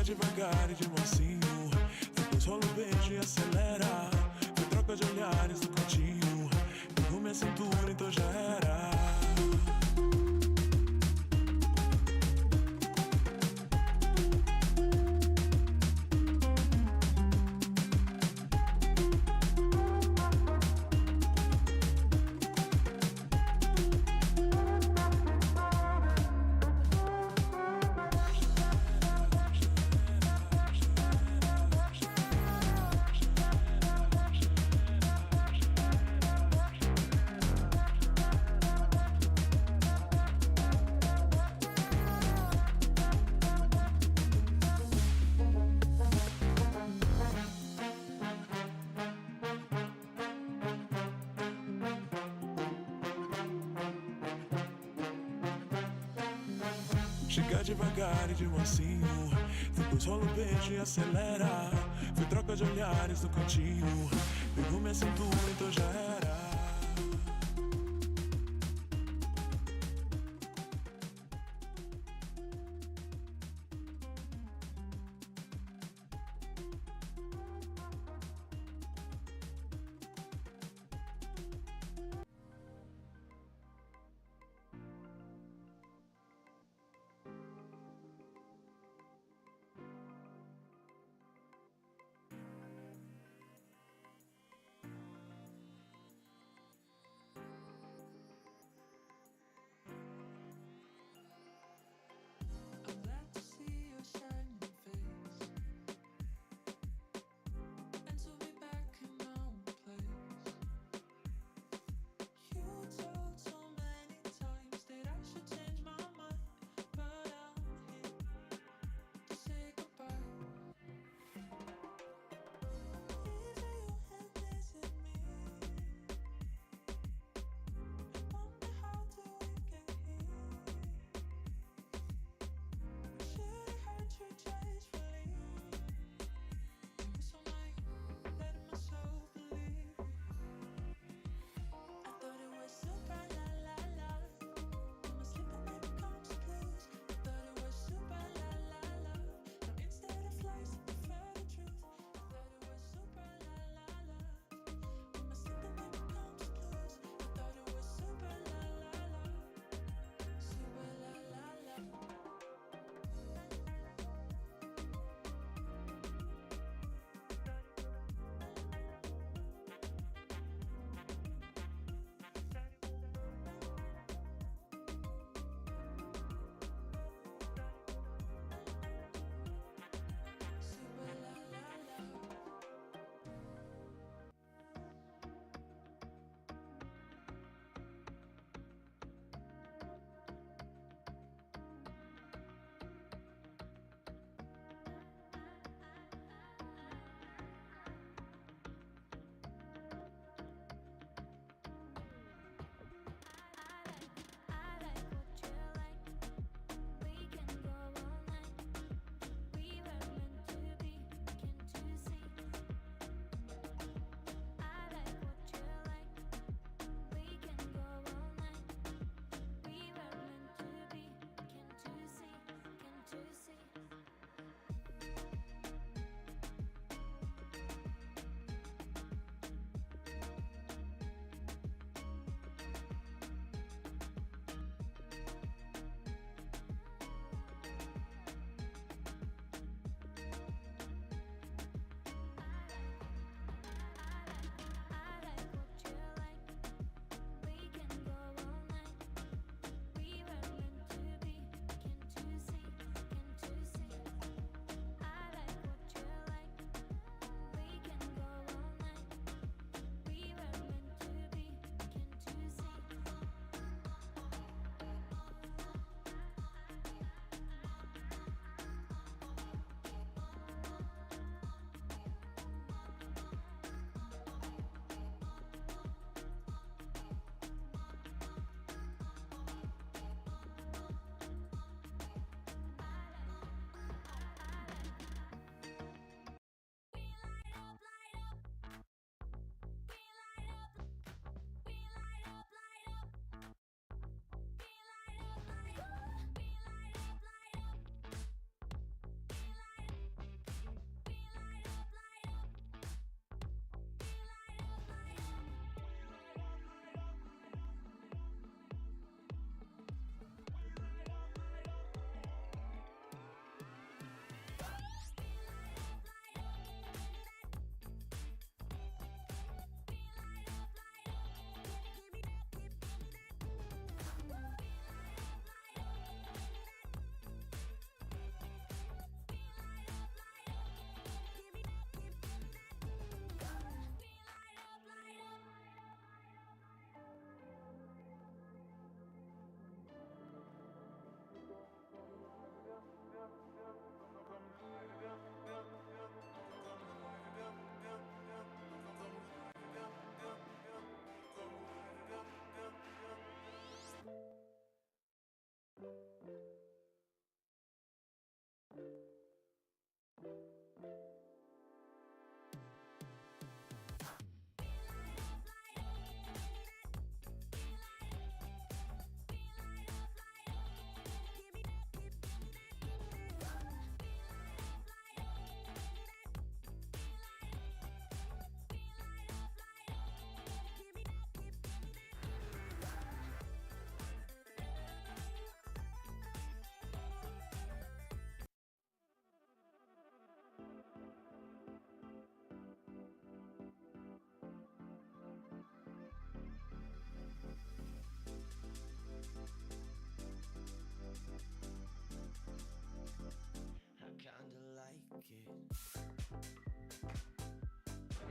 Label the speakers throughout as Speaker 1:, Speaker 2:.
Speaker 1: devagar e de mansinho, depois rola o beijo e acelera. Foi troca de olhares no cantinho, pegou minha cintura, então já era. Chega devagar e de mansinho, depois rola o beijo e acelera. Foi troca de olhares no cantinho, pegou minha cintura, então já era.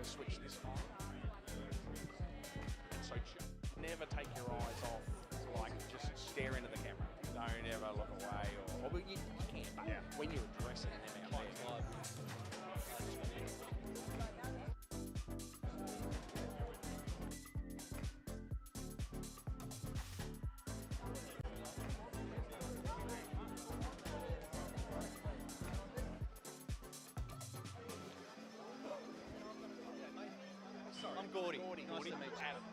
Speaker 2: to switch this on. And so never take your eyes off, like just stare into the camera. Don't ever look away, or well, you can, but when you're addressing them out there. I'm Gordy. Nice to meet you. Adam.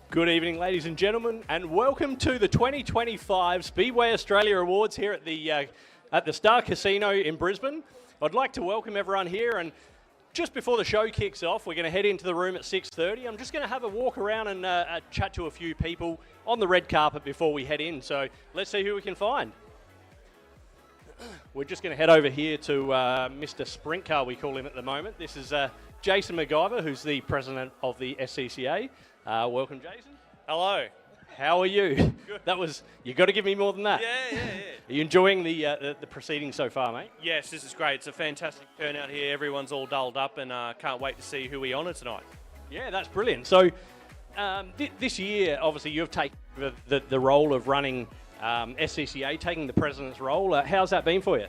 Speaker 3: Good evening, ladies and gentlemen, and welcome to the 2025 Speedway Australia Awards here at the Star Casino in Brisbane. I'd like to welcome everyone here, and just before the show kicks off, we're going to head into the room at 6:30. I'm just going to have a walk around and chat to a few people on the red carpet before we head in. So let's see who we can find. We're just going to head over here to Mr. Sprint Car, we call him at the moment. This is Jason McGyver, who's the president of the SCCA. Welcome, Jason.
Speaker 4: Hello.
Speaker 3: How are you?
Speaker 4: Good.
Speaker 3: You got to give me more than that.
Speaker 4: Yeah.
Speaker 3: Are you enjoying the proceedings so far, mate?
Speaker 4: Yes, this is great. It's a fantastic turnout here. Everyone's all dolled up and can't wait to see who we honour tonight.
Speaker 3: Yeah, that's brilliant. So this year, obviously, you've taken the role of running SCCA, taking the president's role. How's that been for you?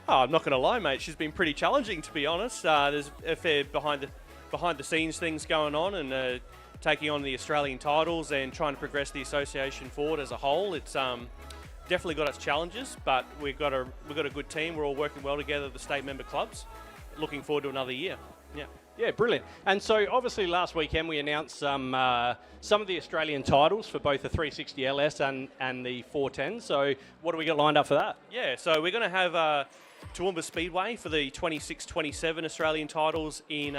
Speaker 4: Oh, I'm not going to lie, mate. She's been pretty challenging, to be honest. There's a fair behind the scenes things going on, and taking on the Australian titles and trying to progress the association forward as a whole. It's definitely got its challenges, but we've got a good team. We're all working well together, the state member clubs. Looking forward to another year.
Speaker 3: Yeah, brilliant. And so obviously last weekend we announced some of the Australian titles for both the 360 LS and the 410. So what do we got lined up for that?
Speaker 4: Yeah, so we're going to have Toowoomba Speedway for the 26-27 Australian titles in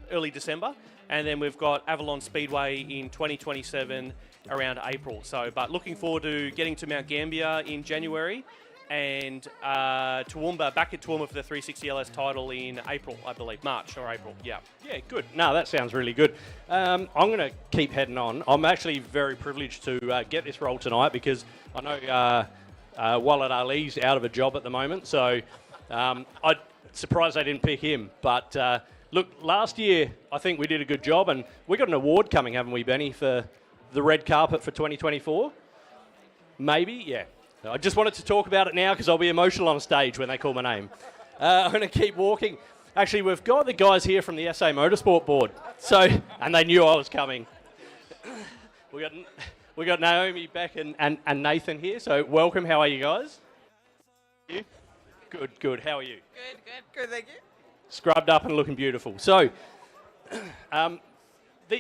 Speaker 4: early December. And then we've got Avalon Speedway in 2027 around April. So, but looking forward to getting to Mount Gambier in January, and Toowoomba, back at Toowoomba for the 360 LS title in April, I believe, March or April. Yeah,
Speaker 3: good. No, that sounds really good. I'm going to keep heading on. I'm actually very privileged to get this role tonight because I know Walid Ali's out of a job at the moment, so I'm surprised they didn't pick him, but. Look, last year, I think we did a good job, and we got an award coming, haven't we, Benny, for the red carpet for 2024? Maybe, yeah. I just wanted to talk about it now because I'll be emotional on stage when they call my name. I'm going to keep walking. Actually, we've got the guys here from the SA Motorsport board, and they knew I was coming. We got Naomi, Beck, and Nathan here, so welcome. How are you guys? You? Good. How are you?
Speaker 5: Good, thank you.
Speaker 3: Scrubbed up and looking beautiful. So,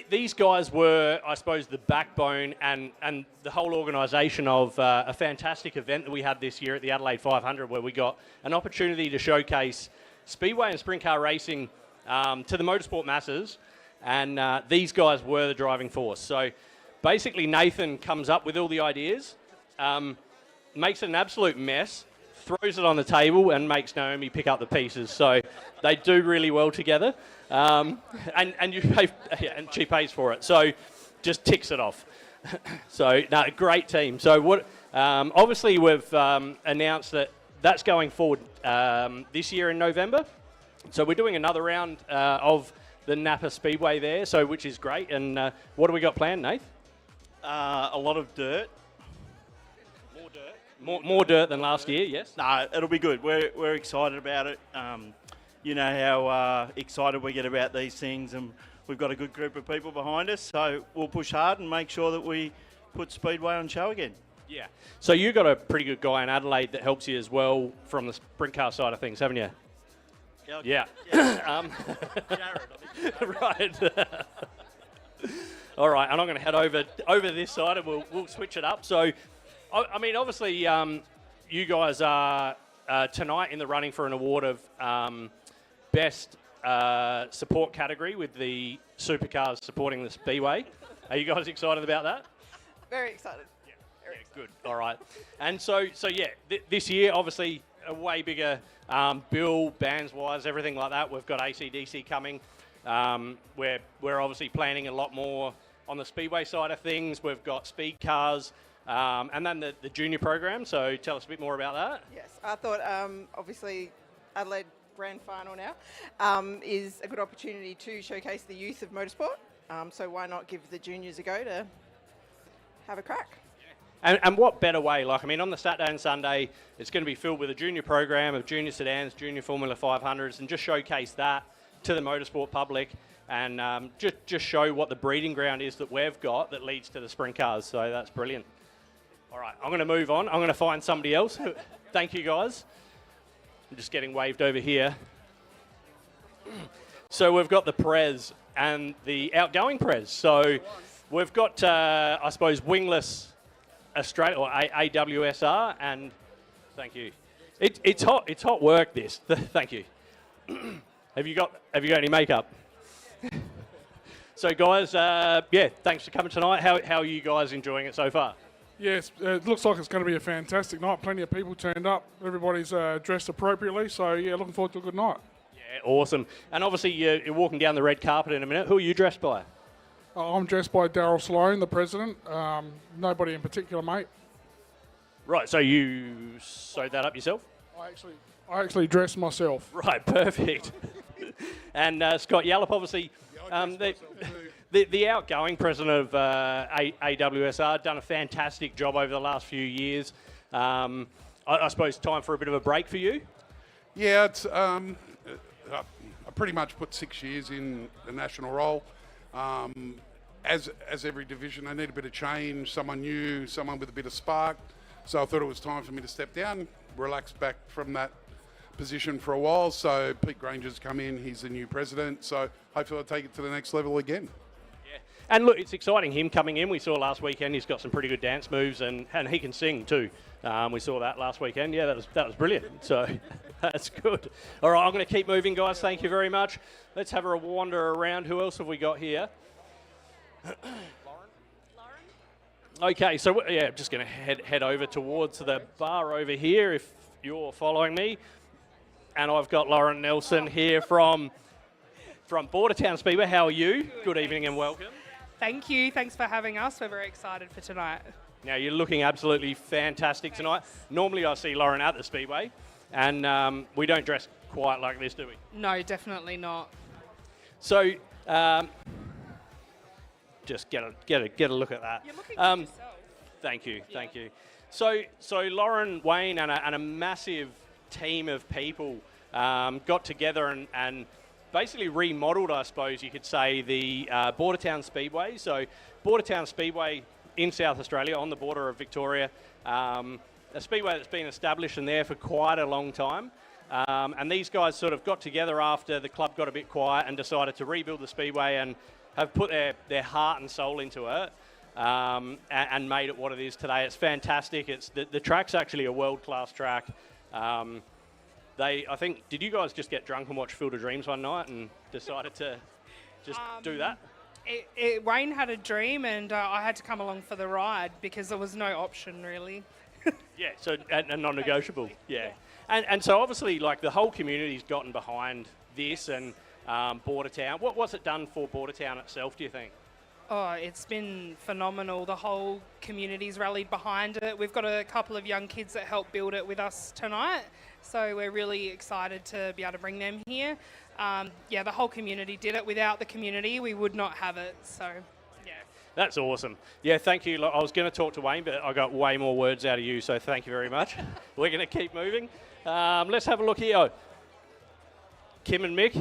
Speaker 3: these guys were, I suppose, the backbone and the whole organisation of a fantastic event that we had this year at the Adelaide 500, where we got an opportunity to showcase Speedway and sprint car racing to the motorsport masses, and these guys were the driving force. So, basically, Nathan comes up with all the ideas, makes it an absolute mess, throws it on the table and makes Naomi pick up the pieces. So they do really well together, and you pay, and she pays for it. So just ticks it off. So no, great team. So what? Obviously we've announced that that's going forward this year in November. So we're doing another round of the Napa Speedway there. So which is great. And what do we got planned, Nath?
Speaker 6: A lot of dirt.
Speaker 3: More dirt. More dirt than last year, yes?
Speaker 5: No, it'll be good. We're excited about it. You know how excited we get about these things, and we've got a good group of people behind us, so we'll push hard and make sure that we put Speedway on show again.
Speaker 3: Yeah. So you got a pretty good guy in Adelaide that helps you as well from the sprint car side of things, haven't you? Yeah.
Speaker 5: Jared,
Speaker 3: Right. All right, and I'm going to head over this side, and we'll switch it up. So, I mean, obviously, you guys are tonight in the running for an award of best support category with the supercars supporting the Speedway. Are you guys excited about that?
Speaker 6: Very excited.
Speaker 3: Yeah, good. All right. And so yeah, this year, obviously, a way bigger bill, bands-wise, everything like that. We've got AC/DC coming. We're obviously planning a lot more on the Speedway side of things. We've got speed cars, and then the junior program. So tell us a bit more about that.
Speaker 6: Yes, I thought obviously Adelaide Grand Final now is a good opportunity to showcase the youth of motorsport. So why not give the juniors a go to have a crack?
Speaker 3: And what better way? Like, I mean, on the Saturday and Sunday, it's going to be filled with a junior program of junior sedans, junior Formula 500s, and just showcase that to the motorsport public, and just show what the breeding ground is that we've got that leads to the sprint cars. So that's brilliant. All right, I'm going to move on. I'm going to find somebody else. Thank you, guys. I'm just getting waved over here. So we've got the Prez and the outgoing Prez. So we've got, I suppose, wingless Australia or AWSR, and thank you. It's hot work. This. Thank you. Have you got any makeup? So guys, yeah, thanks for coming tonight. How are you guys enjoying it so far?
Speaker 7: Yes, it looks like it's going to be a fantastic night. Plenty of people turned up. Everybody's dressed appropriately. So, yeah, looking forward to a good night.
Speaker 3: Yeah, awesome. And obviously, you're walking down the red carpet in a minute. Who are you dressed by?
Speaker 7: I'm dressed by Daryl Sloan, the president. Nobody in particular, mate.
Speaker 3: Right, so you sewed that up yourself?
Speaker 7: I actually dressed myself.
Speaker 3: Right, perfect. And Scott Yallop, obviously, the outgoing president of AWSR, done a fantastic job over the last few years. I suppose time for a bit of a break for you?
Speaker 8: Yeah, it's, I pretty much put 6 years in the national role. As every division, they need a bit of change, someone new, someone with a bit of spark. So I thought it was time for me to step down, relax back from that position for a while. So Pete Granger's come in, he's the new president. So hopefully I'll take it to the next level again.
Speaker 3: Yeah, and look, it's exciting him coming in. We saw last weekend he's got some pretty good dance moves, and he can sing too. We saw that last weekend. Yeah, that was brilliant. So that's good. All right, I'm going to keep moving, guys. Thank you very much. Let's have a wander around. Who else have we got here? Okay, so yeah, I'm just going to head over towards the bar over here if you're following me. And I've got Lauren Nelson here from Bordertown Speedway. How are you? Good evening and welcome.
Speaker 9: Thank you. Thanks for having us. We're very excited for tonight.
Speaker 3: Now, you're looking absolutely fantastic tonight. Normally I see Lauren at the Speedway, and we don't dress quite like this, do we?
Speaker 9: No, definitely not.
Speaker 3: So, just get a look at that.
Speaker 9: You're looking good yourself.
Speaker 3: Thank you, thank you. So Lauren, Wayne, and a massive team of people got together and basically remodeled, I suppose you could say, the Bordertown Speedway. So Bordertown Speedway in South Australia, on the border of Victoria, a speedway that's been established in there for quite a long time. And these guys sort of got together after the club got a bit quiet and decided to rebuild the speedway and have put their heart and soul into it and made it what it is today. It's fantastic. It's the track's actually a world-class track. I think, did you guys just get drunk and watch Field of Dreams one night and decided to just do that?
Speaker 9: Wayne had a dream and I had to come along for the ride because there was no option really.
Speaker 3: Yeah, so and non-negotiable. Yeah, and so obviously, like, the whole community's gotten behind this and Bordertown. What's it done for Bordertown itself, do you think?
Speaker 9: Oh, it's been phenomenal. The whole community's rallied behind it. We've got a couple of young kids that helped build it with us tonight, so we're really excited to be able to bring them here. Yeah, the whole community did it. Without the community, we would not have it, so... Yeah.
Speaker 3: That's awesome. Yeah, thank you. I was going to talk to Wayne, but I got way more words out of you, so thank you very much. We're going to keep moving. Let's have a look here. Kim and Mick,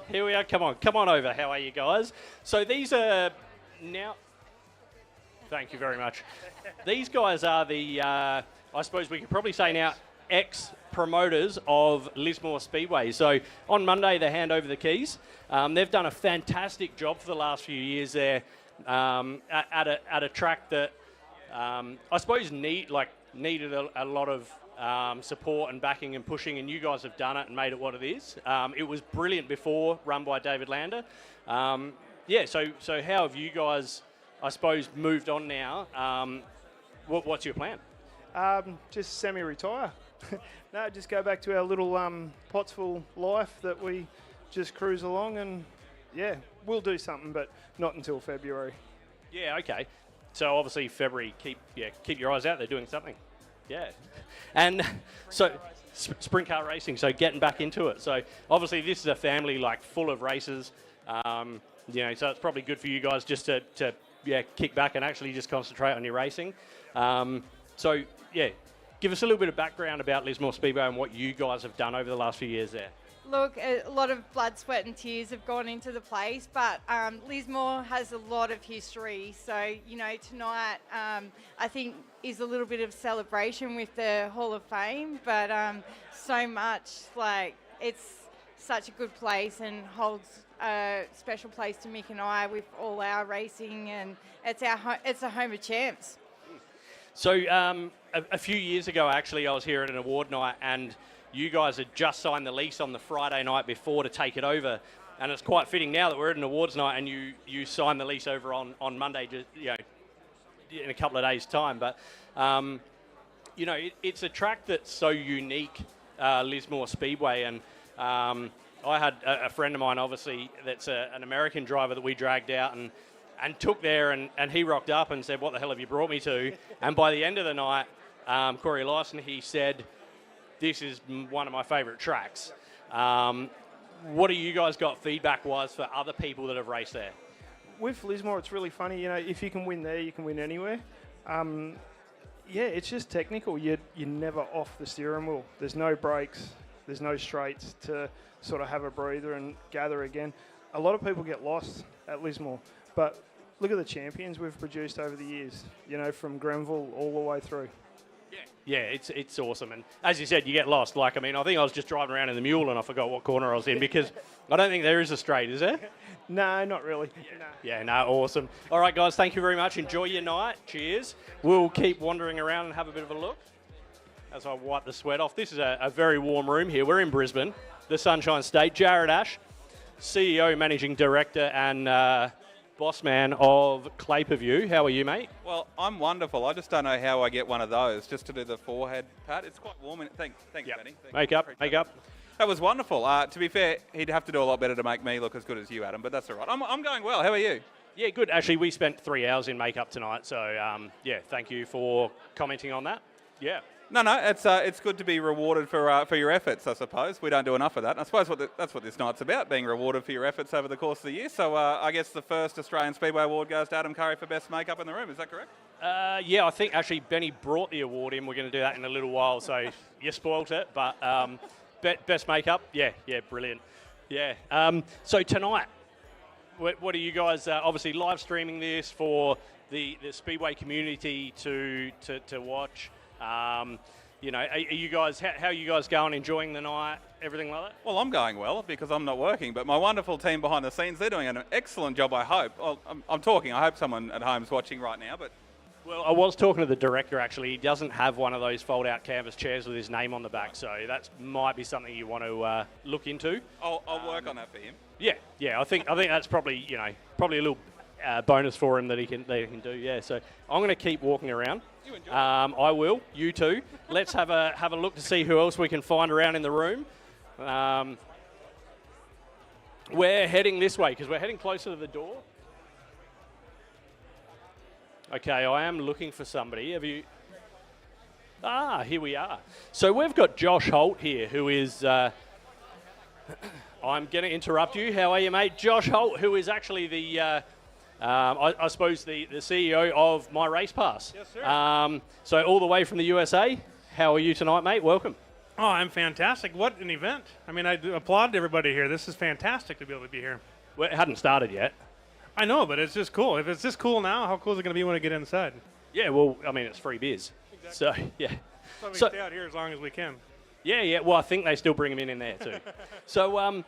Speaker 3: here we are. Come on over. How are you guys? So these are now... Thank you very much. These guys are the, I suppose we could probably say now, ex-promoters of Lismore Speedway. So on Monday, they hand over the keys. They've done a fantastic job for the last few years there at a track that I suppose needed a lot of support and backing and pushing, and you guys have done it and made it what it is. It was brilliant before, run by David Lander. So how have you guys, I suppose, moved on now? What's your plan?
Speaker 10: Just semi-retire. No, just go back to our little Pottsville life that we just cruise along, and yeah, we'll do something, but not until February.
Speaker 3: Yeah, okay. So obviously February, keep your eyes out. They're doing something. Yeah, and so sprint car racing. So getting back into it. So obviously this is a family full of races. So it's probably good for you guys just to kick back and actually just concentrate on your racing. Give us a little bit of background about Lismore Speedway and what you guys have done over the last few years there.
Speaker 11: Look, a lot of blood, sweat and tears have gone into the place, but Lismore has a lot of history. So, tonight I think is a little bit of celebration with the Hall of Fame, but so much, it's such a good place and holds a special place to Mick and I with all our racing, and it's a home of champs.
Speaker 3: So a few years ago, actually, I was here at an award night, and you guys had just signed the lease on the Friday night before to take it over. And it's quite fitting now that we're at an awards night and you signed the lease over on Monday, in a couple of days' time. But, it's a track that's so unique, Lismore Speedway. And I had a friend of mine, obviously, that's an American driver that we dragged out and took there, and he rocked up and said, "What the hell have you brought me to?" And by the end of the night, Corey Lyson, he said, "This is one of my favourite tracks." What do you guys got feedback-wise for other people that have raced there?
Speaker 10: With Lismore, it's really funny. If you can win there, you can win anywhere. It's just technical. You're never off the steering wheel. There's no brakes. There's no straights to sort of have a breather and gather again. A lot of people get lost at Lismore, but look at the champions we've produced over the years, from Grenville all the way through.
Speaker 3: Yeah, it's awesome. And as you said, you get lost. I think I was just driving around in the mule and I forgot what corner I was in because I don't think there is a straight, is there?
Speaker 10: No, not really.
Speaker 3: Awesome. All right, guys, thank you very much. Enjoy your night. Cheers. We'll keep wandering around and have a bit of a look as I wipe the sweat off. This is a very warm room here. We're in Brisbane, the Sunshine State. Jared Ash, CEO, Managing Director and boss man of Clay-Per-View. How are you, mate?
Speaker 12: Well, I'm wonderful. I just don't know how I get one of those just to do the forehead pat. It's quite warm. Thanks, Benny.
Speaker 3: Make up.
Speaker 12: That was wonderful. To be fair, he'd have to do a lot better to make me look as good as you, Adam, but that's all right. I'm going well. How are you?
Speaker 3: Yeah, good. Actually, we spent 3 hours in makeup tonight, so thank you for commenting on that. Yeah.
Speaker 12: No, it's good to be rewarded for your efforts, I suppose. We don't do enough of that. And I suppose that's what this night's about, being rewarded for your efforts over the course of the year. So I guess the first Australian Speedway Award goes to Adam Curry for Best Makeup in the Room. Is that correct?
Speaker 3: I think actually Benny brought the award in. We're going to do that in a little while, so you spoilt it. But Best Makeup, brilliant. Yeah. So tonight, what are you guys, obviously live streaming this for the Speedway community to watch? Are you guys? How are you guys going? Enjoying the night? Everything like that?
Speaker 12: Well, I'm going well because I'm not working, but my wonderful team behind the scenes, they're doing an excellent job, I hope. Well, I'm talking. I hope someone at home's watching right now, but...
Speaker 3: Well, I was talking to the director, actually. He doesn't have one of those fold-out canvas chairs with his name on the back, so that might be something you want to look into.
Speaker 12: I'll work on that for him.
Speaker 3: Yeah. I think that's probably a little bonus for him that he can do. Yeah. So I'm going to keep walking around.
Speaker 12: You enjoy.
Speaker 3: I will. You too. Let's have a look to see who else we can find around in the room. We're heading this way because we're heading closer to the door. Okay, I am looking for somebody. Have you... here we are. So we've got Josh Holt here, who is... I'm going to interrupt you. How are you, mate? Josh Holt, who is actually the I suppose the CEO of My Race Pass.
Speaker 13: Yes, sir.
Speaker 3: So all the way from the USA. How are you tonight, mate? Welcome.
Speaker 13: Oh, I'm fantastic. What an event. I mean, I do applaud everybody here. This is fantastic to be able to be here.
Speaker 3: Well, it hadn't started yet.
Speaker 13: I know, but it's just cool. If it's this cool now, how cool is it going to be when I get inside?
Speaker 3: Yeah, well, I mean, it's free beers.
Speaker 13: Exactly.
Speaker 3: So, yeah.
Speaker 13: So we
Speaker 3: So-
Speaker 13: stay out here as long as we can.
Speaker 3: Yeah. Well, I think they still bring them in there too. So,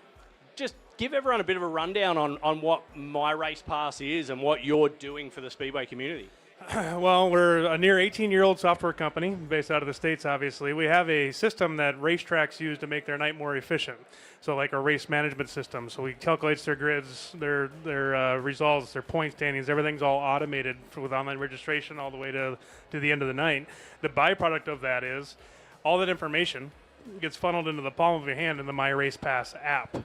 Speaker 3: just give everyone a bit of a rundown on what My Race Pass is and what you're doing for the Speedway community.
Speaker 13: Well, we're a near 18-year-old software company based out of the States, obviously. We have a system that racetracks use to make their night more efficient. So like a race management system. So we calculate their grids, their results, their point standings. Everything's all automated with online registration all the way to the end of the night. The byproduct of that is all that information gets funneled into the palm of your hand in the My Race Pass app.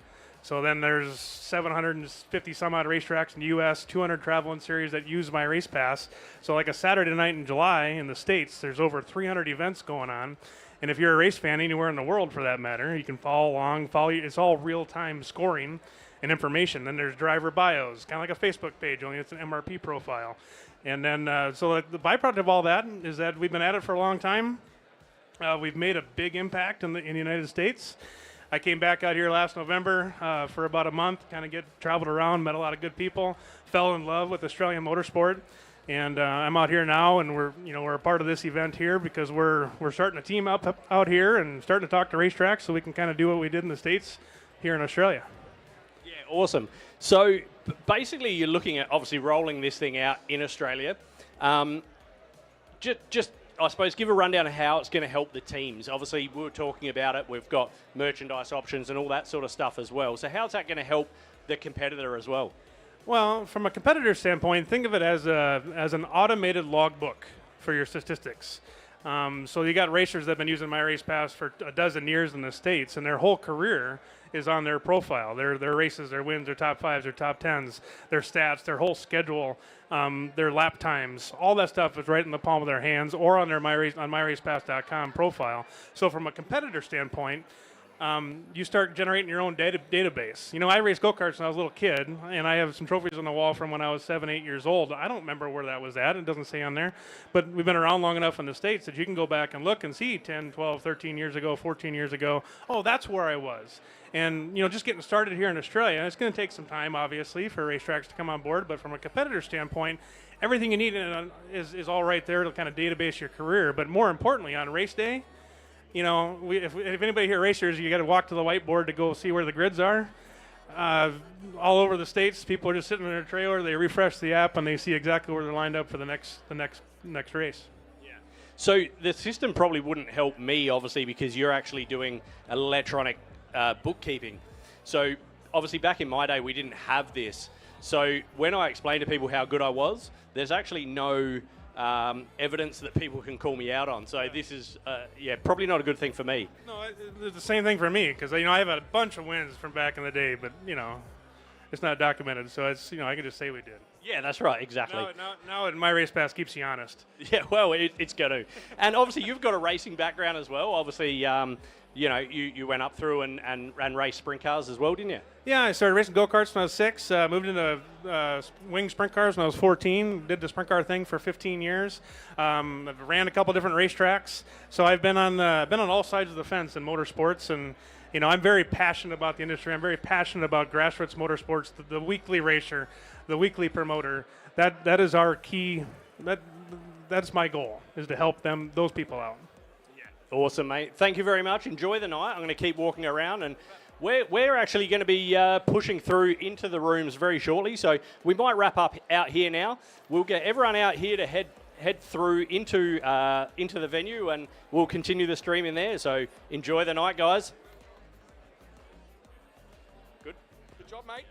Speaker 13: So then there's 750 some odd racetracks in the U.S., 200 travel-in series that use My Race Pass. So like a Saturday night in July in the States, there's over 300 events going on. And if you're a race fan anywhere in the world for that matter, you can follow along, it's all real-time scoring and information. Then there's driver bios, kind of like a Facebook page, only it's an MRP profile. And then, so the byproduct of all that is that we've been at it for a long time. We've made a big impact in the United States. I came back out here last November for about a month, traveled around, met a lot of good people, fell in love with Australian motorsport, and I'm out here now, and we're a part of this event here because we're starting a team up out here and starting to talk to racetracks so we can kind of do what we did in the States here in Australia.
Speaker 3: Yeah, awesome. So basically, you're looking at obviously rolling this thing out in Australia. Just I suppose, give a rundown of how it's going to help the teams. Obviously, we were talking about it. We've got merchandise options and all that sort of stuff as well. So how's that going to help the competitor as well?
Speaker 13: Well, from a competitor standpoint, think of it as an automated logbook for your statistics. So you got racers that have been using My Race Pass for a dozen years in the States, and their whole career is on their profile. Their races, their wins, their top fives, their top tens, their stats, their whole schedule, their lap times, all that stuff is right in the palm of their hands or on their myracepass.com profile. So from a competitor standpoint, you start generating your own database. You know, I raced go-karts when I was a little kid, and I have some trophies on the wall from when I was 7, 8 years old. I don't remember where that was at. It doesn't say on there. But we've been around long enough in the States that you can go back and look and see 10, 12, 13 years ago, 14 years ago, oh, that's where I was. And, you know, just getting started here in Australia, it's going to take some time, obviously, for racetracks to come on board. But from a competitor standpoint, everything you need is all right there to kind of database your career. But more importantly, on race day, you know, if anybody here racers, you got to walk to the whiteboard to go see where the grids are. All over the States, people are just sitting in their trailer. They refresh the app and they see exactly where they're lined up for the next race.
Speaker 3: Yeah. So the system probably wouldn't help me, obviously, because you're actually doing electronic bookkeeping. So obviously, back in my day, we didn't have this. So when I explain to people how good I was, there's actually no evidence that people can call me out on. So this is, probably not a good thing for me.
Speaker 13: No, it's the same thing for me because, you know, I have a bunch of wins from back in the day, but, you know, it's not documented. So it's, you know, I can just say we did.
Speaker 3: Yeah, that's right, exactly.
Speaker 13: Now My Race Pass keeps you honest.
Speaker 3: Yeah, well, it's going to. And obviously, you've got a racing background as well. Obviously, you know, you went up through and raced sprint cars as well, didn't you?
Speaker 13: Yeah, I started racing go-karts when I was 6, moved into wing sprint cars when I was 14, did the sprint car thing for 15 years. I've ran a couple different racetracks, so I've been on all sides of the fence in motorsports, and you know, I'm very passionate about the industry. I'm very passionate about grassroots motorsports, the weekly racer, the weekly promoter. That is our key. That's my goal, is to help those people out.
Speaker 3: Awesome, mate. Thank you very much. Enjoy the night. I'm going to keep walking around, and we're actually going to be pushing through into the rooms very shortly. So we might wrap up out here now. We'll get everyone out here to head through into the venue, and we'll continue the stream in there. So enjoy the night, guys. Good job, mate.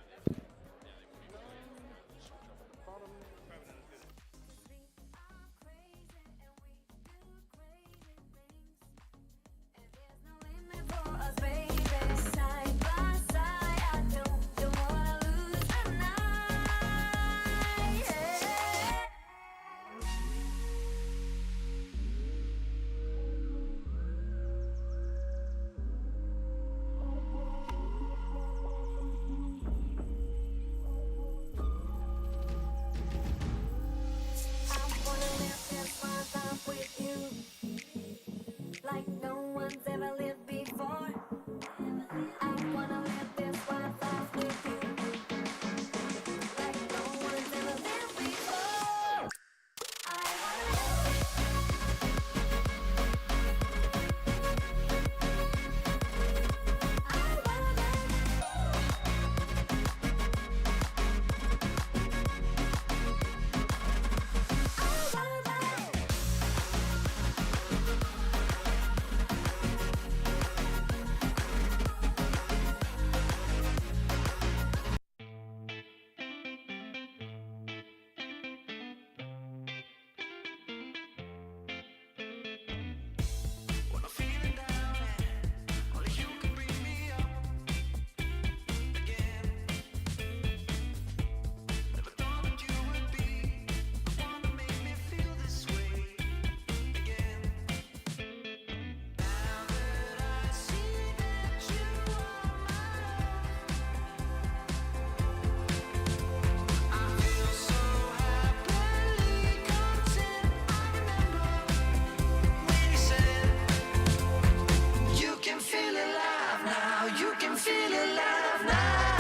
Speaker 14: feel alive now.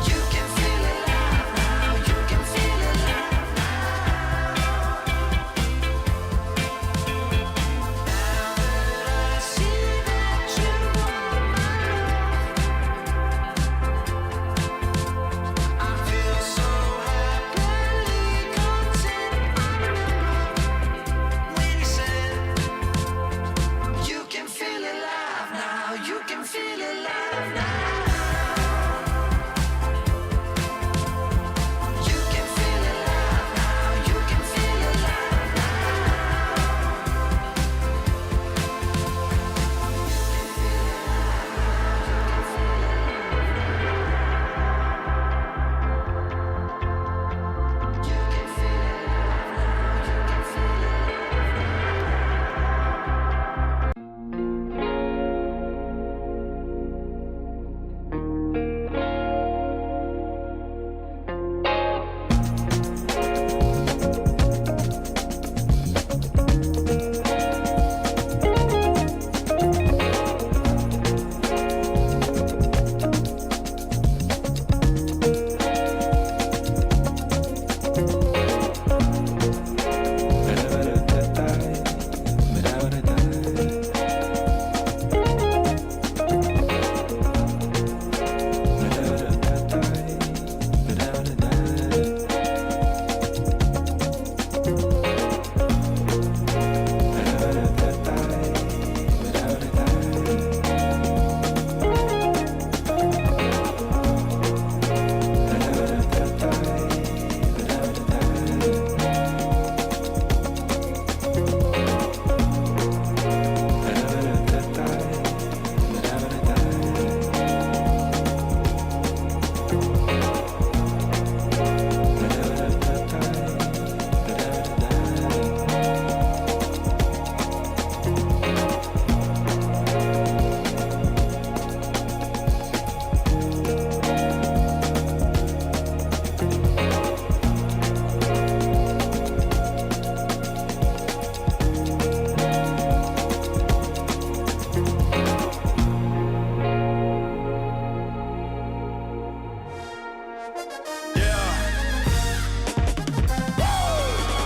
Speaker 14: You can feel alive now. You can feel alive now. Now that I see that you are mine, I feel so happily content. When you said you can feel alive now, you can feel alive now. You can feel alive now, you can feel alive now.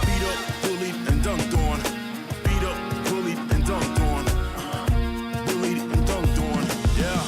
Speaker 1: Beat up, bullied, and dunked on. Beat up, bullied, and dunked on. Bullied and dunked on. Yeah.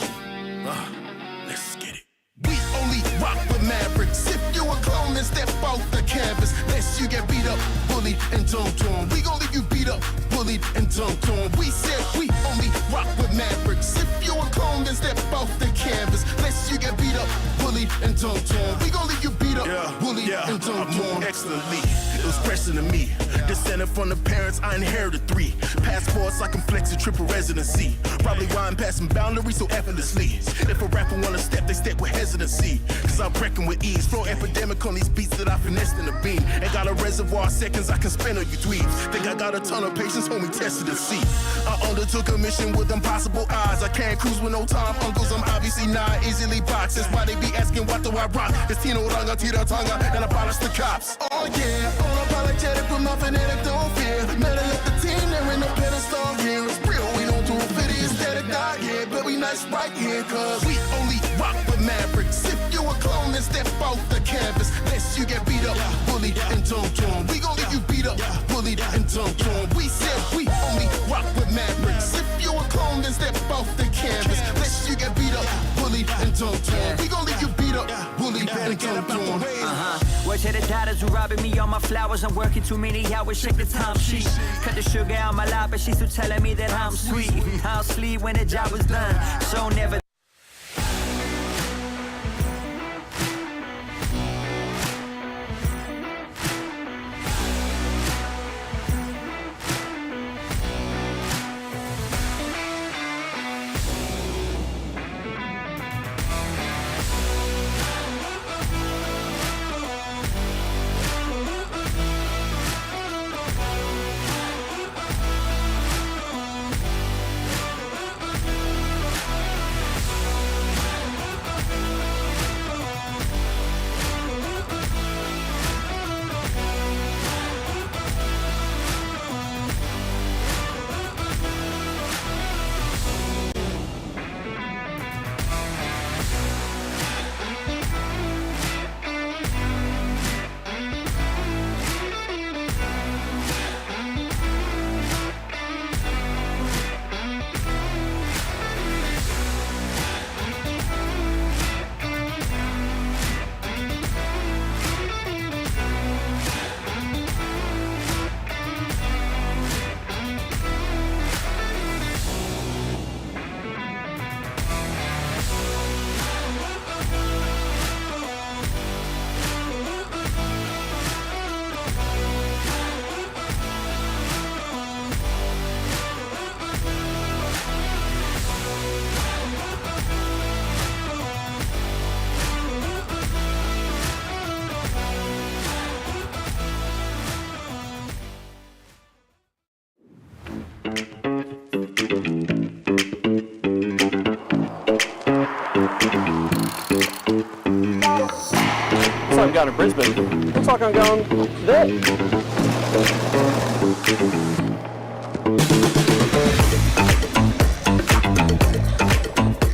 Speaker 1: Let's get it.
Speaker 15: We only rock with Mavericks. If you a clone, then step off the canvas. Lest you get beat up, bullied, and dunked on. We gon' leave you beat up, bullied, and dunked on. We said we only rock with Mavericks. If you a clone, then step off the canvas. Lest you get beat up, bullied, and dunked on. We gon' leave you beat up, bullied, and dunked on.
Speaker 1: Excellently, it was pressing to me. Descended from the parents, I inherited 3 passports. I can flex a triple residency. Probably why I'm passing boundaries so effortlessly. If a rapper wanna step, they step with hesitancy. Cause I'm wrecking with ease. Flow epidemic on these beats that I finessed in the beam. And got a reservoir of seconds I can spend on you tweets. Think I got a ton of patience, homie, tested to see. I undertook a mission with impossible odds. I can't cruise with no time, uncles. I'm obviously not easily boxed. That's why they be asking what do I rock. It's Tino Ranga, Tira Tonga, and abolish the cops.
Speaker 15: Oh yeah, unapologetic with my fanatic, don't fear. Metal up the team, there ain't no pedestal here. It's real, we don't do it for the aesthetic, not here. But we nice right here, cause we only rock with Mavericks. If you a clone, then step off the canvas. Lest you get beat up, bullied, and dunked on. We gon' leave you beat up, bullied, and dunked on. We said we only rock with Mavericks. If you a clone, then step off the canvas. Lest you get beat up, bullied, and dunked on. We gon' leave you beat up, bullied, and dunked on.
Speaker 16: Words to the daughters who robbing me all my flowers. I'm working too many hours, check the time sheet. Cut the sugar out my life, but she's still telling me that I'm sweet. I'll sleep when the job is done, so never.
Speaker 17: going to Brisbane. Looks like I'm going there.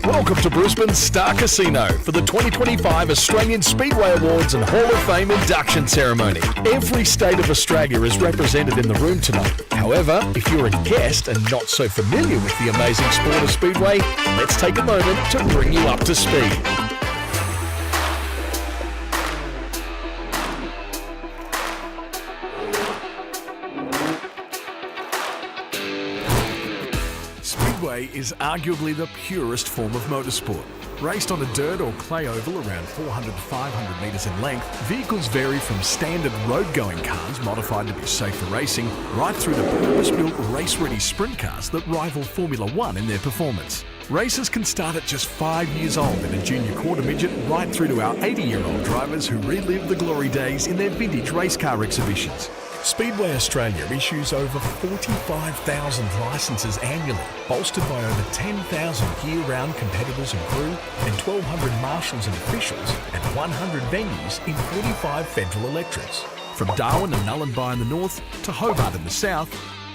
Speaker 18: Welcome to Brisbane's Star Casino for the 2025 Australian Speedway Awards and Hall of Fame induction ceremony. Every state of Australia is represented in the room tonight. However, if you're a guest and not so familiar with the amazing sport of Speedway, let's take a moment to bring you up to speed. Speedway is arguably the purest form of motorsport. Raced on a dirt or clay oval around 400 to 500 metres in length, vehicles vary from standard road-going cars modified to be safe for racing, right through to purpose-built race-ready sprint cars that rival Formula One in their performance. Racers can start at just 5 years old in a junior quarter midget, right through to our 80-year-old drivers who relive the glory days in their vintage race car exhibitions. Speedway Australia issues over 45,000 licences annually, bolstered by over 10,000 year-round competitors and crew, and 1,200 marshals and officials, and 100 venues in 45 federal electorates. From Darwin and Nullarbor in the north, to Hobart in the south,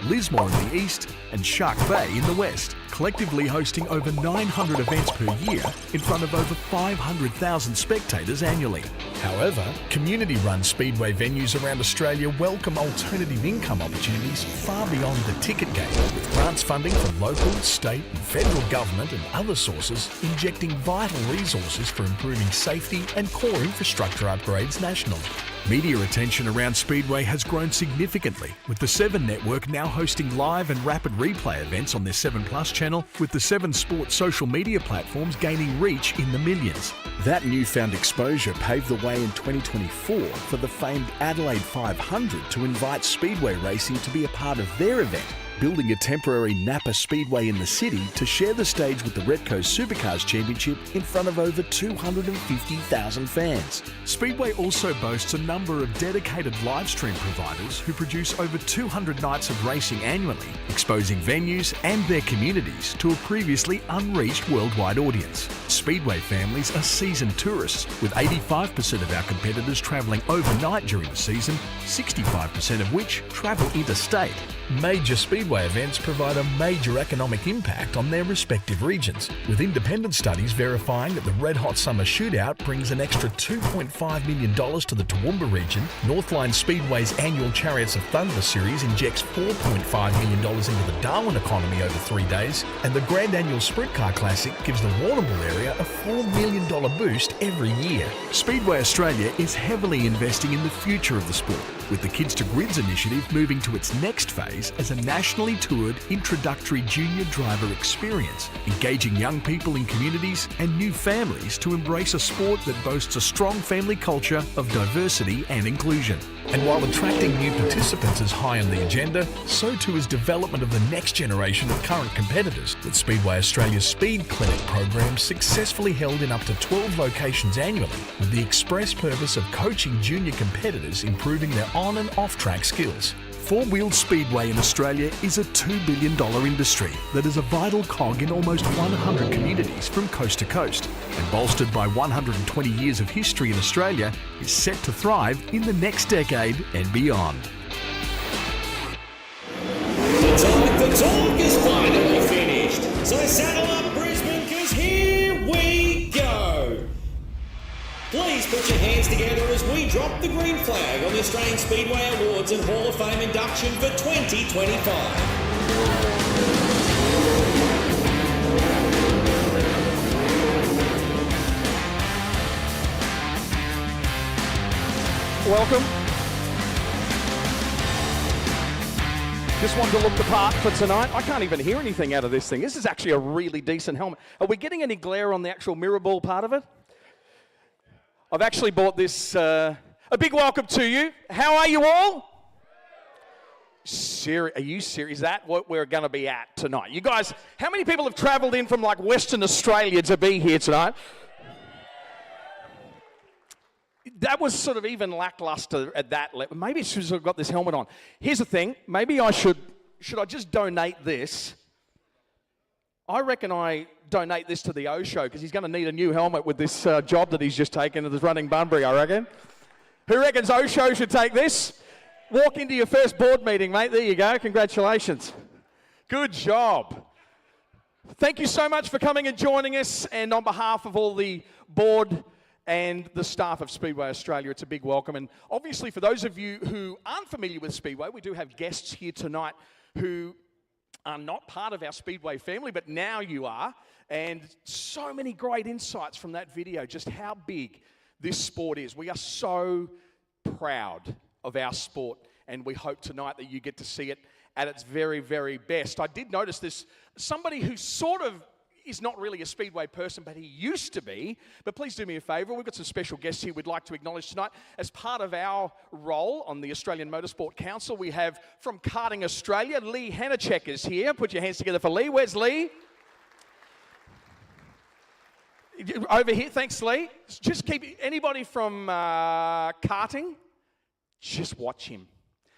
Speaker 18: Lismore in the east, and Shark Bay in the west, collectively hosting over 900 events per year in front of over 500,000 spectators annually. However, community-run speedway venues around Australia welcome alternative income opportunities far beyond the ticket game, with grants funding from local, state and federal government and other sources injecting vital resources for improving safety and core infrastructure upgrades nationally. Media attention around Speedway has grown significantly, with the 7 Network now hosting live and rapid replay events on their 7 Plus channel, with the 7 Sports social media platforms gaining reach in the millions. That newfound exposure paved the way in 2024 for the famed Adelaide 500 to invite Speedway Racing to be a part of their event, building a temporary Napa Speedway in the city to share the stage with the Repco Supercars Championship in front of over 250,000 fans. Speedway also boasts a number of dedicated live stream providers who produce over 200 nights of racing annually, exposing venues and their communities to a previously unreached worldwide audience. Speedway families are seasoned tourists, with 85% of our competitors travelling overnight during the season, 65% of which travel interstate. Major Speedway events provide a major economic impact on their respective regions, with independent studies verifying that the Red Hot Summer Shootout brings an extra $2.5 million to the Toowoomba region, Northline Speedway's annual Chariots of Thunder series injects $4.5 million into the Darwin economy over 3 days, and the Grand Annual Sprint Car Classic gives the Warrnambool area a $4 million boost every year. Speedway Australia is heavily investing in the future of the sport, with the Kids to Grids initiative moving to its next phase as a nationally toured introductory junior driver experience, engaging young people in communities and new families to embrace a sport that boasts a strong family culture of diversity and inclusion. And while attracting new participants is high on the agenda, so too is development of the next generation of current competitors, with Speedway Australia's Speed Clinic program successfully held in up to 12 locations annually, with the express purpose of coaching junior competitors improving their on and off-track skills. Four-wheeled speedway in Australia is a $2 billion industry that is a vital cog in almost 100 communities from coast to coast, and bolstered by 120 years of history in Australia, is set to thrive in the next decade and beyond.
Speaker 19: The talk is finally finished, so saddle up Brisbane, cause here we go. Please put your hands together as we drop the green flag on the Australian Speedway Awards and Hall of Fame induction for 2025.
Speaker 2: Welcome. Just wanted to look the part for tonight. I can't even hear anything out of this thing. This is actually a really decent helmet. Are we getting any glare on the actual mirror ball part of it? I've actually bought this. A big welcome to you. How are you all? Are you serious? Is that what we're going to be at tonight? You guys, how many people have travelled in from like Western Australia to be here tonight? That was sort of even lackluster at that level. Maybe I should have got this helmet on. Here's the thing. Maybe I should I just donate this? I reckon I donate this to the O Show because he's going to need a new helmet with this job that he's just taken as running Bunbury, I reckon. Who reckons Osho should take this? Walk into your first board meeting, mate. There you go. Congratulations. Good job. Thank you so much for coming and joining us. And on behalf of all the board and the staff of Speedway Australia, it's a big welcome. And obviously, for those of you who aren't familiar with Speedway, we do have guests here tonight who are not part of our Speedway family, but now you are. And so many great insights from that video, just how big this sport is. We are so proud of our sport, and we hope tonight that you get to see it at its very, very best. I did notice this, somebody who sort of is not really a Speedway person, but he used to be. But please do me a favour, we've got some special guests here we'd like to acknowledge tonight. As part of our role on the Australian Motorsport Council, we have from Karting Australia, Lee Hanachek is here. Put your hands together for Lee. Where's Lee? Over here, thanks Lee. Just keep, anybody from karting, just watch him.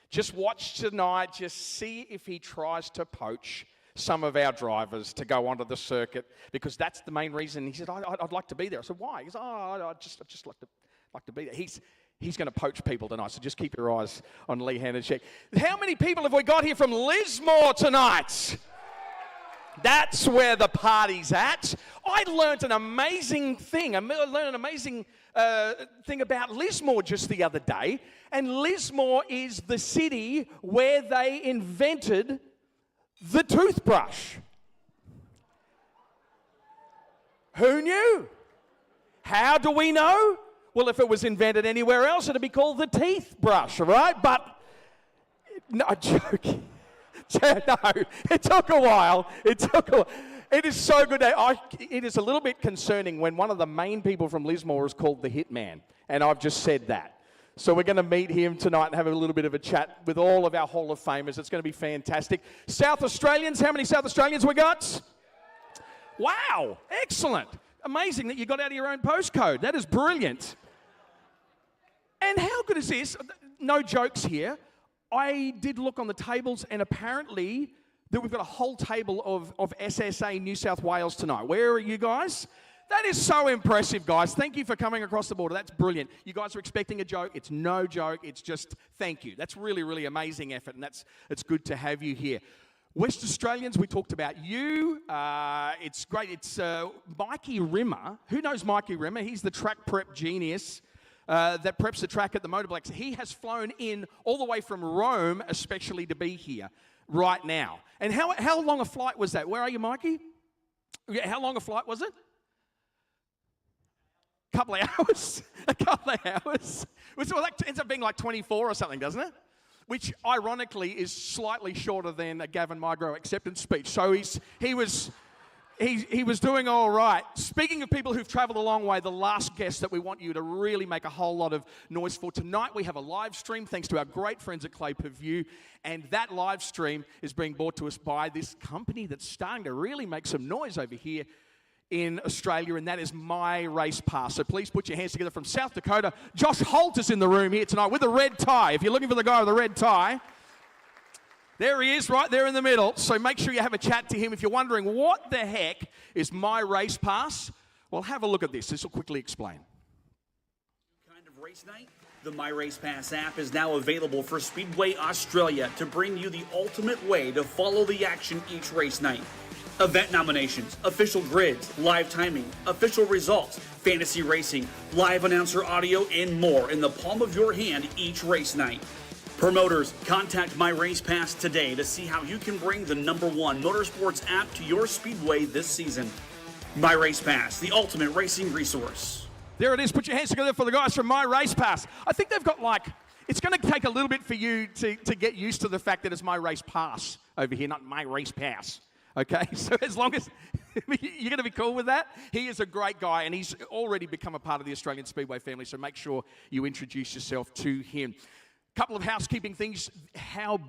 Speaker 2: Just watch tonight, just see if he tries to poach some of our drivers to go onto the circuit, because that's the main reason. He said, I'd like to be there. I said, why? He said, I'd just like to be there. He's going to poach people tonight, so just keep your eyes on Lee Hanachek. How many people have we got here from Lismore tonight? That's where the party's at. I learnt an amazing thing. I learned an amazing thing about Lismore just the other day. And Lismore is the city where they invented the toothbrush. Who knew? How do we know? Well, if it was invented anywhere else, it'd be called the teeth brush, right? But, no, joking. No, it took a while. It is so good. It is a little bit concerning when one of the main people from Lismore is called the Hitman, and I've just said that. So we're going to meet him tonight and have a little bit of a chat with all of our Hall of Famers. It's going to be fantastic. South Australians, how many South Australians we got? Wow, excellent. Amazing that you got out of your own postcode. That is brilliant. And how good is this? No jokes here. I did look on the tables, and apparently that we've got a whole table of SSA New South Wales tonight. Where are you guys? That is so impressive, guys. Thank you for coming across the border. That's brilliant. You guys are expecting a joke. It's no joke. It's just thank you. That's really, really amazing effort, and it's good to have you here. West Australians, we talked about you. It's great. It's Mikey Rimmer. Who knows Mikey Rimmer? He's the track prep genius that preps the track at the Motorblex. He has flown in all the way from Rome, especially to be here right now. And how long a flight was that? Where are you, Mikey? Yeah, how long a flight was it? A couple of hours. A couple of hours. So that ends up being like 24 or something, doesn't it? Which, ironically, is slightly shorter than a Gavin Migro acceptance speech. So he was doing all right. Speaking of people who've travelled a long way, the last guest that we want you to really make a whole lot of noise for tonight, we have a live stream thanks to our great friends at Clay Per View, and that live stream is being brought to us by this company that's starting to really make some noise over here in Australia, and that is My Race Pass. So please put your hands together from South Dakota. Josh Holt is in the room here tonight with a red tie. If you're looking for the guy with the red tie, there he is, right there in the middle. So make sure you have a chat to him. If you're wondering what the heck is My Race Pass, well, have a look at this. This will quickly explain.
Speaker 20: Kind of race night? The My Race Pass app is now available for Speedway Australia to bring you the ultimate way to follow the action each race night. Event nominations, official grids, live timing, official results, fantasy racing, live announcer audio, and more in the palm of your hand each race night. Promoters, contact My Race Pass today to see how you can bring the #1 motorsports app to your speedway this season. My Race Pass, the ultimate racing resource.
Speaker 2: There it is. Put your hands together for the guys from My Race Pass. I think they've got it's going to take a little bit for you to get used to the fact that it's My Race Pass over here, not My Race Pass. Okay, so as long as you're going to be cool with that, he is a great guy, and he's already become a part of the Australian Speedway family, so make sure you introduce yourself to him. Couple of housekeeping things. How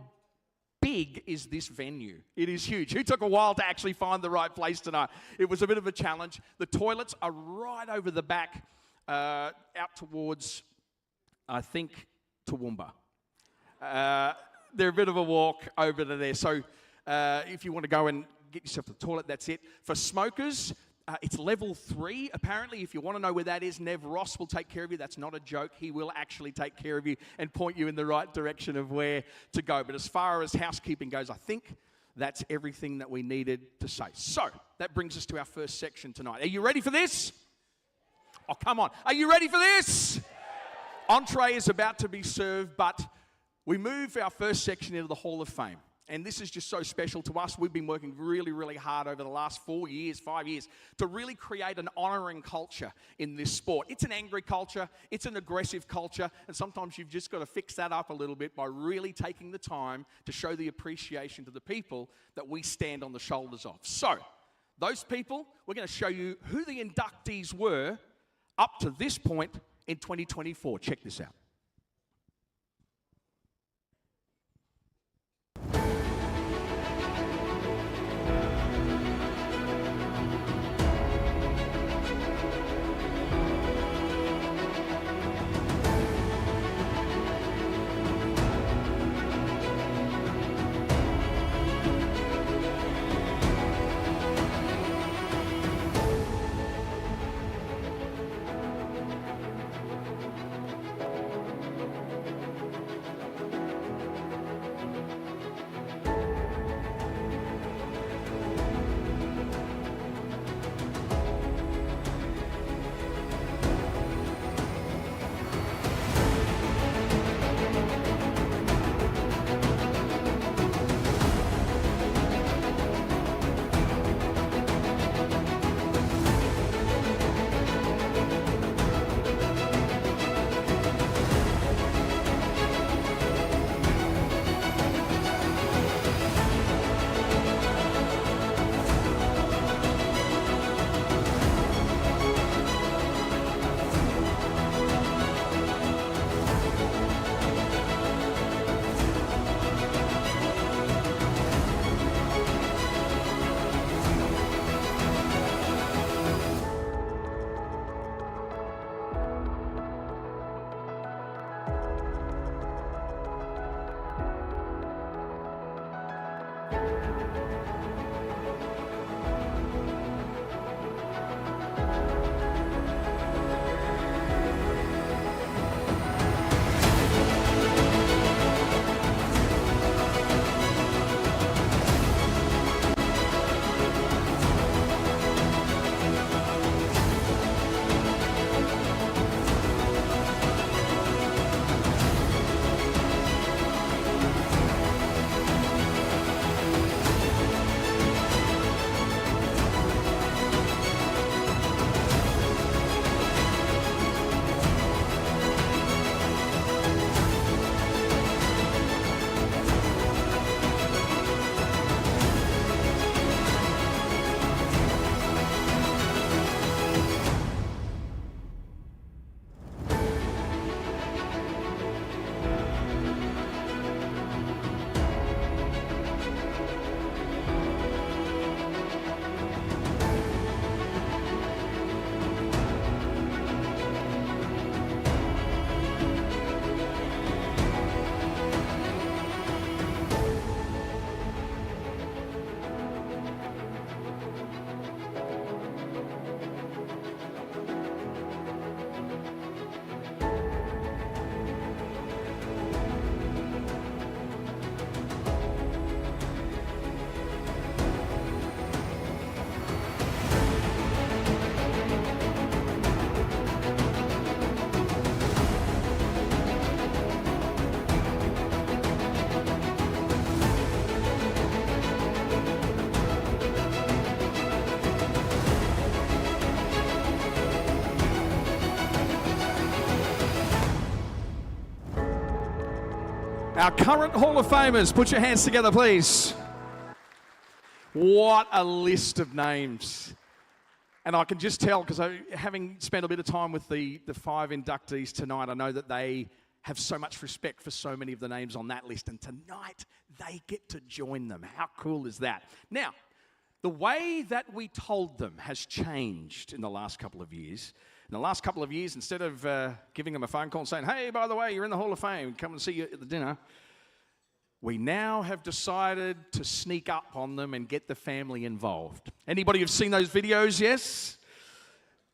Speaker 2: big is this venue? It is huge. It took a while to actually find the right place tonight. It was a bit of a challenge. The toilets are right over the back, out towards, I think, Toowoomba. They're a bit of a walk over to there. So if you want to go and get yourself to the toilet, that's it. For smokers, It's level 3, apparently. If you want to know where that is, Nev Ross will take care of you. That's not a joke. He will actually take care of you and point you in the right direction of where to go. But as far as housekeeping goes, I think that's everything that we needed to say. So, that brings us to our first section tonight. Are you ready for this? Oh, come on. Are you ready for this? Entree is about to be served, but we move our first section into the Hall of Fame. And this is just so special to us. We've been working really, really hard over the last 5 years, to really create an honouring culture in this sport. It's an angry culture, it's an aggressive culture, and sometimes you've just got to fix that up a little bit by really taking the time to show the appreciation to the people that we stand on the shoulders of. So, those people, we're going to show you who the inductees were up to this point in 2024. Check this out. Our current Hall of Famers, put your hands together, please. What a list of names. And I can just tell, because having spent a bit of time with the 5 inductees tonight, I know that they have so much respect for so many of the names on that list. And tonight, they get to join them. How cool is that? Now, the way that we told them has changed in the last couple of years. In the last couple of years, instead of giving them a phone call and saying, hey, by the way, you're in the Hall of Fame, come and see you at the dinner, we now have decided to sneak up on them and get the family involved. Anybody who've seen those videos, yes?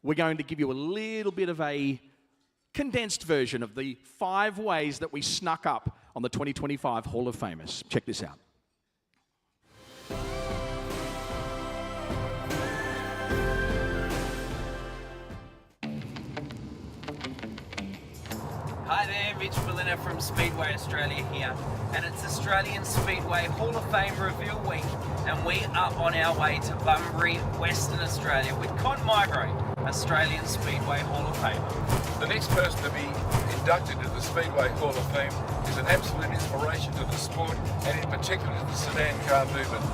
Speaker 2: We're going to give you a little bit of a condensed version of the 5 ways that we snuck up on the 2025 Hall of Famers. Check this out.
Speaker 21: Hi there, Mitch Berliner from Speedway Australia here, and it's Australian Speedway Hall of Fame Reveal Week, and we are on our way to Bunbury, Western Australia with Con Migro, Australian Speedway Hall of Famer.
Speaker 22: The next person to be inducted into the Speedway Hall of Fame is an absolute inspiration to the sport and in particular to the sedan car movement.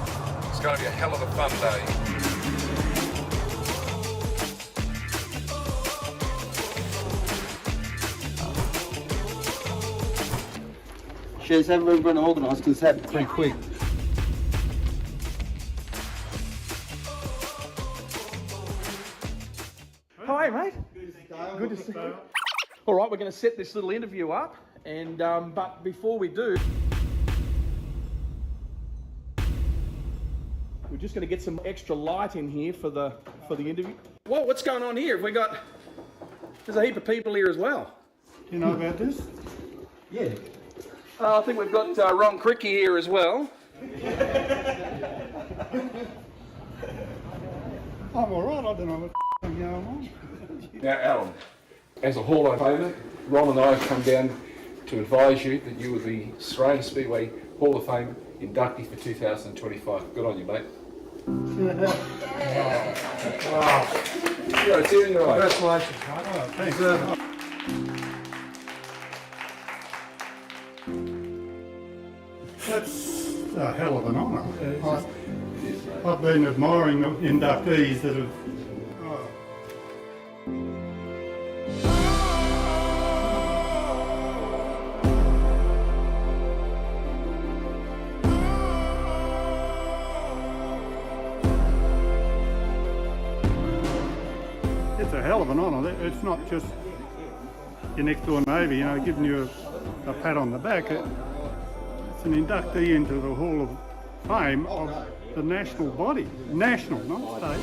Speaker 22: It's going to be a hell of a fun day.
Speaker 23: Cheers, everyone been organised because it's happened pretty quick.
Speaker 2: Hi, mate. Good to see you. All right, we're going to set this little interview up, and but before we do, we're just going to get some extra light in here for the interview. Whoa, what's going on here? There's a heap of people here as well.
Speaker 23: Do you know about this?
Speaker 2: Yeah. I think we've got Ron Cricky here as well.
Speaker 23: I'm all right. I don't know what's going on.
Speaker 22: Now, Alan, as a Hall of Famer, Ron and I have come down to advise you that you are the Australian Speedway Hall of Fame inductee for 2025. Good on you, mate. Yeah, it's in your eye.
Speaker 23: Congratulations, mate. Oh, thanks. That's a hell of an honour. I've been admiring the inductees that have. It's a hell of an honour. It's not just your next door neighbour, giving you a pat on the back. It's an inductee into the Hall of Fame of the national body. National, not state.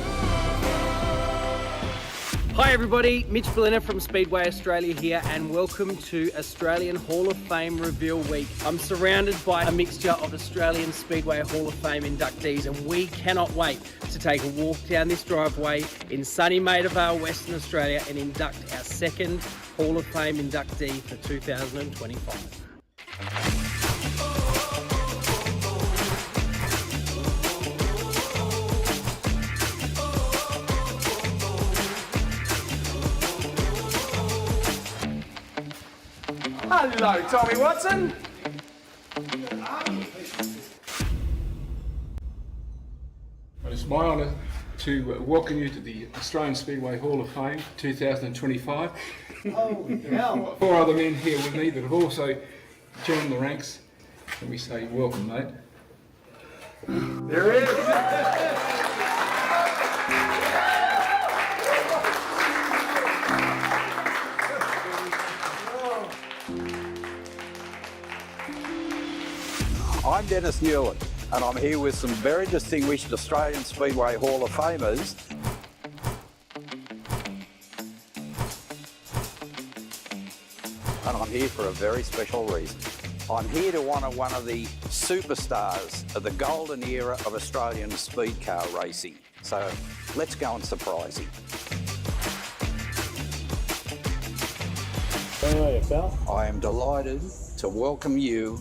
Speaker 21: Hi everybody, Mitch Berliner from Speedway Australia here, and welcome to Australian Hall of Fame Reveal Week. I'm surrounded by a mixture of Australian Speedway Hall of Fame inductees, and we cannot wait to take a walk down this driveway in sunny Maida Vale, Western Australia, and induct our second Hall of Fame inductee for 2025.
Speaker 2: Hello, Tommy Watson.
Speaker 22: Well, it's my honour to welcome you to the Australian Speedway Hall of Fame 2025.
Speaker 23: Oh, hell.
Speaker 22: 4 other men here with me that have also joined the ranks. Let me say welcome, mate.
Speaker 23: There it is.
Speaker 24: I'm Dennis Newland, and I'm here with some very distinguished Australian Speedway Hall of Famers. And I'm here for a very special reason. I'm here to honour one of the superstars of the golden era of Australian speed car racing. So let's go and surprise him.
Speaker 23: How are you, pal?
Speaker 24: I am delighted to welcome you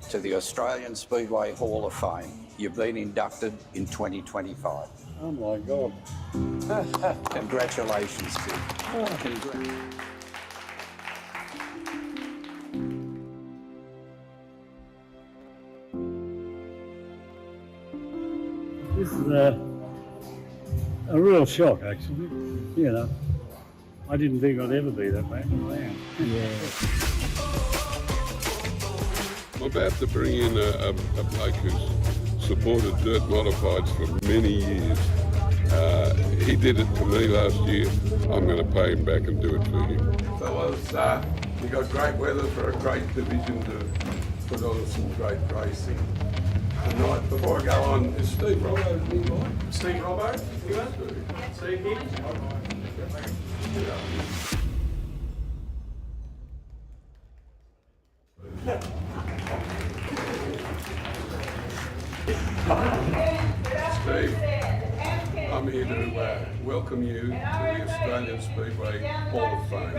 Speaker 24: to the Australian Speedway Hall of Fame. You've been inducted in 2025.
Speaker 23: Oh my God.
Speaker 24: Congratulations, kid.
Speaker 23: This is a real shock, actually. I didn't think I'd ever be that man. I am. Yeah.
Speaker 25: I'm about to bring in a bloke who's supported dirt modifieds for many years. He did it to me last year. I'm going to pay him back and do it for him. Fellas, we've got great weather for a great division to put on some great racing tonight. Before I go on, is Steve Robbo nearby?
Speaker 2: Steve Robbo, here. Steve here.
Speaker 25: Steve, I'm here to welcome you to the Australian Speedway Hall of Fame.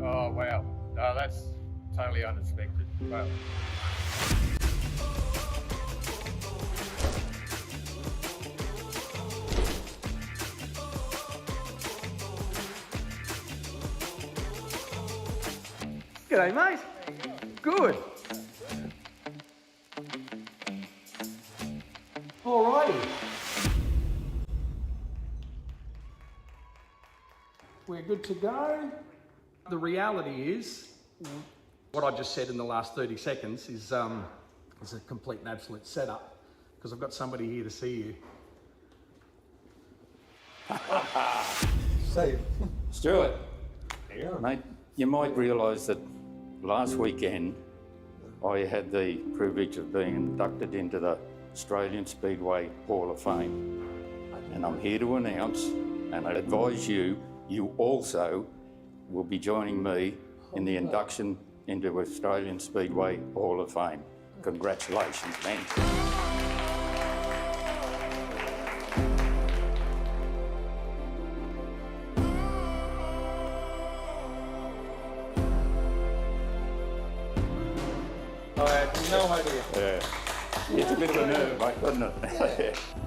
Speaker 4: Oh, wow. No, that's totally unexpected. Wow.
Speaker 2: G'day, mate. Good. Alrighty. We're good to go. The reality is, what I just said in the last 30 seconds is a complete and absolute setup, because I've got somebody here to see you.
Speaker 5: Steve.
Speaker 24: Stuart, mate, you might realise that last weekend I had the privilege of being inducted into the Australian Speedway Hall of Fame. And I'm here to announce, and I advise you, you also will be joining me in the induction into Australian Speedway Hall of Fame. Congratulations, man.
Speaker 5: I had no idea.
Speaker 24: Yeah. It's a bit of a nerve, mate, wasn't it?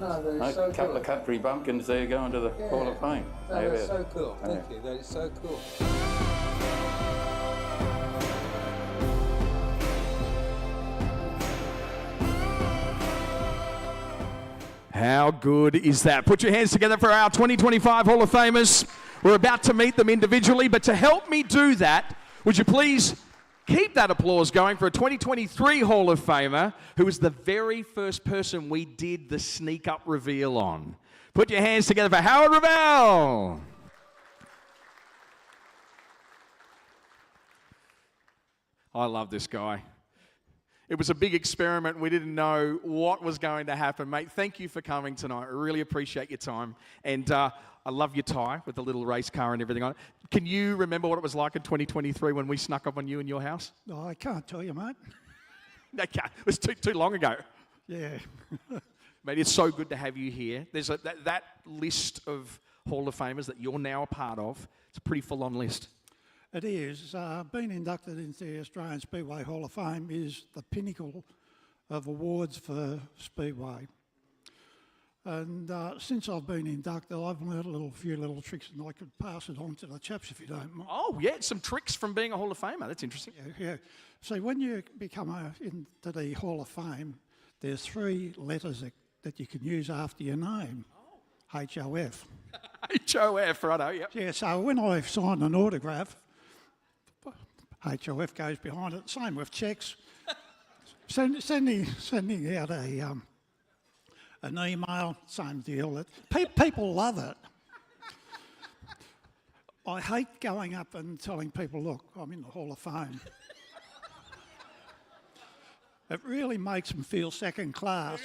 Speaker 5: No, that is
Speaker 24: A
Speaker 5: so
Speaker 24: couple
Speaker 5: cool.
Speaker 24: of country bumpkins there going to the Hall of Fame.
Speaker 5: No, that's
Speaker 24: Yeah.
Speaker 5: so cool.
Speaker 24: Yeah.
Speaker 5: Thank you. That is so cool.
Speaker 2: How good is that? Put your hands together for our 2025 Hall of Famers. We're about to meet them individually, but to help me do that, would you please keep that applause going for a 2023 Hall of Famer who was the very first person we did the sneak up reveal on. Put your hands together for Howard Ravel. I love this guy. It was a big experiment. We didn't know what was going to happen, mate. Thank you for coming tonight. I really appreciate your time. And I love your tie with the little race car and everything on it. Can you remember what it was like in 2023 when we snuck up on you in your house?
Speaker 23: No, I can't tell you, mate.
Speaker 2: Okay. It was too long ago.
Speaker 23: Yeah.
Speaker 2: Mate, it's so good to have you here. There's that list of Hall of Famers that you're now a part of. It's a pretty full-on list.
Speaker 23: It is. Being inducted into the Australian Speedway Hall of Fame is the pinnacle of awards for Speedway. And since I've been inducted, I've learned a few little tricks, and I could pass it on to the chaps if you don't mind.
Speaker 2: Oh, yeah, some tricks from being a Hall of Famer. That's interesting.
Speaker 23: Yeah. See, when you become into the Hall of Fame, there's 3 letters that you can use after your name. HOF.
Speaker 2: HOF, righto, yep.
Speaker 23: Yeah, so when I sign an autograph, HOF goes behind it. Same with checks. Sending out an email, same deal. People love it. I hate going up and telling people, look, I'm in the Hall of Fame. It really makes them feel second class.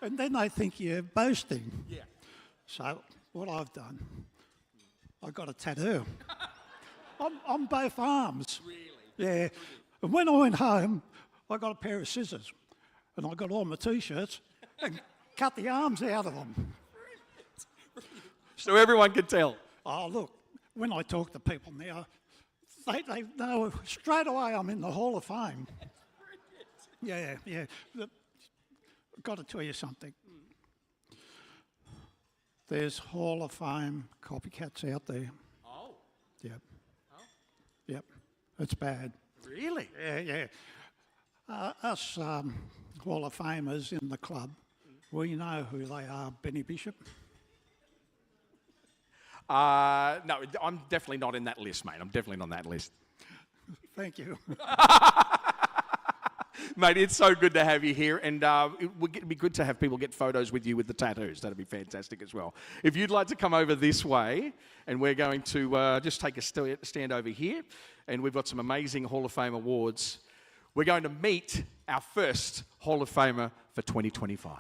Speaker 23: And then they think you're boasting.
Speaker 2: Yeah.
Speaker 23: So what I've done, I got a tattoo. on both arms.
Speaker 2: Really?
Speaker 23: Yeah. And when I went home, I got a pair of scissors and I got all my T-shirts and cut the arms out of them.
Speaker 2: So everyone can tell.
Speaker 23: Oh, look, when I talk to people now, they know straight away I'm in the Hall of Fame. Yeah. I've got to tell you something. There's Hall of Fame copycats out there.
Speaker 2: Oh.
Speaker 23: Yep. Yep. It's bad.
Speaker 2: Really?
Speaker 23: Yeah. Us Hall of Famers in the club, we know who they are. Benny Bishop.
Speaker 2: No, I'm definitely not in that list, mate. I'm definitely not on that list.
Speaker 23: Thank you.
Speaker 2: Mate, it's so good to have you here, and it'd be good to have people get photos with you with the tattoos. That'd be fantastic as well. If you'd like to come over this way, and we're going to just take a stand over here, and we've got some amazing Hall of Fame awards. We're going to meet our first Hall of Famer for 2025.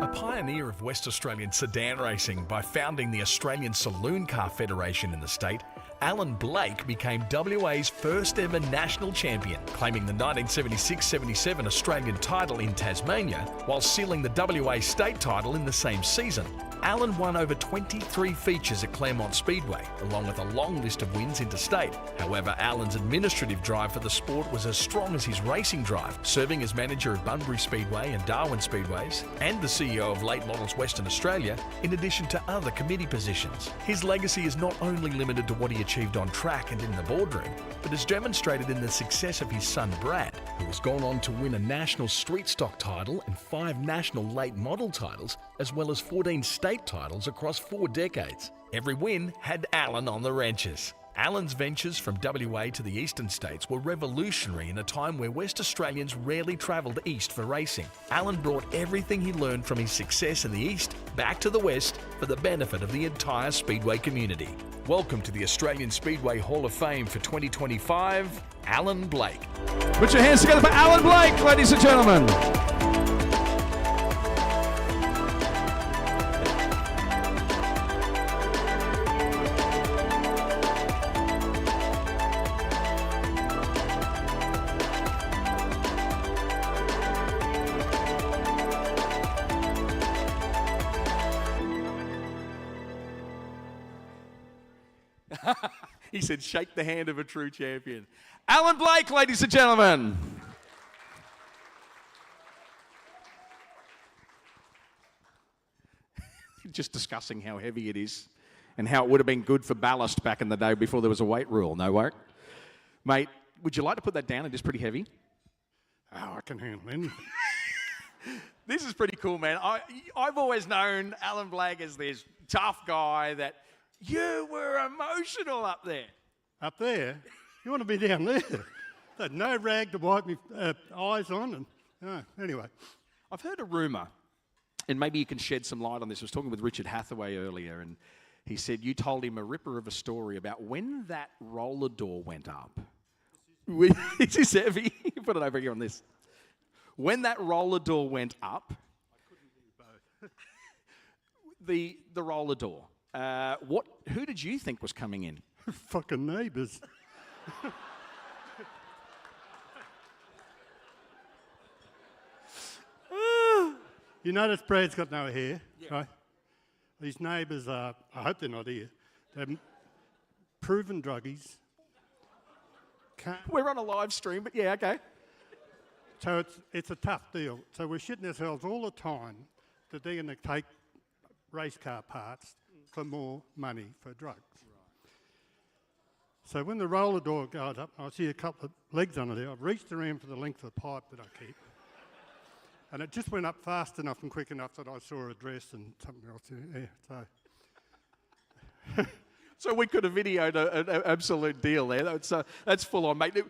Speaker 18: A pioneer of West Australian sedan racing by founding the Australian Saloon Car Federation in the state, Alan Blake became WA's first ever national champion, claiming the 1976-77 Australian title in Tasmania, while sealing the WA state title in the same season. Alan won over 23 features at Claremont Speedway, along with a long list of wins interstate. However, Alan's administrative drive for the sport was as strong as his racing drive, serving as manager of Bunbury Speedway and Darwin Speedways, and the CEO of Late Models Western Australia, in addition to other committee positions. His legacy is not only limited to what he achieved on track and in the boardroom, but is demonstrated in the success of his son Brad, who has gone on to win a national street stock title and 5 national late model titles, as well as 14 state titles across 4 decades. Every win had Alan on the wrenches. Alan's ventures from WA to the eastern states were revolutionary in a time where West Australians rarely travelled east for racing. Alan brought everything he learned from his success in the east back to the west for the benefit of the entire Speedway community. Welcome to the Australian Speedway Hall of Fame for 2025, Alan Blake.
Speaker 2: Put your hands together for Alan Blake, ladies and gentlemen. He said, shake the hand of a true champion. Alan Blake, ladies and gentlemen. Just discussing how heavy it is and how it would have been good for ballast back in the day before there was a weight rule. No work? Mate, would you like to put that down? It is pretty heavy.
Speaker 23: Oh, I can handle it.
Speaker 2: This is pretty cool, man. I've always known Alan Blake as this tough guy that you were emotional up there.
Speaker 23: Up there? You want to be down there? There's no rag to wipe my eyes on. And anyway.
Speaker 2: I've heard a rumour, and maybe you can shed some light on this. I was talking with Richard Hathaway earlier, and he said you told him a ripper of a story about when that roller door went up. Is this heavy? Put it over here on this. When that roller door went up, the roller door. Who did you think was coming in?
Speaker 23: Fucking neighbours. You notice Brad's got no hair, right? These neighbours are, I hope they're not here, they're proven druggies.
Speaker 2: We're on a live stream, but yeah, okay.
Speaker 23: So it's a tough deal. So we're shitting ourselves all the time that they're going to take race car parts for more money for drugs. Right. So when the roller door goes up, I see a couple of legs under there. I've reached around for the length of the pipe that I keep. And it just went up fast enough and quick enough that I saw a dress and something else in there. So,
Speaker 2: so we could have videoed an absolute deal there. That's full on, mate.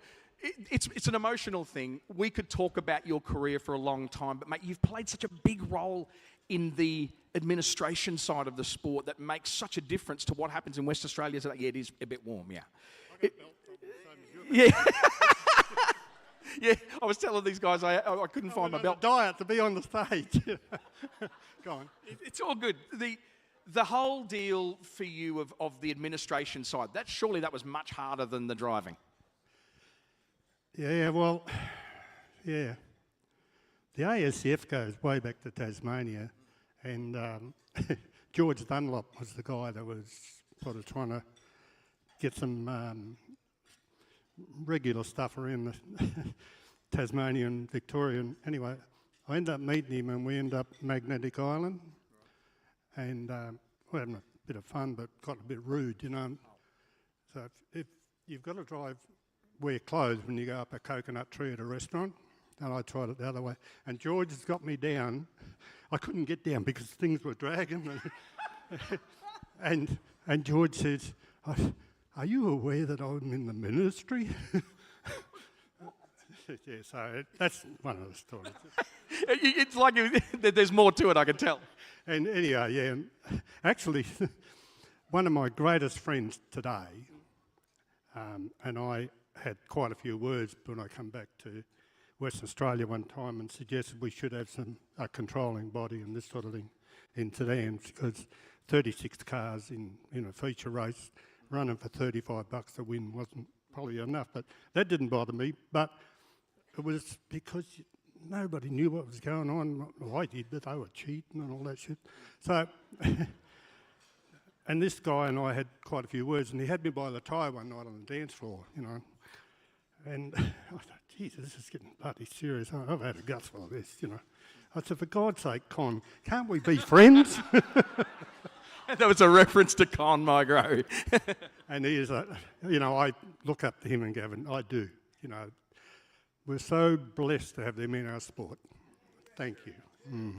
Speaker 2: It's an emotional thing. We could talk about your career for a long time, but mate, you've played such a big role in the administration side of the sport that makes such a difference to what happens in West Australia today. Yeah, it is a bit warm, yeah. Yeah. Yeah, I was telling these guys I couldn't find my belt.
Speaker 23: Diet to be on the stage. Go on.
Speaker 2: It's all good. The whole deal for you of the administration side, surely that was much harder than the driving.
Speaker 23: Yeah, well, yeah. The ASF goes way back to Tasmania, and George Dunlop was the guy that was sort of trying to get some regular stuff around the Tasmania and Victoria. And anyway, I ended up meeting him, and we ended up Magnetic Island, and we're having a bit of fun, but got a bit rude, you know. So if you've got to wear clothes when you go up a coconut tree at a restaurant, and I tried it the other way. And George has got me down. I couldn't get down because things were dragging. And George says, "Are you aware that I'm in the ministry?" Yeah, so that's one of the stories.
Speaker 2: It's like there's more to it, I can tell.
Speaker 23: And anyway, yeah, actually, one of my greatest friends today, and I had quite a few words when I come back to Western Australia one time and suggested we should have a controlling body and this sort of thing in sedans, because 36 cars in a feature race running for $35 a win wasn't probably enough, but that didn't bother me. But it was because nobody knew what was going on. Well, I did, but they were cheating and all that shit. So, and this guy and I had quite a few words, and he had me by the tie one night on the dance floor, you know. And I thought, Jesus, this is getting bloody serious. I've had a gutful of this, you know. I said, for God's sake, Con, can't we be friends?
Speaker 2: That was a reference to Con Migro.
Speaker 23: And he is, you know, I look up to him and Gavin. I do, you know. We're so blessed to have them in our sport. Thank you.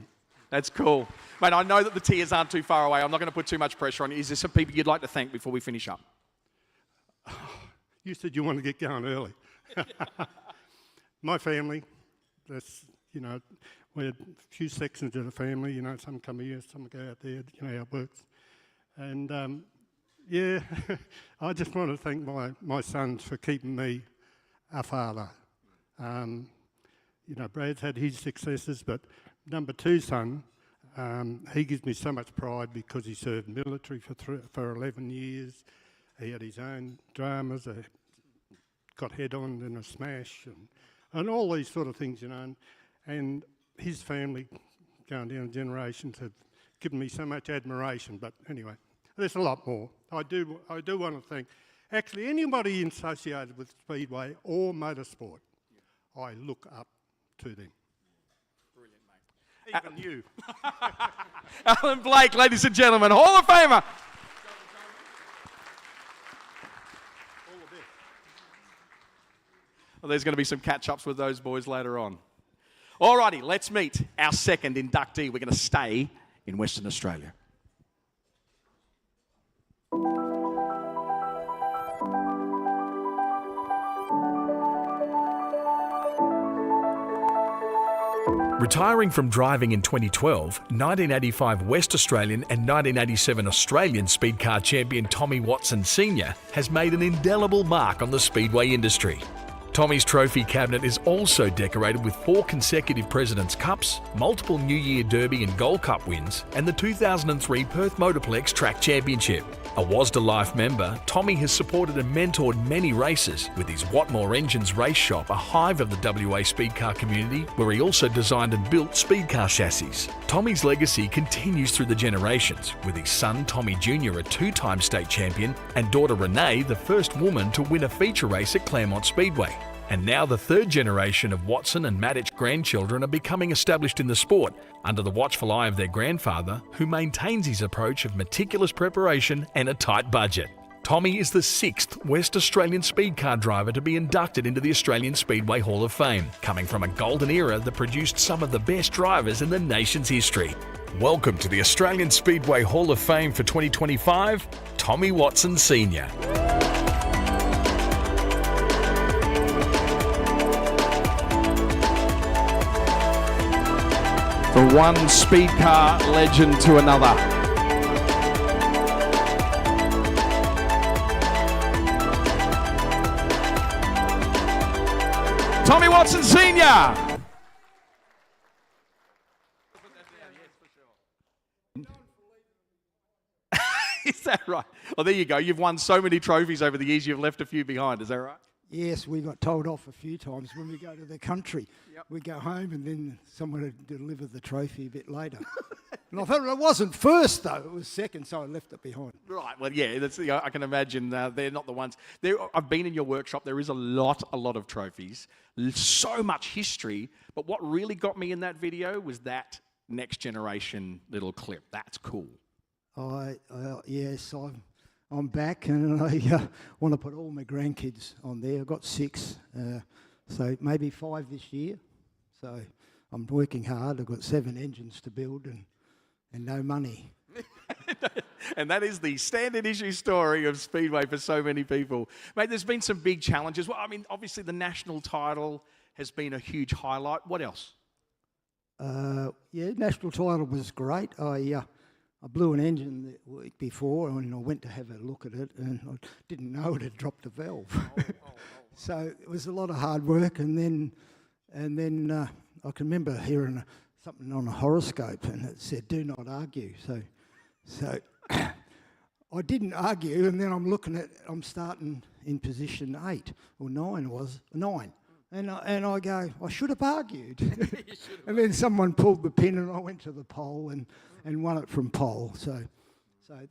Speaker 2: That's cool. Mate, I know that the tiers aren't too far away. I'm not going to put too much pressure on you. Is there some people you'd like to thank before we finish up?
Speaker 23: You said you want to get going early. My family, that's, you know, we're a few sections of the family, you know, some come here, some go out there, you know how it works. And, yeah, I just want to thank my sons for keeping me a father. You know, Brad's had his successes, but number 2 son, he gives me so much pride because he served military for 11 years. He had his own dramas, got head-on in a smash, and all these sort of things, you know. And his family, going down generations, have given me so much admiration. But anyway, there's a lot more. I do want to thank, actually, anybody associated with Speedway or motorsport. I look up to them. Brilliant, mate. Even you.
Speaker 2: Alan Blake, ladies and gentlemen, Hall of Famer. Well, there's going to be some catch-ups with those boys later on. Alrighty, let's meet our second inductee. We're going to stay in Western Australia.
Speaker 18: Retiring from driving in 2012, 1985 West Australian and 1987 Australian speed car champion Tommy Watson Sr. has made an indelible mark on the speedway industry. Tommy's trophy cabinet is also decorated with 4 consecutive President's Cups, multiple New Year Derby and Gold Cup wins, and the 2003 Perth Motorplex Track Championship. A WASDA Life member, Tommy has supported and mentored many races, with his Watmore Engines race shop a hive of the WA speed car community, where he also designed and built speed car chassis. Tommy's legacy continues through the generations, with his son Tommy Jr. a 2-time state champion, and daughter Renee the first woman to win a feature race at Claremont Speedway. And now the 3rd generation of Watson and Maddich grandchildren are becoming established in the sport, under the watchful eye of their grandfather, who maintains his approach of meticulous preparation and a tight budget. Tommy is the 6th West Australian speed car driver to be inducted into the Australian Speedway Hall of Fame, coming from a golden era that produced some of the best drivers in the nation's history. Welcome to the Australian Speedway Hall of Fame for 2025, Tommy Watson Sr.
Speaker 2: From one speed car legend to another. Tommy Watson Sr. Is that right? Oh, there you go. You've won so many trophies over the years, you've left a few behind. Is that right?
Speaker 6: Yes, we got told off a few times when we go to the country. Yep. We go home and then someone would deliver the trophy a bit later. And I thought it wasn't first, though. It was second, so I left it behind.
Speaker 2: Right, well, yeah, that's, I can imagine they're not the ones. I've been in your workshop. There is a lot of trophies, so much history. But what really got me in that video was that next generation little clip. That's cool.
Speaker 6: Yes, I'm back and I want to put all my grandkids on there. I've got 6, so maybe 5 this year. So I'm working hard. I've got 7 engines to build and no money.
Speaker 2: And that is the standard issue story of Speedway for so many people. Mate, there's been some big challenges. Well, I mean, obviously the national title has been a huge highlight. What else?
Speaker 6: National title was great. I blew an engine the week before and I went to have a look at it and I didn't know it had dropped a valve. So it was a lot of hard work, and then I can remember hearing something on a horoscope and it said, "Do not argue." So I didn't argue, and then I'm starting in position 8 or 9 was 9. And I go, I should have argued. And then someone pulled the pin and I went to the pole and won it from pole. So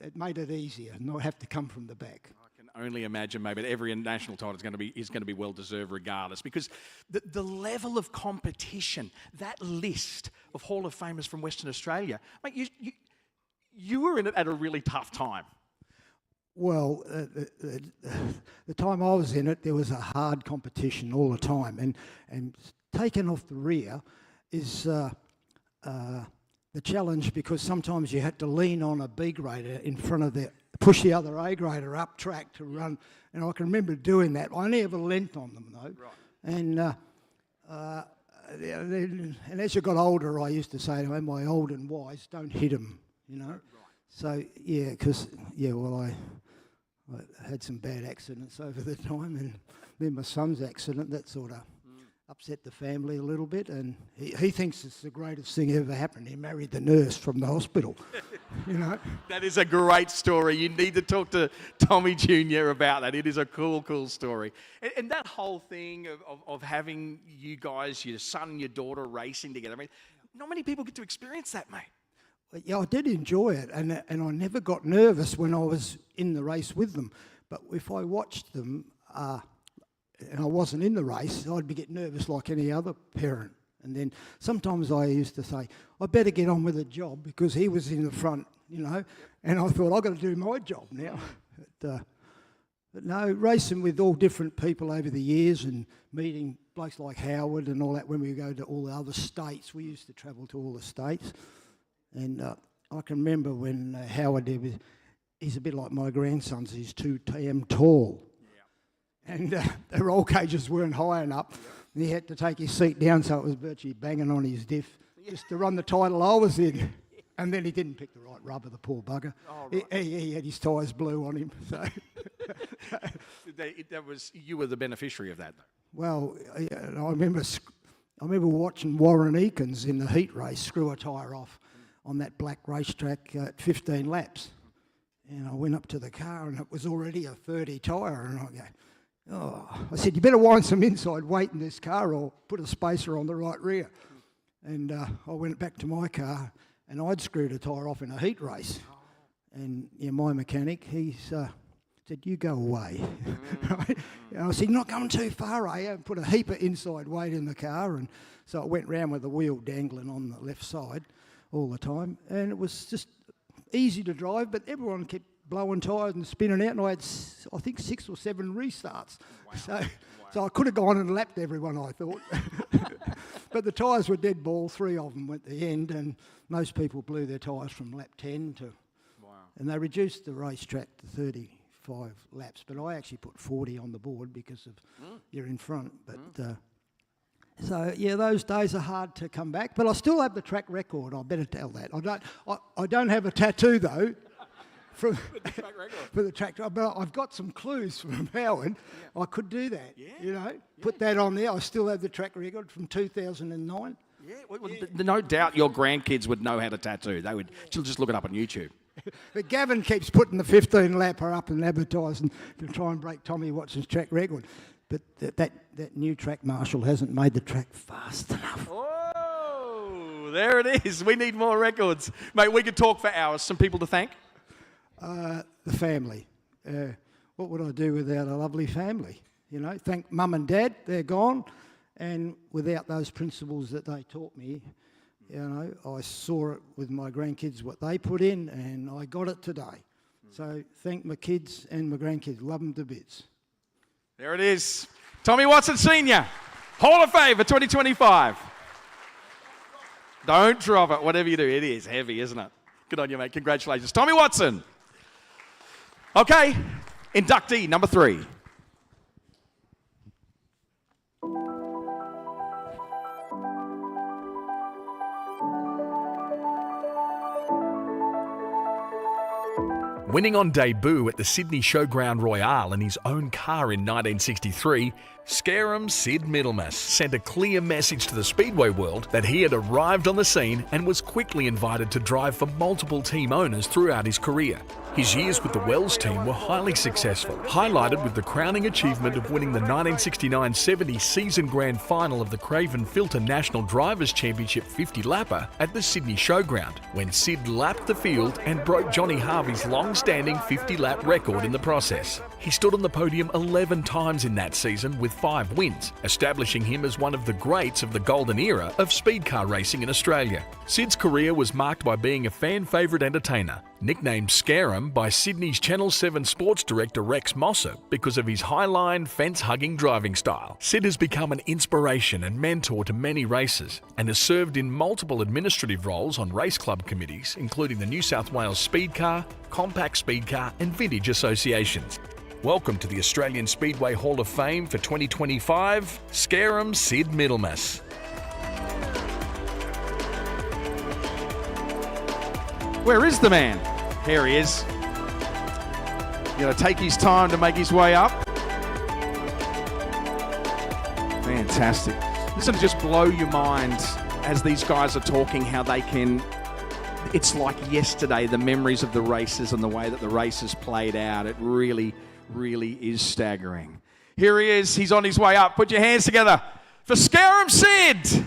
Speaker 6: it made it easier, not have to come from the back.
Speaker 2: I can only imagine, mate, but every national title is going to be well deserved regardless, because the level of competition, that list of Hall of Famers from Western Australia, mate, you were in it at a really tough time.
Speaker 6: Well, the time I was in it, there was a hard competition all the time, and taking off the rear is the challenge, because sometimes you had to lean on a B grader in front of push the other A grader up track to run, and I can remember doing that. I only ever leant on them though, right. And as you got older, I used to say to them, "My old and wise, don't hit them," you know. Right. So yeah, because I had some bad accidents over the time, and then my son's accident, that sort of upset the family a little bit, and he thinks it's the greatest thing ever happened. He married the nurse from the hospital, you know.
Speaker 2: That is a great story. You need to talk to Tommy Jr. about that. It is a cool story. And that whole thing of having you guys, your son and your daughter, racing together, I mean, not many people get to experience that, mate.
Speaker 6: Yeah, I did enjoy it, and I never got nervous when I was in the race with them. But if I watched them and I wasn't in the race, I'd be getting nervous like any other parent. And then sometimes I used to say, I better get on with the job, because he was in the front, you know, and I thought, I've got to do my job now. But no, racing with all different people over the years and meeting blokes like Howard and all that, when we go to all the other states, we used to travel to all the states. And I can remember when Howard, he's a bit like my grandsons, he's 2 damn tall. Yeah. And the roll cages weren't high enough. Yeah. He had to take his seat down, so it was virtually banging on his diff, just to run the title I was in. And then he didn't pick the right rubber, the poor bugger. Oh, right. He had his tyres blue on him. So
Speaker 2: you were the beneficiary of that, though.
Speaker 6: Well, I remember watching Warren Eakins in the heat race screw a tyre off on that black racetrack at 15 laps. And I went up to the car and it was already a 30 tyre, and I said, "You better wind some inside weight in this car or put a spacer on the right rear." And I went back to my car and I'd screwed a tyre off in a heat race. And my mechanic, he said, "You go away." Right? And I said, "You're not going too far, are you?" And put a heap of inside weight in the car, and so I went round with the wheel dangling on the left side all the time, and it was just easy to drive, but everyone kept blowing tyres and spinning out, and I had, I think, 6 or 7 restarts. Wow. So I could have gone and lapped everyone, I thought. But the tyres were dead ball, 3 of them at the end, and most people blew their tyres from lap 10 to... Wow. And they reduced the racetrack to 35 laps, but I actually put 40 on the board because of you're in front, but... So yeah, those days are hard to come back, but I still have the track record. I better tell that. I don't have a tattoo though, for the track. But I've got some clues from Howard. Yeah. I could do that. Yeah. You know, put that on there. I still have the track record from 2009.
Speaker 2: Yeah. Well, no doubt your grandkids would know how to tattoo. They would. She'll just look it up on YouTube.
Speaker 6: But Gavin keeps putting the 15 lapper up and advertising to try and break Tommy Watson's track record. But that new track marshal hasn't made the track fast enough.
Speaker 2: Oh, there it is. We need more records. Mate, we could talk for hours. Some people to thank?
Speaker 6: The family. What would I do without a lovely family? You know, thank Mum and Dad, they're gone. And without those principles that they taught me, you know, I saw it with my grandkids, what they put in, and I got it today. So thank my kids and my grandkids. Love them to bits.
Speaker 2: There it is. Tommy Watson Sr., Hall of Fame for 2025. Don't drop it, whatever you do. It is heavy, isn't it? Good on you, mate. Congratulations. Tommy Watson. Okay, inductee number 3.
Speaker 18: Winning on debut at the Sydney Showground Royale in his own car in 1963, Scareham Sid Middlemas sent a clear message to the Speedway world that he had arrived on the scene and was quickly invited to drive for multiple team owners throughout his career. His years with the Wells team were highly successful, highlighted with the crowning achievement of winning the 1969-70 season grand final of the Craven Filter National Drivers' Championship 50-lapper at the Sydney Showground, when Sid lapped the field and broke Johnny Harvey's long-standing 50-lap record in the process. He stood on the podium 11 times in that season with 5 wins, establishing him as one of the greats of the golden era of speed car racing in Australia. Sid's career was marked by being a fan favourite entertainer, nicknamed Scareham by Sydney's Channel 7 sports director Rex Mosser because of his high-line, fence-hugging driving style. Sid has become an inspiration and mentor to many racers and has served in multiple administrative roles on race club committees, including the New South Wales Speed Car, Compact Speed Car and Vintage Associations. Welcome to the Australian Speedway Hall of Fame for 2025, Scareham Sid Middlemas.
Speaker 2: Where is the man? Here he is. Going to take his time to make his way up. Fantastic. This will just blow your mind as these guys are talking how they can... It's like yesterday, the memories of the races and the way that the races played out. It really is staggering. Here he is. He's on his way up. Put your hands together for Scareham Sid.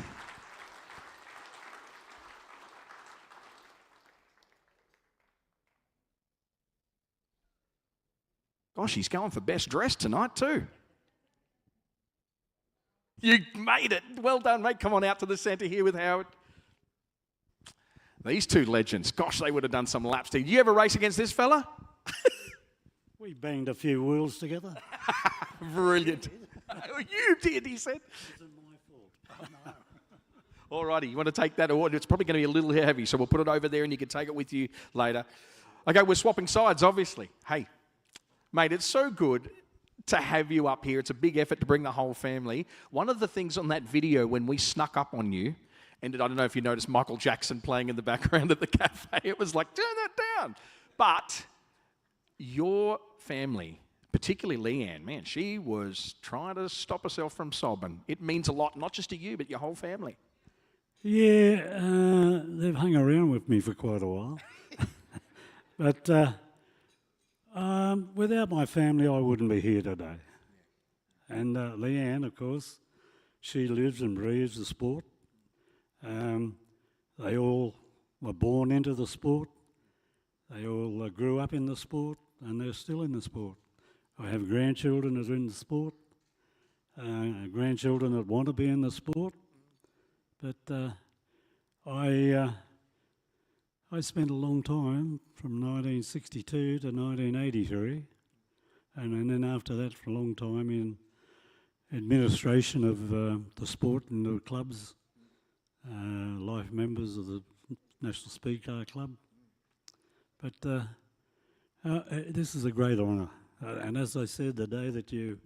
Speaker 2: Gosh, he's going for best dressed tonight too. You made it. Well done, mate. Come on out to the centre here with Howard. These two legends. Gosh, they would have done some laps. Did you ever race against this fella?
Speaker 7: We banged a few wheels together.
Speaker 2: Brilliant. You did, he said.
Speaker 7: It isn't my fault.
Speaker 2: All righty, you want to take that award? It's probably going to be a little heavy, so we'll put it over there and you can take it with you later. Okay, we're swapping sides, obviously. Hey, mate, it's so good to have you up here. It's a big effort to bring the whole family. One of the things on that video when we snuck up on you, and I don't know if you noticed Michael Jackson playing in the background at the cafe. It was like, turn that down. But your family, particularly Leanne, man, she was trying to stop herself from sobbing. It means a lot, not just to you, but your whole family.
Speaker 7: Yeah, they've hung around with me for quite a while. But without my family, I wouldn't be here today. And Leanne, of course, she lives and breathes the sport. They all were born into the sport. They all grew up in the sport, and they're still in the sport. I have grandchildren that are in the sport, grandchildren that want to be in the sport. But I spent a long time from 1962 to 1983, and then after that for a long time in administration of the sport and the clubs, life members of the National Speed Car Club. But this is a great honour. And as I said, the day that you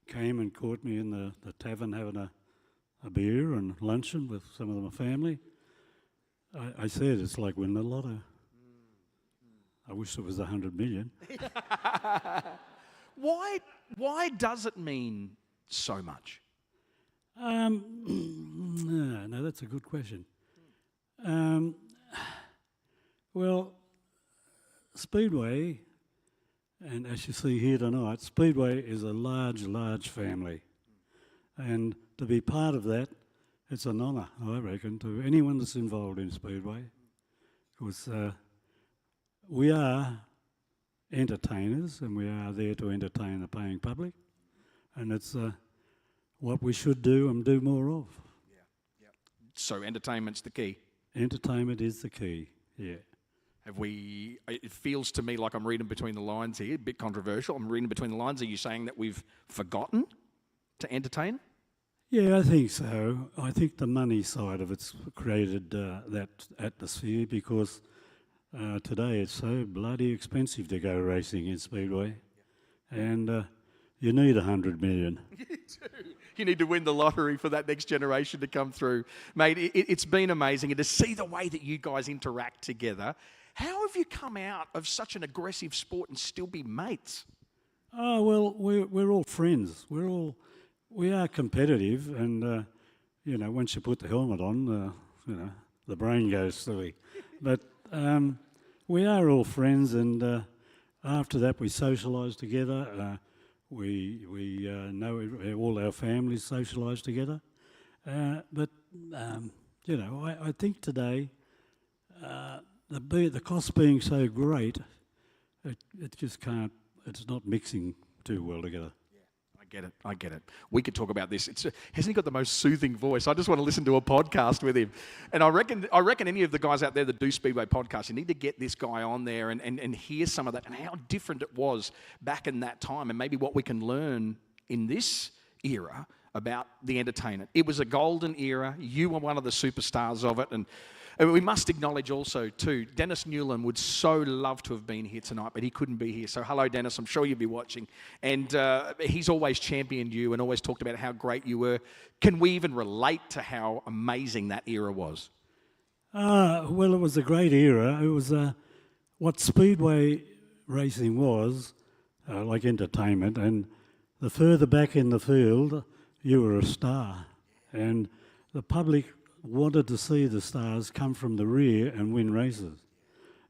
Speaker 7: came and caught me in the tavern having a beer and luncheon with some of my family, I said it's like winning the lotto. I wish it was 100 million.
Speaker 2: Why does it mean so much?
Speaker 7: No, that's a good question. Well, Speedway, and as you see here tonight, Speedway is a large family. And to be part of that, it's an honour, I reckon, to anyone that's involved in Speedway. Because we are entertainers, and we are there to entertain the paying public. And it's what we should do and do more of.
Speaker 2: So entertainment's the key.
Speaker 7: Entertainment is the key, yeah.
Speaker 2: It feels to me like I'm reading between the lines here, a bit controversial. I'm reading between the lines. Are you saying that we've forgotten to entertain?
Speaker 7: Yeah, I think so. I think the money side of it's created that atmosphere because today it's so bloody expensive to go racing in Speedway, and you need 100 million.
Speaker 2: You do. You need to win the lottery for that next generation to come through. Mate, it's been amazing. And to see the way that you guys interact together, how have you come out of such an aggressive sport and still be mates?
Speaker 7: Oh, well, we're all friends. We are competitive, and, you know, once you put the helmet on, you know, the brain goes silly. But we are all friends, and after that we socialise together. We know all our families socialise together. But, you know, I think today the cost being so great, it just can't, it's not mixing too well together.
Speaker 2: I get it. We could talk about this. Hasn't he got the most soothing voice? I just want to listen to a podcast with him. And I reckon any of the guys out there that do Speedway podcasts, you need to get this guy on there and hear some of that and how different it was back in that time and maybe what we can learn in this era about the entertainment. It was a golden era. You were one of the superstars of it. And we must acknowledge also, too, Dennis Newland would so love to have been here tonight, but he couldn't be here. So hello, Dennis. I'm sure you'll be watching. And he's always championed you and always talked about how great you were. Can we even relate to how amazing that era was?
Speaker 7: Well, it was a great era. It was what Speedway racing was, like entertainment. And the further back in the field, you were a star. And the public wanted to see the stars come from the rear and win races.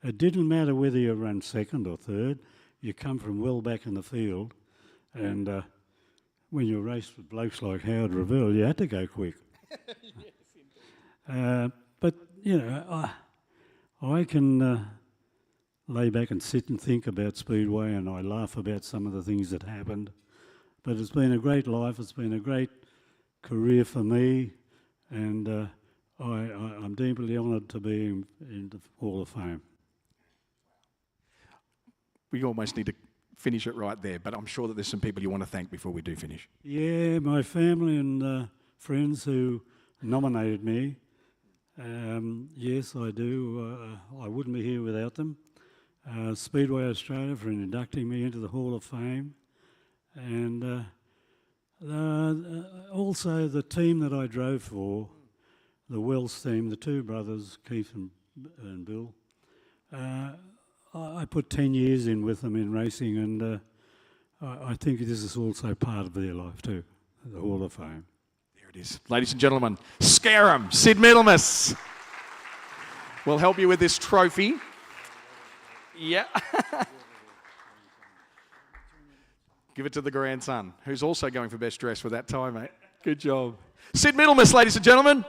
Speaker 7: It didn't matter whether you ran second or third, you come from well back in the field, and when you raced with blokes like Howard Revelle, you had to go quick. But, you know, I can lay back and sit and think about Speedway, and I laugh about some of the things that happened, but it's been a great life, it's been a great career for me, and I'm deeply honoured to be in the Hall of Fame.
Speaker 2: We almost need to finish it right there, but I'm sure that there's some people you want to thank before we do finish.
Speaker 7: Yeah, my family and friends who nominated me. Yes, I do. I wouldn't be here without them. Speedway Australia for inducting me into the Hall of Fame. And also the team that I drove for, the Wells team, the two brothers, Keith and Bill. I put 10 years in with them in racing, and I think this is also part of their life too, the Hall of Fame.
Speaker 2: There it is. Ladies and gentlemen, scare 'em, Sid Middlemas will help you with this trophy. Yeah. Give it to the grandson, who's also going for best dress for that time, mate. Good job. Sid Middlemas, ladies and gentlemen.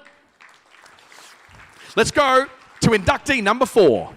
Speaker 2: Let's go to inductee number 4.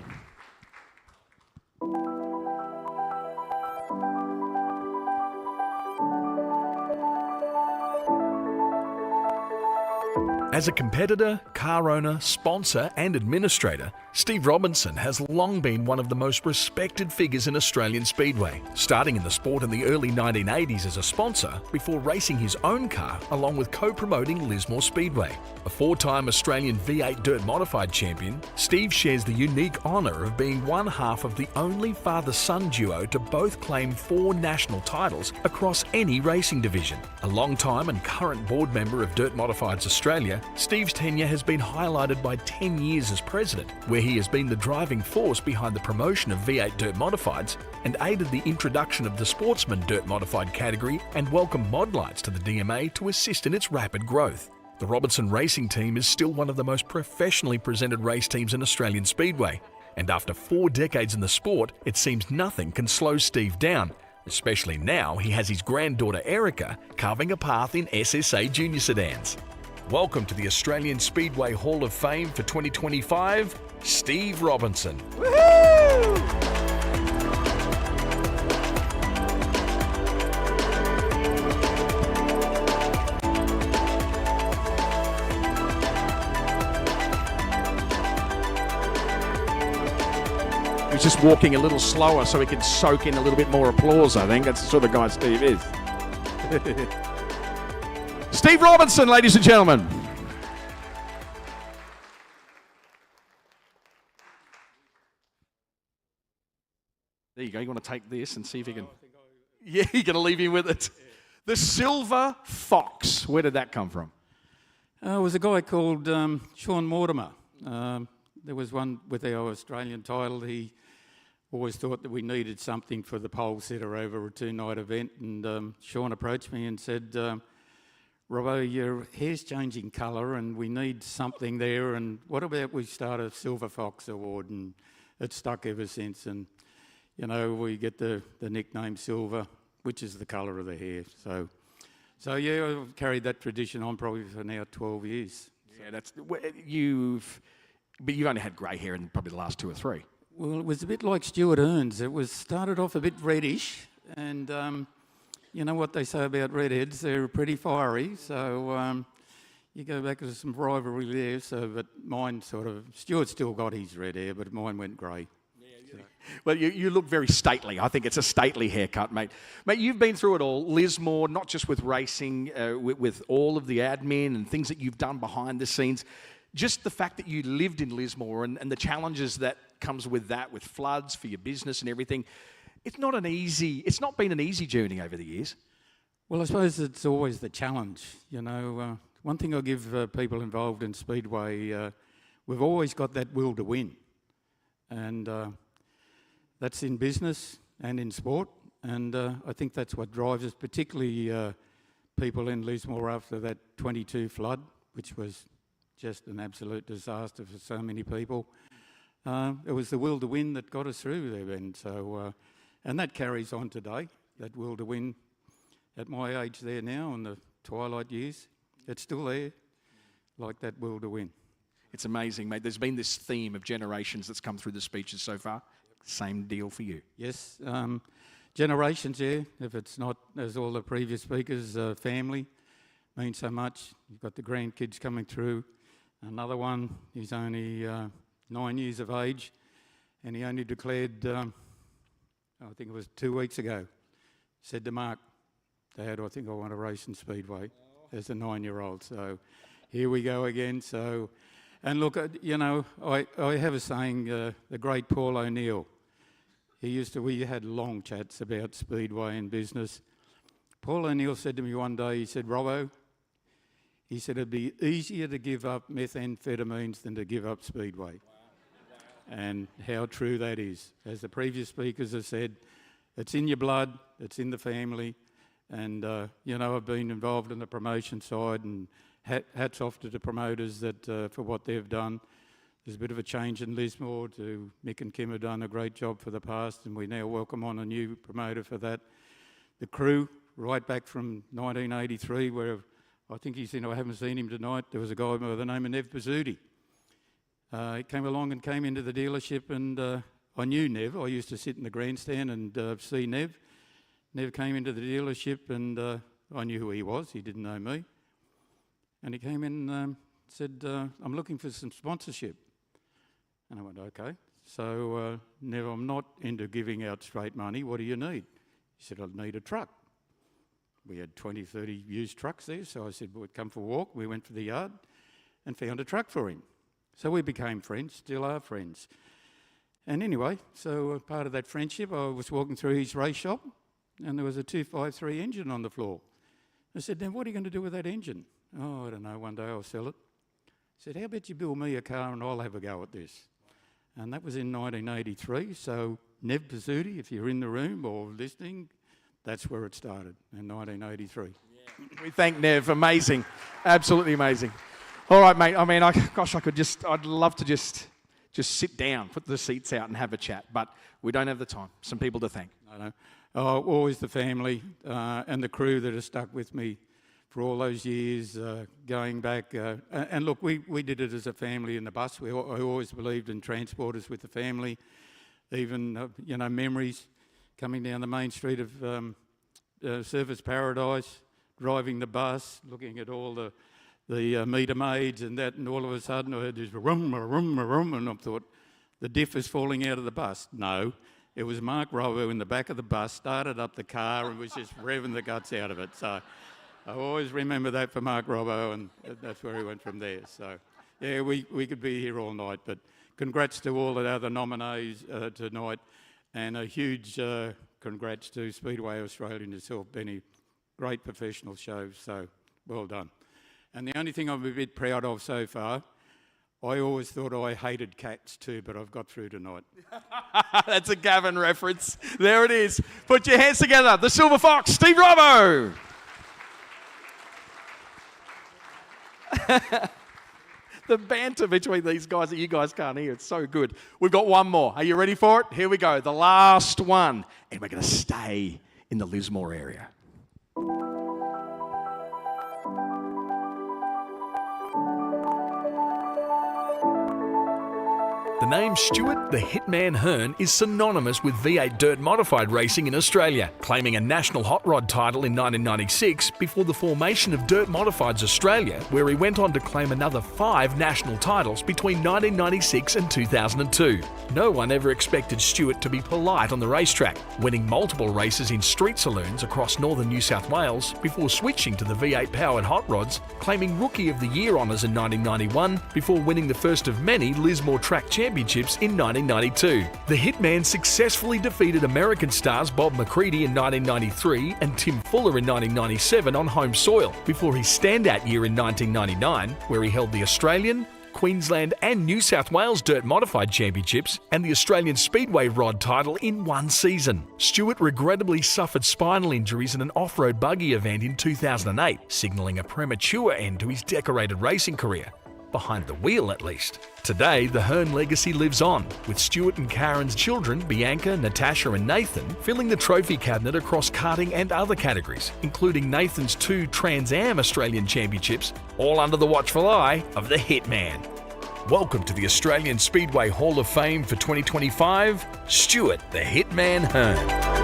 Speaker 18: As a competitor, car owner, sponsor and administrator, Steve Robinson has long been one of the most respected figures in Australian Speedway, starting in the sport in the early 1980s as a sponsor before racing his own car along with co-promoting Lismore Speedway. A 4-time Australian V8 Dirt Modified champion, Steve shares the unique honour of being one half of the only father-son duo to both claim 4 national titles across any racing division. A long-time and current board member of Dirt Modifieds Australia, Steve's tenure has been highlighted by 10 years as president, where he has been the driving force behind the promotion of V8 Dirt Modifieds and aided the introduction of the Sportsman Dirt Modified category and welcomed mod lights to the DMA to assist in its rapid growth. The Robinson Racing Team is still one of the most professionally presented race teams in Australian Speedway, and after 4 decades in the sport, it seems nothing can slow Steve down, especially now he has his granddaughter Erica carving a path in SSA Junior sedans. Welcome to the Australian Speedway Hall of Fame for 2025, Steve Robinson.
Speaker 2: Woohoo! He's just walking a little slower so he can soak in a little bit more applause, I think. That's the sort of guy Steve is. Steve Robinson, ladies and gentlemen. There you go. You want to take this and see if you can... Yeah, you're going to leave him with it. The Silver Fox. Where did that come from?
Speaker 7: It was a guy called Sean Mortimer. There was one with our Australian title. He always thought that we needed something for the pole sitter over a two-night event, and Sean approached me and said, Robbo, your hair's changing colour and we need something there, and what about we start a Silver Fox award? And it's stuck ever since, and you know, we get the nickname Silver, which is the colour of the hair. So yeah, I've carried that tradition on probably for now 12 years.
Speaker 2: Yeah, but you've only had grey hair in probably the last 2 or 3.
Speaker 7: Well, it was a bit like Stuart Earns. It was started off a bit reddish, and you know what they say about redheads, they're pretty fiery, so you go back to some rivalry there, but mine Stuart still got his red hair, but mine went grey.
Speaker 2: Well, you look very stately. I think it's a stately haircut, mate. Mate, you've been through it all. Lismore, not just with racing, with all of the admin and things that you've done behind the scenes. Just the fact that you lived in Lismore and the challenges that comes with that, with floods for your business and everything. It's not been an easy journey over the years.
Speaker 7: Well, I suppose it's always the challenge. You know, one thing I give people involved in Speedway, we've always got that will to win. And that's in business and in sport, and I think that's what drives us, particularly people in Lismore after that 22 flood, which was just an absolute disaster for so many people. It was the will to win that got us through there, Ben. So, and that carries on today, that will to win. At my age there now, in the twilight years, it's still there, like that will to win.
Speaker 2: It's amazing, mate. There's been this theme of generations that's come through the speeches so far. Same deal for you.
Speaker 7: Yes, generations, yeah. If it's not, as all the previous speakers, family means so much. You've got the grandkids coming through. Another one, he's only 9 years of age, and he only declared, I think it was 2 weeks ago, said to Mark, Dad, I think I want to race in Speedway as a 9-year-old. So here we go again. So, and look, you know, I have a saying, the great Paul O'Neill, we had long chats about Speedway and business. Paul O'Neill said to me one day, he said, Robbo, he said, it'd be easier to give up methamphetamines than to give up Speedway. And how true that is. As the previous speakers have said, it's in your blood, it's in the family. And, you know, I've been involved in the promotion side, and hats off to the promoters for what they've done. There's a bit of a change in Lismore. Mick and Kim have done a great job for the past, and we now welcome on a new promoter for that. The crew, right back from 1983, where I think I haven't seen him tonight. There was a guy by the name of Nev Pizzuti. He came along and came into the dealership, and I knew Nev. I used to sit in the grandstand and see Nev. Nev came into the dealership, and I knew who he was. He didn't know me. And he came in and said, I'm looking for some sponsorship. And I went, okay. So, Nev, I'm not into giving out straight money. What do you need? He said, I need a truck. We had 20, 30 used trucks there. So I said, well, come for a walk. We went to the yard and found a truck for him. So we became friends, still are friends. And anyway, so part of that friendship, I was walking through his race shop, and there was a 253 engine on the floor. I said, then what are you going to do with that engine? Oh, I don't know, one day I'll sell it. I said, how about you build me a car and I'll have a go at this? And that was in 1983, so Nev Pizzuti, if you're in the room or listening, that's where it started, in 1983.
Speaker 2: Yeah. We thank Nev, amazing, absolutely amazing. All right, mate, I mean, I'd love to just sit down, put the seats out and have a chat, but we don't have the time. Some people to thank.
Speaker 7: I know. Always the family and the crew that have stuck with me for all those years, going back. And look, we did it as a family in the bus. I always believed in transporters with the family. Even, you know, memories coming down the main street of Surfers Paradise, driving the bus, looking at all the meter maids and that, and all of a sudden I heard this rum, and I thought, the diff is falling out of the bus. No. It was Mark Robbo in the back of the bus, started up the car and was just revving the guts out of it. So
Speaker 23: I always remember that for Mark Robbo, and that's where he went from there. So, yeah, we could be here all night, but congrats to all the other nominees tonight, and a huge congrats to Speedway Australia and yourself, Benny. Great professional show, so well done. And the only thing I'm a bit proud of so far, I always thought I hated cats too, but I've got through tonight.
Speaker 2: That's a Gavin reference. There it is. Put your hands together. The Silver Fox, Steve Robbo. The banter between these guys that you guys can't hear, it's so good. We've got one more. Are you ready for it? Here we go, the last one. And we're going to stay in the Lismore area.
Speaker 18: The name Stuart the Hitman Hearn is synonymous with V8 dirt modified racing in Australia, claiming a national hot rod title in 1996 before the formation of Dirt Modifieds Australia, where he went on to claim another 5 national titles between 1996 and 2002. No one ever expected Stuart to be polite on the racetrack, winning multiple races in street saloons across northern New South Wales before switching to the V8 powered hot rods, claiming Rookie of the Year honours in 1991 before winning the first of many Lismore Track Championships in 1992. The Hitman successfully defeated American stars Bob McCready in 1993 and Tim Fuller in 1997 on home soil, before his standout year in 1999, where he held the Australian, Queensland and New South Wales Dirt Modified Championships and the Australian Speedway Rod title in one season. Stuart regrettably suffered spinal injuries in an off-road buggy event in 2008, signalling a premature end to his decorated racing career. Behind the wheel, at least. Today, the Hearn legacy lives on, with Stuart and Karen's children, Bianca, Natasha and Nathan, filling the trophy cabinet across karting and other categories, including Nathan's 2 Trans Am Australian Championships, all under the watchful eye of the Hitman. Welcome to the Australian Speedway Hall of Fame for 2025, Stuart the Hitman Hearn.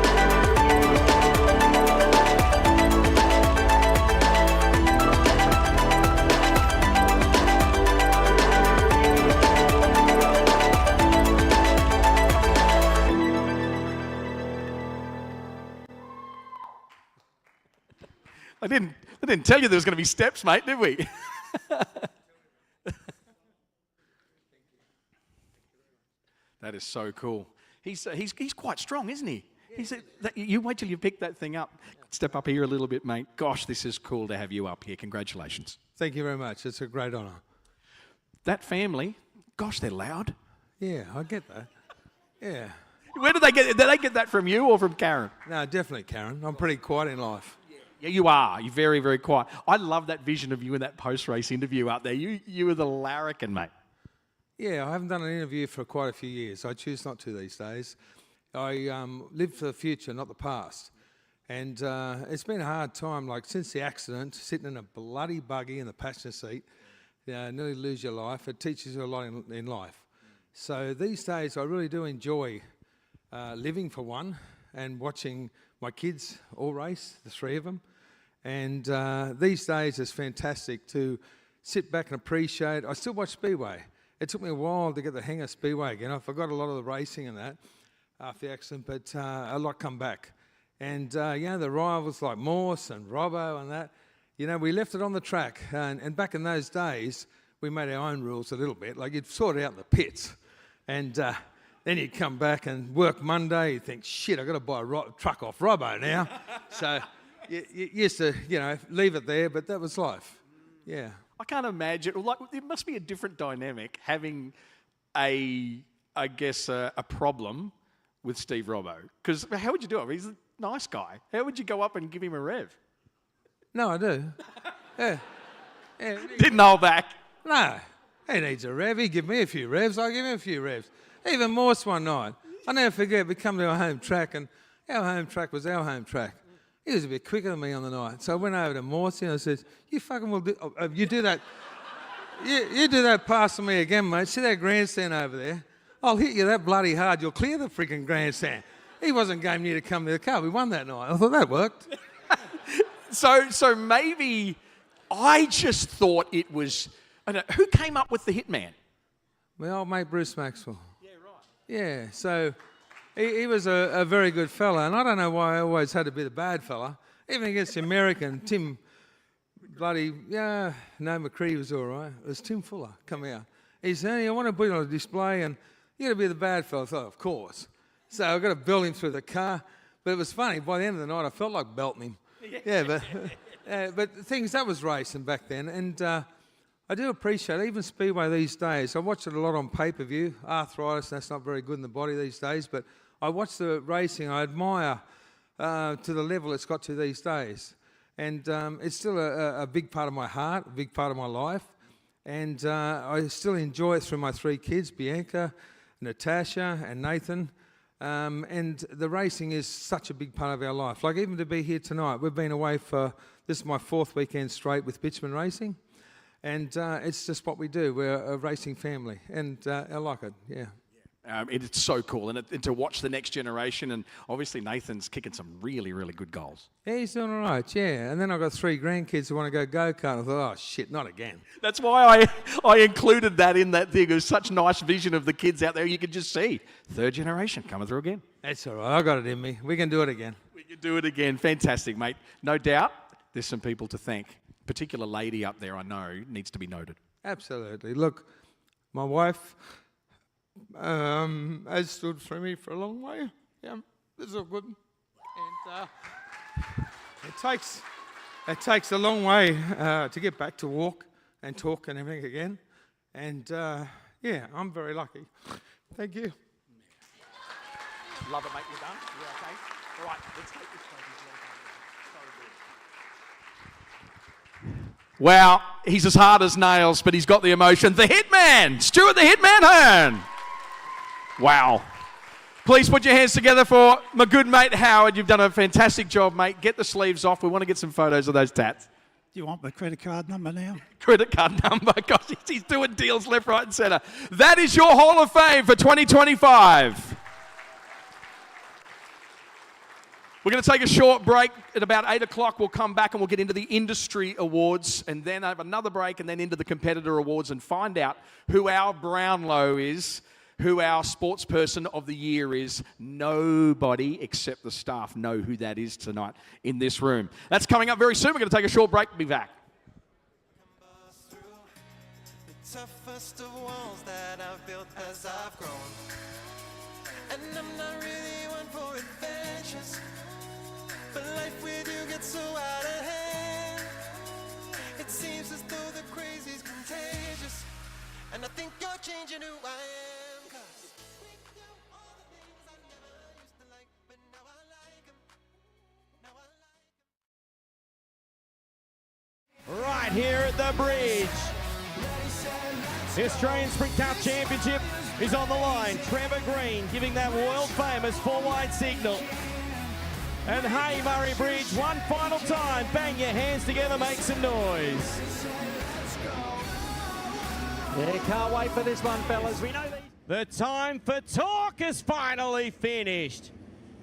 Speaker 2: I didn't tell you there was going to be steps, mate, did we? That is so cool. He's quite strong, isn't he? You wait till you pick that thing up. Step up here a little bit, mate. Gosh, this is cool to have you up here. Congratulations.
Speaker 5: Thank you very much. It's a great honour.
Speaker 2: That family, gosh, they're loud.
Speaker 5: Yeah, I get that. Yeah.
Speaker 2: Where did they get that from you or from Karen?
Speaker 5: No, definitely Karen. I'm pretty quiet in life.
Speaker 2: Yeah, you are. You're very, very quiet. I love that vision of you in that post-race interview out there. You were the larrikin, mate.
Speaker 5: Yeah, I haven't done an interview for quite a few years. I choose not to these days. I live for the future, not the past. And it's been a hard time, like since the accident, sitting in a bloody buggy in the passenger seat, nearly lose your life. It teaches you a lot in life. So these days, I really do enjoy living for one and watching my kids all race, the 3 of them. And these days it's fantastic to sit back and appreciate. I still watch Speedway. It took me a while to get the hang of Speedway again. I forgot a lot of the racing and that after the accident, but a lot come back. And, the rivals like Morse and Robbo and that, we left it on the track. And back in those days, we made our own rules a little bit. Like you'd sort it out in the pits. And then you'd come back and work Monday. You'd think, shit, I've got to buy a truck off Robbo now. So you used to, leave it there, but that was life. Yeah.
Speaker 2: I can't imagine. Like, it must be a different dynamic having a problem with Steve Robbo. Because how would you do it? He's a nice guy. How would you go up and give him a rev?
Speaker 5: No, I do. Yeah.
Speaker 2: Didn't hold back.
Speaker 5: No. He needs a rev. He give me a few revs. I give him a few revs. Even Morse one night. I'll never forget, we come to our home track, and our home track was our home track. He was a bit quicker than me on the night. So I went over to Morse and I said, you fucking will do... you do that... you do that pass to me again, mate. See that grandstand over there? I'll hit you that bloody hard. You'll clear the freaking grandstand. He wasn't game near to come to the car. We won that night. I thought that worked.
Speaker 2: So maybe I just thought it was... I don't know, who came up with the Hitman?
Speaker 5: My old mate Bruce Maxwell. Yeah, right. Yeah, so he was a very good fella, and I don't know why I always had to be the bad fella. Even against the American, Tim bloody, no, McCree was all right. It was Tim Fuller, come out. He said, hey, I want to put it on a display, and you got to be the bad fella. I thought, of course. So I got to belt him through the car. But it was funny, by the end of the night, I felt like belting him. Yeah, but the thing is, that was racing back then. And I do appreciate it. Even Speedway these days, I watch it a lot on pay-per-view. Arthritis, that's not very good in the body these days. But I watch the racing. I admire to the level it's got to these days. And it's still a big part of my heart, a big part of my life. And I still enjoy it through my 3 kids, Bianca, Natasha and Nathan. And the racing is such a big part of our life. Like even to be here tonight, we've been away this is my 4th weekend straight with Bitchman Racing. And it's just what we do. We're a racing family. And I like it, yeah.
Speaker 2: It's so cool, and to watch the next generation, and obviously Nathan's kicking some really, really good goals.
Speaker 5: Yeah, he's doing all right, yeah. And then I've got 3 grandkids who want to go go-kart. I thought, oh, shit, not again.
Speaker 2: That's why I included that in that thing. It was such nice vision of the kids out there. You could just see 3rd generation coming through again.
Speaker 5: That's all right. I got it in me. We can do it again.
Speaker 2: We can do it again. Fantastic, mate. No doubt there's some people to thank. A particular lady up there I know needs to be noted.
Speaker 5: Absolutely. Look, my wife has stood through me for a long way. Yeah, this is all good. And it takes a long way to get back to walk and talk and everything again. And yeah, I'm very lucky. Thank you.
Speaker 2: Love it, mate. You're done? You're okay? All right, let's take this trophy. Wow, he's as hard as nails, but he's got the emotion. The Hitman, Stuart the Hitman Hearn. Wow. Please put your hands together for my good mate Howard. You've done a fantastic job, mate. Get the sleeves off. We want to get some photos of those tats.
Speaker 8: Do you want my credit card number now?
Speaker 2: Credit card number. Gosh, he's doing deals left, right and centre. That is your Hall of Fame for 2025. We're going to take a short break. At about 8 o'clock, we'll come back and we'll get into the industry awards and then have another break and then into the competitor awards and find out who our Brownlow is, who our sports person of the year is. Nobody except the staff know who that is tonight in this room. That's coming up very soon. We're going to take a short break. Be back.
Speaker 14: The toughest of walls that I've built as I've grown. And I'm not really one for adventures, but life with you gets so out of hand. It seems as though the crazy's contagious, and I think you're changing who I am. 'Cause we do all the things I never used to like, but now I like them. Now I like them.
Speaker 9: Right here at the bridge, the Australian Sprint Car Championship is on the line. Trevor Green giving that world-famous 4-wide signal. And hey, Murray Bridge, one final time. Bang your hands together, make some noise. Yeah, can't wait for this one, fellas. We know the time for talk is finally finished.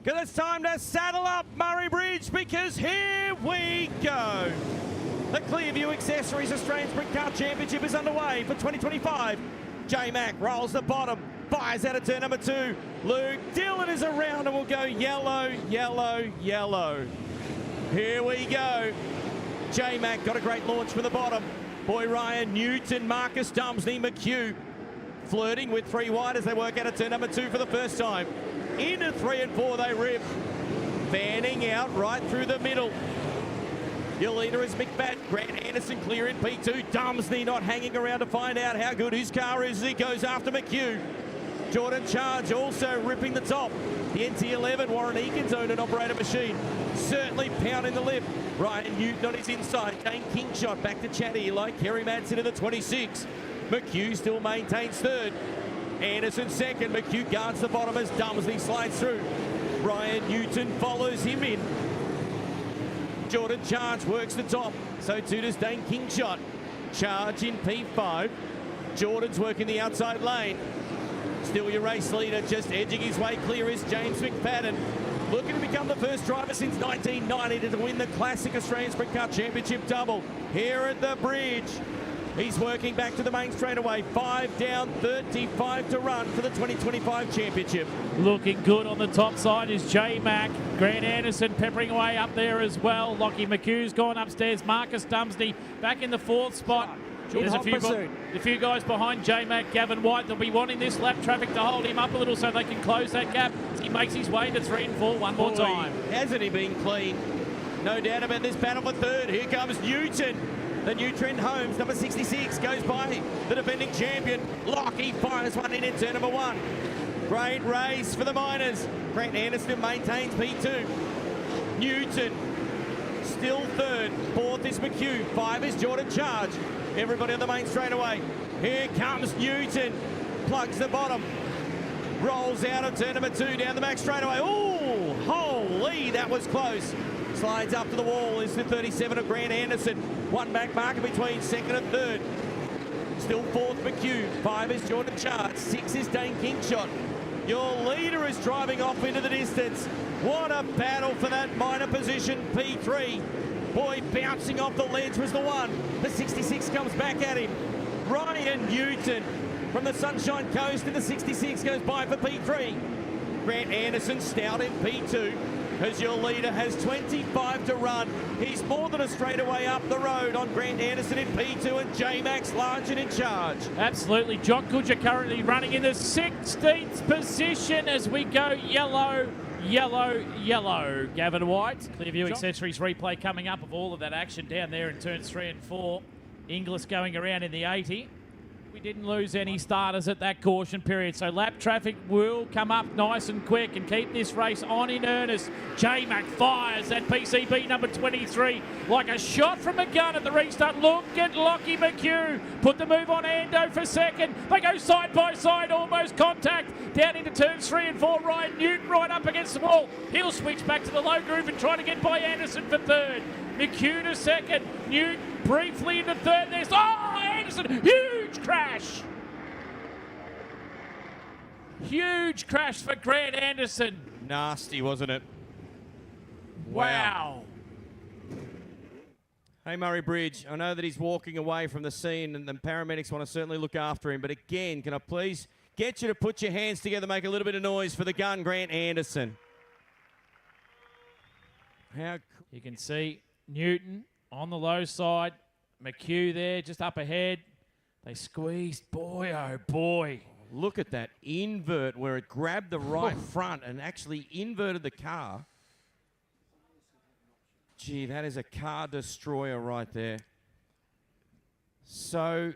Speaker 9: Because it's time to saddle up Murray Bridge, because here we go. The Clearview Accessories Australian Sprint Car Championship is underway for 2025. J-Mac rolls the bottom, fires out of turn number 2. Luke Dillon is around and will go yellow, yellow, yellow. Here we go. J-Mac got a great launch from the bottom. Boy Ryan Newton, Marcus Dumsney, McHugh flirting with 3 wide as they work out of turn number 2 for the first time. Into 3 and 4 they rip. Fanning out right through the middle. Your leader is McBatt. Grant Anderson clear in P2. Dumsney not hanging around to find out how good his car is as he goes after McHugh. Jordan Charge also ripping the top. The NT11, Warren Eakins owned and operated machine. Certainly pounding the lip. Ryan Newton on his inside. Dane Kingshot back to Chatty like Kerry Madsen in the 26. McHugh still maintains 3rd. Anderson 2nd. McHugh guards the bottom as Dumsney slides through. Ryan Newton follows him in. Jordan Charge works the top, so too does Dane Kingshot. Charge in P5. Jordan's working the outside lane. Still your race leader, just edging his way clear is James McFadden. Looking to become the first driver since 1990 to win the Classic Australian Sprint Car Championship double. Here at the bridge, He's working back to the main straightaway. 5 down, 35 to run for the 2025 championship.
Speaker 3: Looking good on the top side is J-Mac. Grant Anderson peppering away up there as well. Lockie McHugh's gone upstairs. Marcus Dumsney back in the 4th spot. There's a few guys behind J-Mac. Gavin White, they'll be wanting this lap traffic to hold him up a little so they can close that gap as he makes his way to 3 and 4 one more time.
Speaker 9: Hasn't he been clean? No doubt about this battle for third. Here comes Newton. The new Trent Holmes, number 66, goes by the defending champion. Lockie fires one in turn number 1. Great race for the Miners. Grant Anderson maintains P2. Newton still third. 4th is McHugh. 5 is Jordan Charge. Everybody on the main straightaway. Here comes Newton. Plugs the bottom. Rolls out of turn number 2 down the back straightaway. Oh, holy, that was close. Slides up to the wall is the 37 of Grant Anderson. 1 back marker between 2nd and 3rd. Still 4th McHugh. 5 is Jordan Charge. 6 is Dane Kingshot. Your leader is driving off into the distance. What a battle for that minor position, P3. Boy, bouncing off the ledge was the 1. The 66 comes back at him. Ryan Newton from the Sunshine Coast in the 66 goes by for P3. Grant Anderson stout in P2 as your leader has 25 to run. He's more than a straightaway up the road on Grant Anderson in P2 and J-Max large and in charge.
Speaker 3: Absolutely. Jock Goodger currently running in the 16th position as we go yellow. Yellow. Gavin White. Clearview Accessories replay coming up of all of that action down there in turns 3 and 4. Inglis going around in the 80. We didn't lose any starters at that caution period, so lap traffic will come up nice and quick and keep this race on in earnest. J-Mac fires that PCB number 23 like a shot from a gun at the restart. Look at Lockie McHugh. Put the move on Ando for 2nd. They go side by side, almost contact. Down into turns 3 and 4. Ryan Newton right up against the wall. He'll switch back to the low groove and try to get by Anderson for 3rd. McHugh to 2nd. Newton briefly into 3rd. There's Anderson. Huge crash. Huge crash for Grant Anderson.
Speaker 9: Nasty, wasn't it?
Speaker 3: Wow.
Speaker 9: Hey, Murray Bridge, I know that he's walking away from the scene and the paramedics want to certainly look after him, but again, can I please get you to put your hands together, make a little bit of noise for the gun, Grant Anderson.
Speaker 3: You can see Newton on the low side. McHugh there, just up ahead. They squeezed. Boy, oh boy.
Speaker 9: Look at that invert where it grabbed the right front and actually inverted the car. Gee, that is a car destroyer right there. So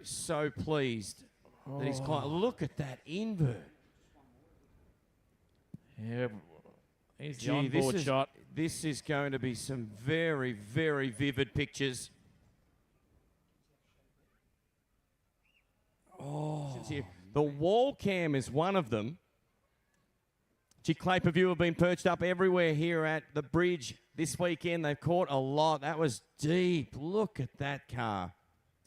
Speaker 9: pleased that he's climbed. Look at that invert.
Speaker 3: Yeah, here's the onboard shot.
Speaker 9: This is going to be some very, very vivid pictures. The wall cam is one of them. Gee, Clay-Per-View have been perched up everywhere here at the bridge this weekend. They've caught a lot. That was deep. Look at that car.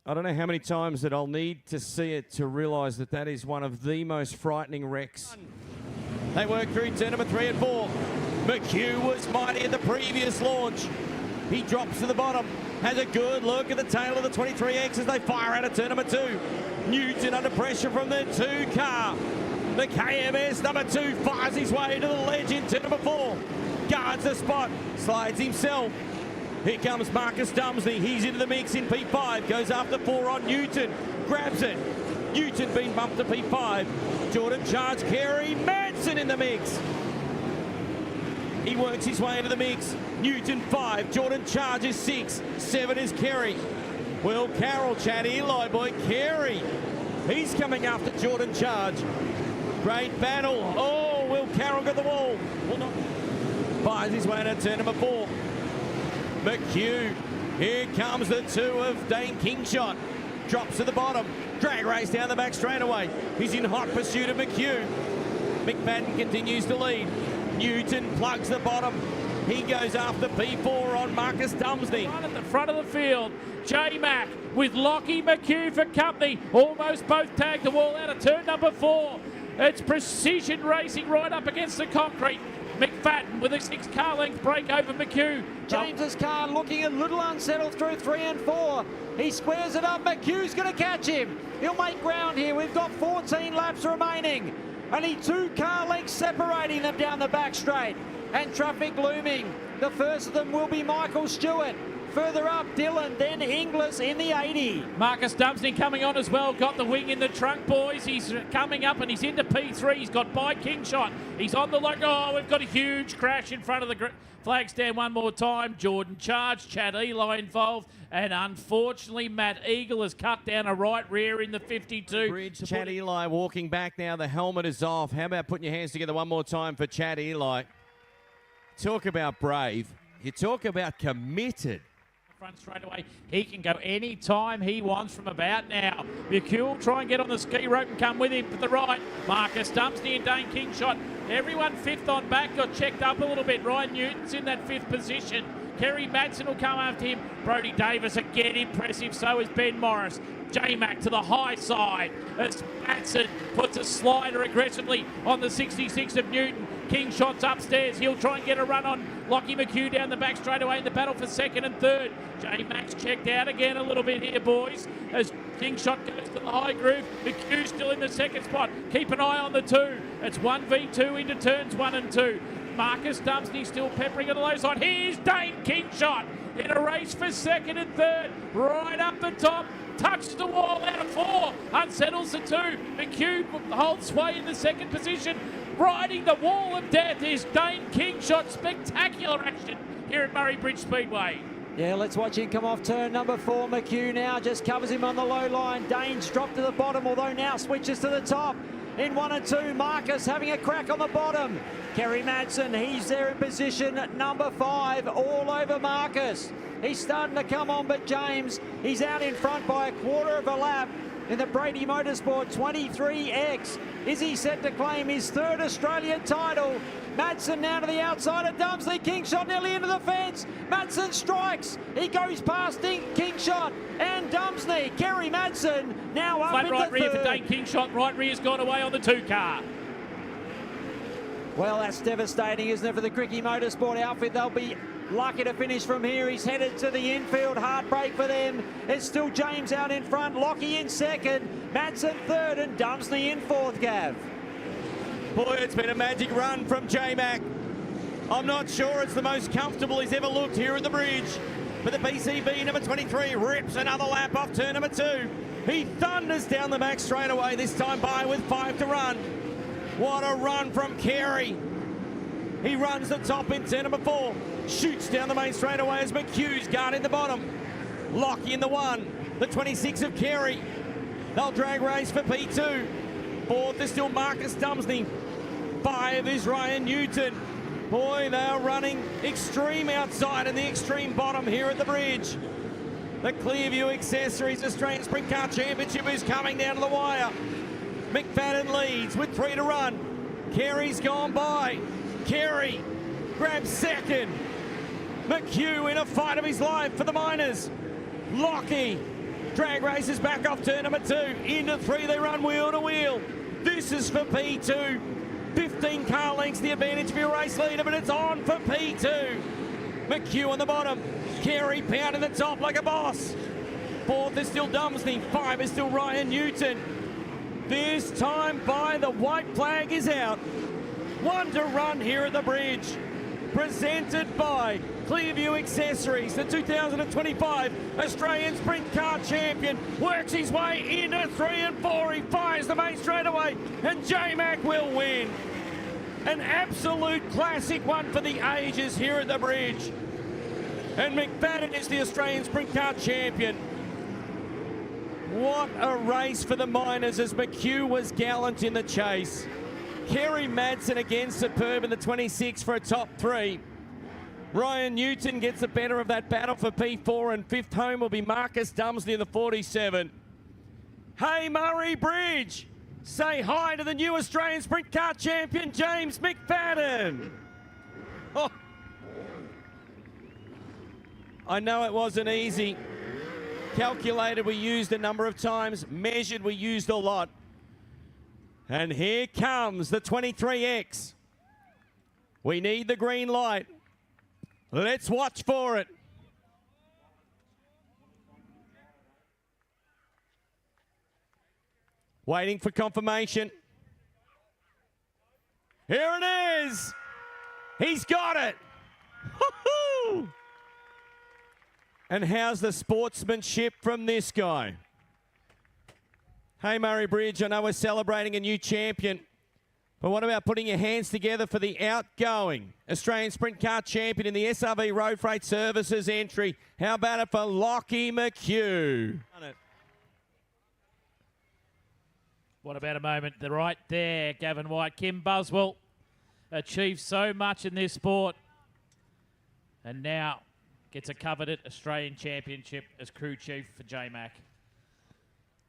Speaker 9: I don't know how many times that I'll need to see it to realise that that is one of the most frightening wrecks. They work through turn number 3 and 4. McHugh was mighty at the previous launch. He drops to the bottom, has a good look at the tail of the 23X as they fire out of turn number 2. Newton under pressure from the 2 car. The KMS number 2 fires his way to the ledge in turn number 4. Guards the spot, slides himself. Here comes Marcus Dumsney. He's into the mix in P5. Goes after 4 on Newton. Grabs it. Newton being bumped to P5. Jordan Charge, Kerry Manson in the mix. He works his way into the mix. Newton 5, Jordan Charge is 6, 7 is Kerry. Will Carroll, Chad Eli boy, Kerry. He's coming after Jordan Charge. Great battle. Oh, Will Carroll got the wall. Fires his way into turn number 4. McHugh. Here comes the 2 of Dane Kingshot. Drops to the bottom. Drag race down the back straightaway. He's in hot pursuit of McHugh. McFadden continues to lead. Newton plugs the bottom. He goes after P4 on Marcus Dumsney.
Speaker 3: Right at the front of the field, J-Mac with Lockie McHugh for company. Almost both tagged the wall out of turn number 4. It's precision racing right up against the concrete. McFadden with a 6-car length break over McHugh.
Speaker 1: James's car looking a little unsettled through 3 and 4. He squares it up. McHugh's going to catch him. He'll make ground here. We've got 14 laps remaining. Only 2 car lengths separating them down the back straight. And traffic looming. The first of them will be Michael Stewart. Further up, Dylan, then Inglis in the 80.
Speaker 3: Marcus Dumsney coming on as well. Got the wing in the trunk, boys. He's coming up and he's into P3. He's got by Kingshot. He's on the lock. Oh, we've got a huge crash in front of the flag stand one more time. Jordan Charge, Chad Eli involved. And unfortunately, Matt Eagle has cut down a right rear in the 52.
Speaker 9: Bridge, Chad Eli walking back now. The helmet is off. How about putting your hands together one more time for Chad Eli? Talk about brave. You talk about committed.
Speaker 3: Front straight away. He can go any time he wants from about now. McHugh try and get on the ski rope and come with him to the right. Marcus Dumsney and Dane Kingshot. Everyone 5th on back. Got checked up a little bit. Ryan Newton's in that 5th position. Kerry Madsen will come after him. Brody Davis again impressive. So is Ben Morris. J-Mac to the high side as Madsen puts a slider aggressively on the 66 of Newton. Kingshot's upstairs. He'll try and get a run on Lockie McHugh down the back straight away in the battle for 2nd and 3rd. J-Mac's checked out again a little bit here, boys, as Kingshot goes to the high groove. McHugh still in the 2nd spot. Keep an eye on the 2. It's 1v2 into turns 1 and 2. Marcus Dumsney still peppering at the low side. Here's Dane Kingshot in a race for 2nd and 3rd. Right up the top. Touches the wall out of 4. Unsettles the 2. McHugh holds sway in the 2nd position. Riding the wall of death is Dane Kingshot. Spectacular action here at Murray Bridge Speedway.
Speaker 1: Yeah, let's watch him come off turn number 4. McHugh now just covers him on the low line. Dane's dropped to the bottom, although now switches to the top. In 1 and 2, Marcus having a crack on the bottom. Kerry Madsen, he's there in position at number 5, all over Marcus. He's starting to come on, but James, he's out in front by a quarter of a lap in the Brady Motorsport 23X. Is he set to claim his 3rd Australian title? Madsen now to the outside of Dumsney. Kingshot nearly into the fence. Madsen strikes. He goes past Kingshot and Dumsney. Kerry Madsen now up
Speaker 3: Flat
Speaker 1: into
Speaker 3: right rear
Speaker 1: 3rd.
Speaker 3: for Dane Kingshot. Right rear's gone away on the 2 car.
Speaker 1: Well, that's devastating, isn't it, for the Cricky Motorsport outfit? They'll be lucky to finish from here. He's headed to the infield. Heartbreak for them. It's still James out in front. Lockie in 2nd. Madsen 3rd and Dumsney in 4th, Gav.
Speaker 9: Boy, it's been a magic run from J-Mac. I'm not sure it's the most comfortable he's ever looked here at the bridge. But the PCB number 23 rips another lap off turn number 2. He thunders down the back straight away, this time by with 5 to run. What a run from Carey. He runs the top in turn number 4. Shoots down the main straightaway as McHugh's guarding the bottom. Lockie in the 1. The 26 of Carey. They'll drag race for P2. 4th is still Marcus Dumsney. 5 is Ryan Newton. Boy, they are running extreme outside and the extreme bottom here at the bridge. The Clearview Accessories Australian Sprint Car Championship is coming down to the wire. McFadden leads with 3 to run. Carey's gone by. Carey grabs 2nd. McHugh in a fight of his life for the Miners. Lockie drag races back off turn number 2. Into 3 they run wheel to wheel. This is for P2. 15 car lengths the advantage for your race leader, but it's on for P2. McHugh on the bottom. Carey pounding the top like a boss. 4th is still Dumsney. 5 is still Ryan Newton. This time by the white flag is out. 1 to run here at the bridge. Presented by Clearview Accessories, the 2025 Australian Sprint Car Champion. Works his way into 3 and 4. He fires the main straightaway, and J-Mac will win. An absolute classic one for the ages here at the bridge. And McFadden is the Australian Sprint Car Champion. What a race for the Miners as McHugh was gallant in the chase. Kerry Madsen again superb in the 26 for a top 3. Ryan Newton gets the better of that battle for P4, and 5th home will be Marcus Dumsney in the 47. Hey Murray Bridge, say hi to the new Australian Sprint Car Champion, James McFadden. Oh. I know it wasn't easy. Calculated we used a number of times, measured we used a lot. And here comes the 23X. We need the green light. Let's watch for it. Waiting for confirmation. Here it is. He's got it. Woo-hoo! And how's the sportsmanship from this guy? Hey, Murray Bridge, I know we're celebrating a new champion, but what about putting your hands together for the outgoing Australian Sprint Car Champion in the SRV Road Freight Services entry? How about it for Lockie McHugh?
Speaker 3: What about a moment right there, Gavin White. Kim Buswell achieved so much in this sport and now gets a coveted Australian Championship as crew chief for J-Mac.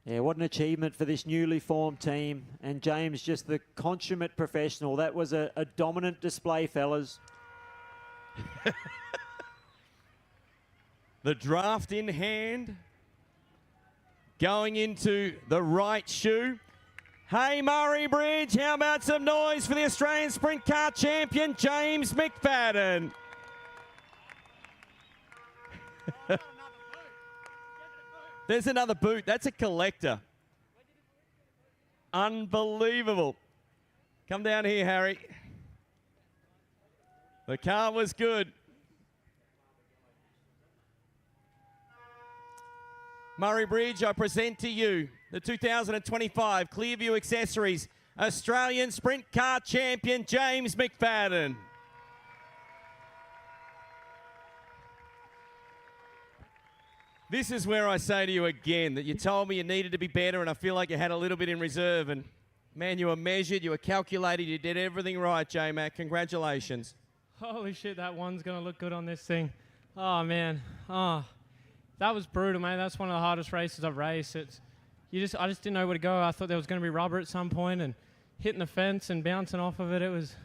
Speaker 1: Yeah, what an achievement for this newly formed team. And James, just the consummate professional. That was a dominant display, fellas.
Speaker 9: The draft in hand. Going into the right shoe. Hey, Murray Bridge, how about some noise for the Australian Sprint Car Champion, James McFadden? There's another boot. That's a collector. Unbelievable. Come down here, Harry. The car was good. Murray Bridge, I present to you the 2025 Clearview Accessories Australian Sprint Car Champion, James McFadden. This is where I say to you again that you told me you needed to be better, and I feel like you had a little bit in reserve. And, man, you were measured, you were calculated, you did everything right, J-Mac. Congratulations.
Speaker 10: Holy shit, that one's going to look good on this thing. Oh, man. Oh, that was brutal, mate. That's one of the hardest races I've raced. I just didn't know where to go. I thought there was going to be rubber at some point, and hitting the fence and bouncing off of it. It was,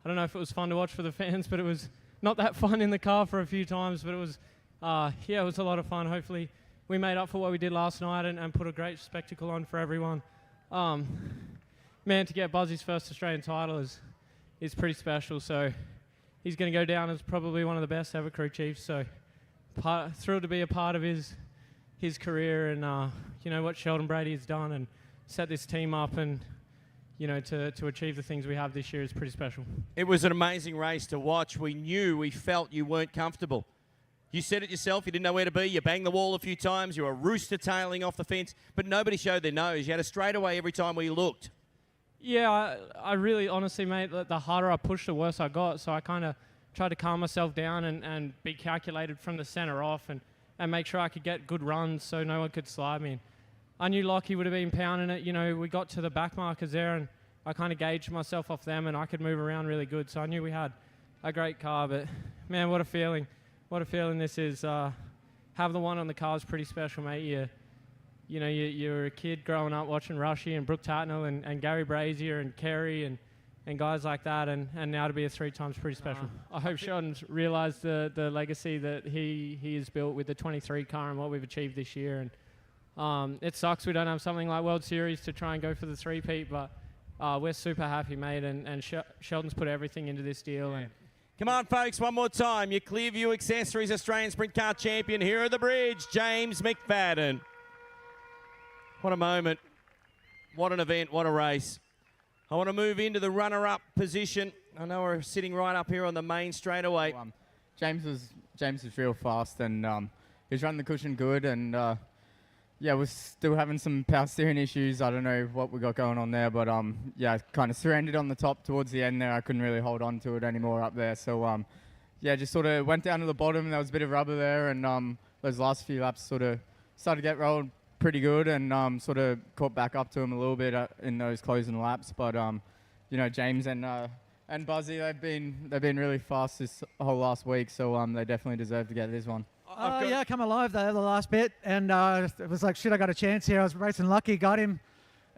Speaker 10: I don't know if it was fun to watch for the fans, but it was not that fun in the car for a few times, but it was, yeah, it was a lot of fun. Hopefully we made up for what we did last night and put a great spectacle on for everyone. Man, to get Buzzy's first Australian title is pretty special. So he's going to go down as probably one of the best ever crew chiefs. So thrilled to be a part of his career and, you know, what Sheldon Brady has done and set this team up and, you know, to achieve the things we have this year is pretty special.
Speaker 9: It was an amazing race to watch. We felt you weren't comfortable. You said it yourself, you didn't know where to be, you banged the wall a few times, you were rooster tailing off the fence, but nobody showed their nose. You had a straightaway every time we looked.
Speaker 10: Yeah, I really, honestly, mate, the harder I pushed, the worse I got, so I kind of tried to calm myself down and be calculated from the center off and make sure I could get good runs so no one could slide me. I knew Lockie would have been pounding it. You know, we got to the back markers there and I kind of gauged myself off them and I could move around really good, so I knew we had a great car, but man, what a feeling. What a feeling this is. Having the one on the car is pretty special, mate. You know, you're a kid growing up watching Rushy and Brooke Tatnell and Gary Brazier and Kerry and guys like that, and now to be a 3-time is pretty special. I hope Sheldon's realised the legacy that he has built with the 23 car and what we've achieved this year. And it sucks we don't have something like World Series to try and go for the 3-peat, but we're super happy, mate, and Sheldon's put everything into this deal. And
Speaker 9: come on, folks, one more time. Your Clearview Accessories Australian Sprint Car Champion here at the bridge, James McFadden. What a moment. What an event. What a race. I want to move into the runner-up position. I know we're sitting right up here on the main straightaway.
Speaker 11: James was real fast, and he was running the cushion good, and yeah, we're still having some power steering issues. I don't know what we got going on there, but yeah, kind of surrendered on the top towards the end there. I couldn't really hold on to it anymore up there, so yeah, just sort of went down to the bottom. There was a bit of rubber there, and those last few laps sort of started to get rolled pretty good, and sort of caught back up to him a little bit in those closing laps. But you know, James and Buzzy, they've been really fast this whole last week, so they definitely deserve to get this one.
Speaker 8: Yeah, I come alive there the last bit, and it was like, shit, I got a chance here. I was racing lucky, got him,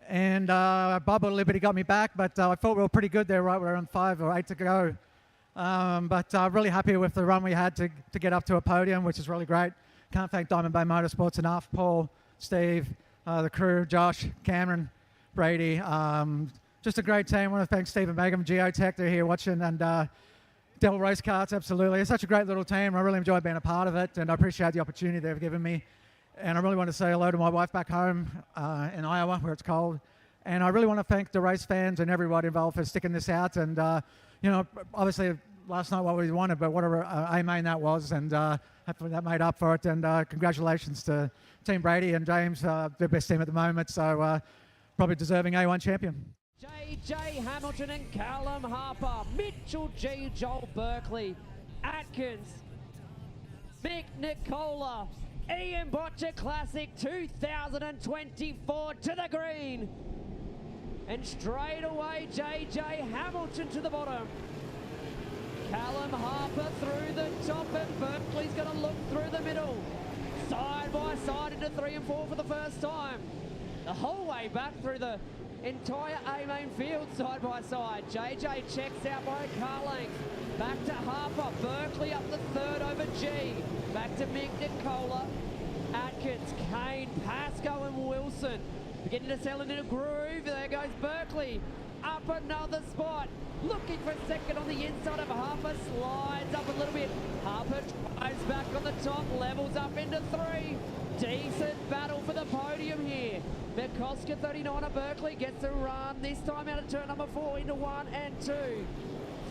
Speaker 8: and Bubba Liberty got me back, but I thought we were pretty good there, right? We were on 5 or 8 to go. But really happy with the run we had to get up to a podium, which is really great. Can't thank Diamond Bay Motorsports enough. Paul, Steve, the crew, Josh, Cameron, Brady, just a great team. I want to thank Stephen Begum, Geotech, they're here watching, and Devil Race Karts, absolutely. It's such a great little team. I really enjoy being a part of it, and I appreciate the opportunity they've given me. And I really want to say hello to my wife back home in Iowa, where it's cold. And I really want to thank the race fans and everybody involved for sticking this out. And, you know, obviously last night what we wanted, but what a main that was, and hopefully that made up for it. And congratulations to Team Brady and James, the best team at the moment. So probably deserving A1 champion.
Speaker 1: JJ Hamilton and Callum Harper, Mitchell G, Joel Berkeley, Atkins, Mick Nicola, Ian Botcher Classic 2024 to the green. And straight away, JJ Hamilton to the bottom. Callum Harper through the top, and Berkeley's going to look through the middle. Side by side into 3 and 4 for the first time. The whole way back through the entire A-main field, side by side. JJ checks out by a car length. Back to Harper. Berkeley up the third over G. Back to Mick Nicola. Atkins, Kane, Pascoe and Wilson. Beginning to settle into a groove. There goes Berkeley. Up another spot. Looking for second on the inside of Harper. Slides up a little bit. Harper tries back on the top. Levels up into 3. Decent battle for the podium here. Mikoska 39 of Berkeley gets a run. This time out of turn number 4 into 1 and 2.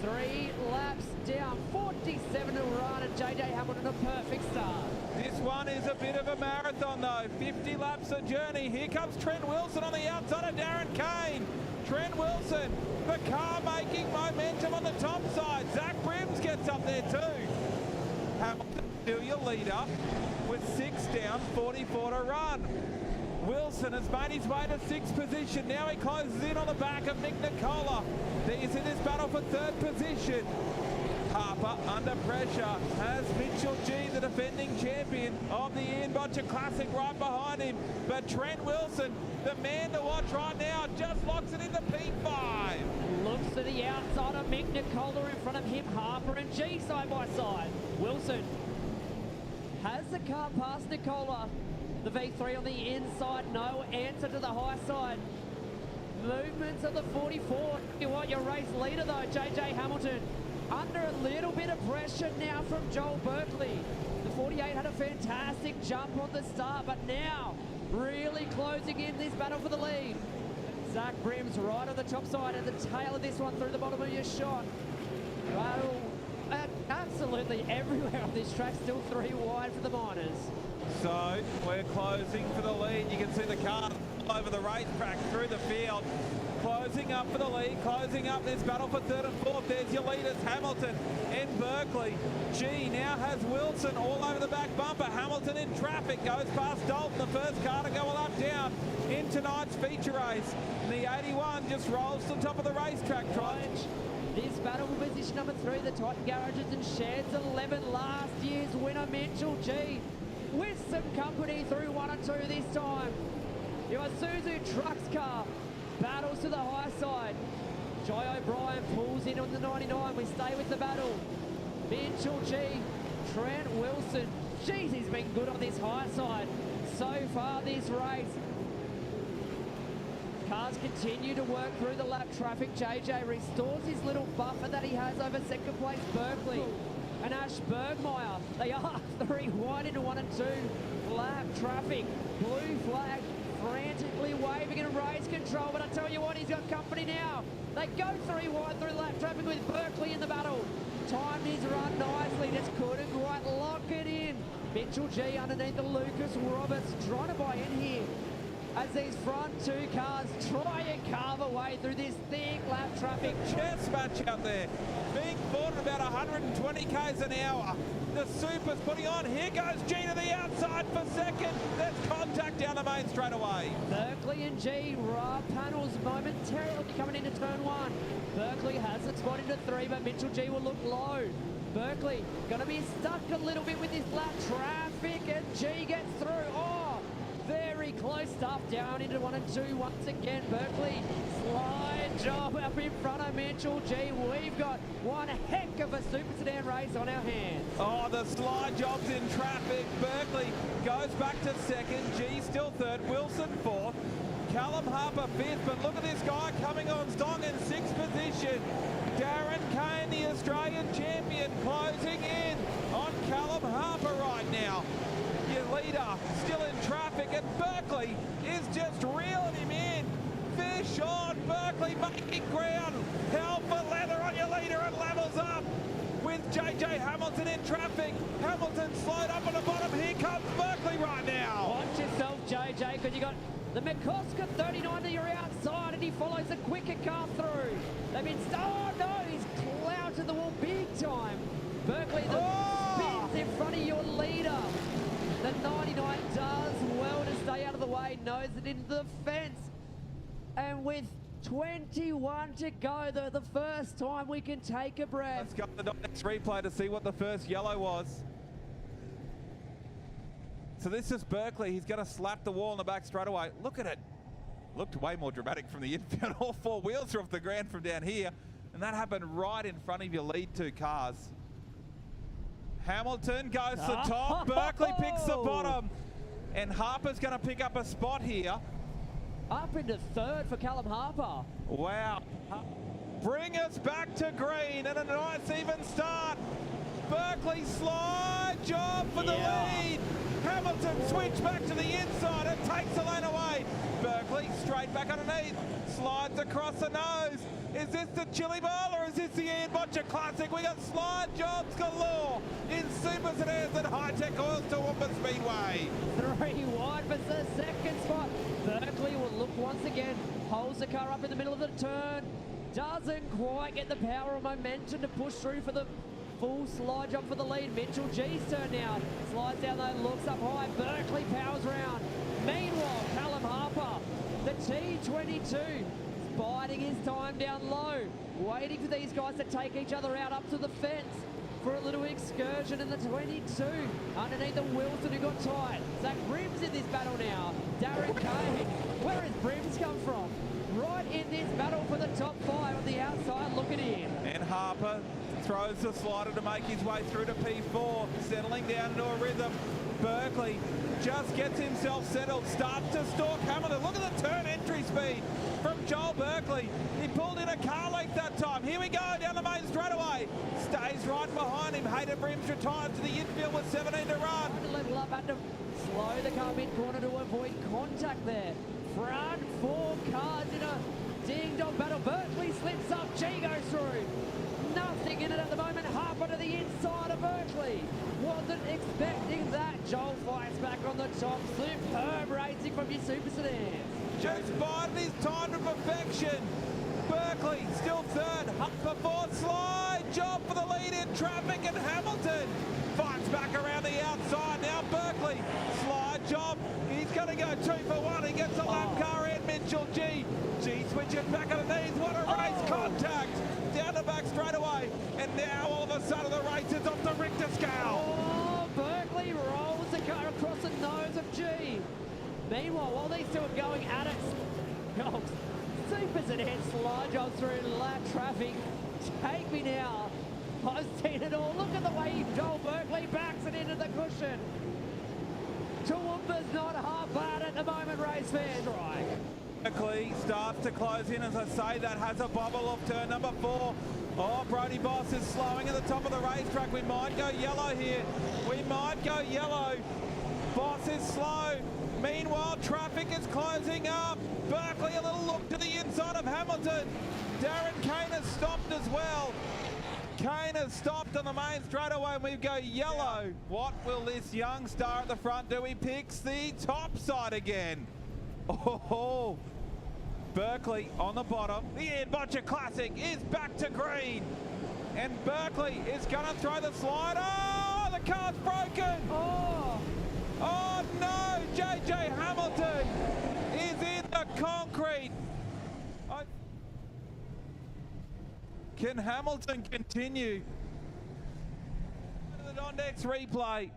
Speaker 1: 3 laps down. 47 to run, and JJ Hamilton a perfect start.
Speaker 12: This one is a bit of a marathon though. 50 laps a journey. Here comes Trent Wilson on the outside of Darren Kane. Trent Wilson, the car making momentum on the top side. Zach Brims gets up there too. Hamilton, still your leader with 6 down, 44 to run. Wilson has made his way to 6th position. Now he closes in on the back of Mick Nicola. He's in this battle for 3rd position. Harper under pressure has Mitchell G, the defending champion of the Ian Botcher Classic, right behind him. But Trent Wilson, the man to watch right now, just locks it into P5.
Speaker 1: Looks to the outside of Mick Nicola, in front of him Harper and G side by side. Wilson has the car past Nicola. The V3 on the inside, no answer to the high side. Movements of the 44. You want your race leader though, JJ Hamilton. Under a little bit of pressure now from Joel Berkeley. The 48 had a fantastic jump on the start, but now really closing in this battle for the lead. Zach Brims right on the top side, and the tail of this one through the bottom of your shot. Battle absolutely everywhere on this track, still 3 wide for the Miners.
Speaker 12: So we're closing for the lead. You can see the car all over the racetrack through the field. Closing up for the lead, closing up this battle for 3rd and 4th. There's your leaders, Hamilton and Berkeley. G now has Wilson all over the back bumper. Hamilton in traffic, goes past Dalton, the first car to go a lap down in tonight's feature race. The 81 just rolls to the top of the racetrack, Trudge.
Speaker 1: This battle for position number 3, the Titan Garages and Sheds 11, last year's winner Mitchell G. With some company through 1 and 2 this time. Your Isuzu Trucks car battles to the high side. Jai O'Brien pulls in on the 99. We stay with the battle. Mitchell G, Trent Wilson. Jeez, he's been good on this high side so far this race. Cars continue to work through the lap traffic. JJ restores his little buffer that he has over 2nd place Berkeley and Ash Bergmeyer. They are 3 wide into 1 and 2 lap traffic. Blue flag frantically waving in race control, but I tell you what, he's got company now. They go 3 wide through lap traffic with Berkeley in the battle. Timed his run nicely, just couldn't quite lock it in. Mitchell G underneath the Lucas Roberts, trying to buy in here as these front 2 cars try and carve away through this thick lap traffic.
Speaker 12: Chess match out there. Being fought at about 120 k's an hour. The Super's putting on. Here goes G to the outside for 2nd. There's contact down the main straight away.
Speaker 1: Berkeley and G, panels momentarily coming into turn 1. Berkeley has it spot into 3, but Mitchell G will look low. Berkeley gonna be stuck a little bit with this lap traffic, and G gets through. Oh, very close stuff down into 1 and 2 once again. Berkeley slide job up in front of Mitchell G. We've got one heck of a super sedan race on our hands.
Speaker 12: Oh, the slide jobs in traffic. Berkeley goes back to 2nd. G still 3rd. Wilson 4th. Callum Harper fifth, but look at this guy coming on strong in sixth position. Darren Kane, the Australian champion, closing in on Callum Harper right now. Your leader still in traffic, and Berkeley is just reeling him in. Fish on, Berkeley making ground. Hell for leather on your leader and levels up with JJ Hamilton in traffic. Hamilton slowed up on the bottom. Here comes Berkeley right now.
Speaker 1: Watch yourself, JJ, because you got the McCosker 39 to your outside, and he follows a quicker car through. They've been, oh no, he's clouted the wall big time. Berkeley, the spins in front of your leader. The 99 does well to stay out of the way, nose it into the fence. And with 21 to go, the first time we can take a breath.
Speaker 12: Let's go to the next replay to see what the first yellow was. So this is Berkeley. He's going to slap the wall in the back straight away. Look at it. Looked way more dramatic from the infield. All four wheels are off the ground from down here. And that happened right in front of your lead two cars. Hamilton goes to the top. Berkeley picks the bottom. And Harper's going to pick up a spot here.
Speaker 1: Up into third for Callum Harper.
Speaker 12: Wow. Bring us back to green and a nice even start. Berkeley slide job for the lead. Hamilton switch back to the inside and takes the lane away. Berkeley straight back underneath. Slides across the nose. Is this the Chili Bowl or is this the Ian Botcher Classic? We got slide jobs galore in Super Sedans and high-tech oils to Toowoomba Speedway.
Speaker 1: 3 wide for the second spot. Berkeley will look once again. Holds the car up in the middle of the turn. Doesn't quite get the power or momentum to push through for the full slide job for the lead. Mitchell G's turn now. Slides down though, looks up high. Berkeley powers round. Meanwhile, Callum Harper, the T22, biding his time down low, waiting for these guys to take each other out up to the fence for a little excursion in the 22. Underneath the Wilson who got tight. Zach Brims in this battle now. Darren Kane. Where has Brims come from? Right in this battle for the top 5 on the outside. Look at him.
Speaker 12: And Harper throws the slider to make his way through to P4, settling down into a rhythm. Berkeley just gets himself settled, starts to stalk Hamilton. Look at the turn entry speed from Joel Berkeley. He pulled in a car length that time. Here we go, down the main straightaway. Stays right behind him. Hayden Brims retired to the infield with 17 to run.
Speaker 1: Level up, had to slow the car mid-corner to avoid contact there. Front 4 cars in a ding-dong battle. Berkeley slips up, G goes through. Nothing in it at the moment. Harper to the inside of Berkeley. Wasn't expecting that. Joel fights back on the top. Superb racing from your Super Sedans.
Speaker 12: Just biding his time to perfection. Berkeley still third. Harper fourth. Slide job for the lead in traffic, and Hamilton fights back around the outside. Now Berkeley, slide job. He's going to go 2 for 1. He gets a lap car in. Mitchell G. G switches back underneath. What a race. Contact. Down the back straight away. And now all of a sudden the race is off the Richter scale.
Speaker 1: Oh, Berkeley rolls the car across the nose of G. Meanwhile, while these two are going at it, oh, Super Sedan slide job through lap traffic. Take me now. I've seen it all. Look at the way Joel Berkeley backs it into the cushion. Toowoomba's not half bad at the moment, race fans. Right.
Speaker 12: Berkeley starts to close in, as I say, that has a bubble off turn number 4. Oh, Brody Boss is slowing at the top of the racetrack. We might go yellow here. We might go yellow. Boss is slow. Meanwhile, traffic is closing up. Berkeley, a little look to the inside of Hamilton. Darren Kane has stopped as well. Kane has stopped on the main straightaway, and we go yellow. What will this young star at the front do? He picks the top side again. Oh, Berkeley on the bottom. The Ian Botcher Classic is back to green. And Berkeley is going to throw the slide. Oh, the car's broken. Oh no, JJ Hamilton is in the concrete. Can Hamilton continue? The Dondex replay.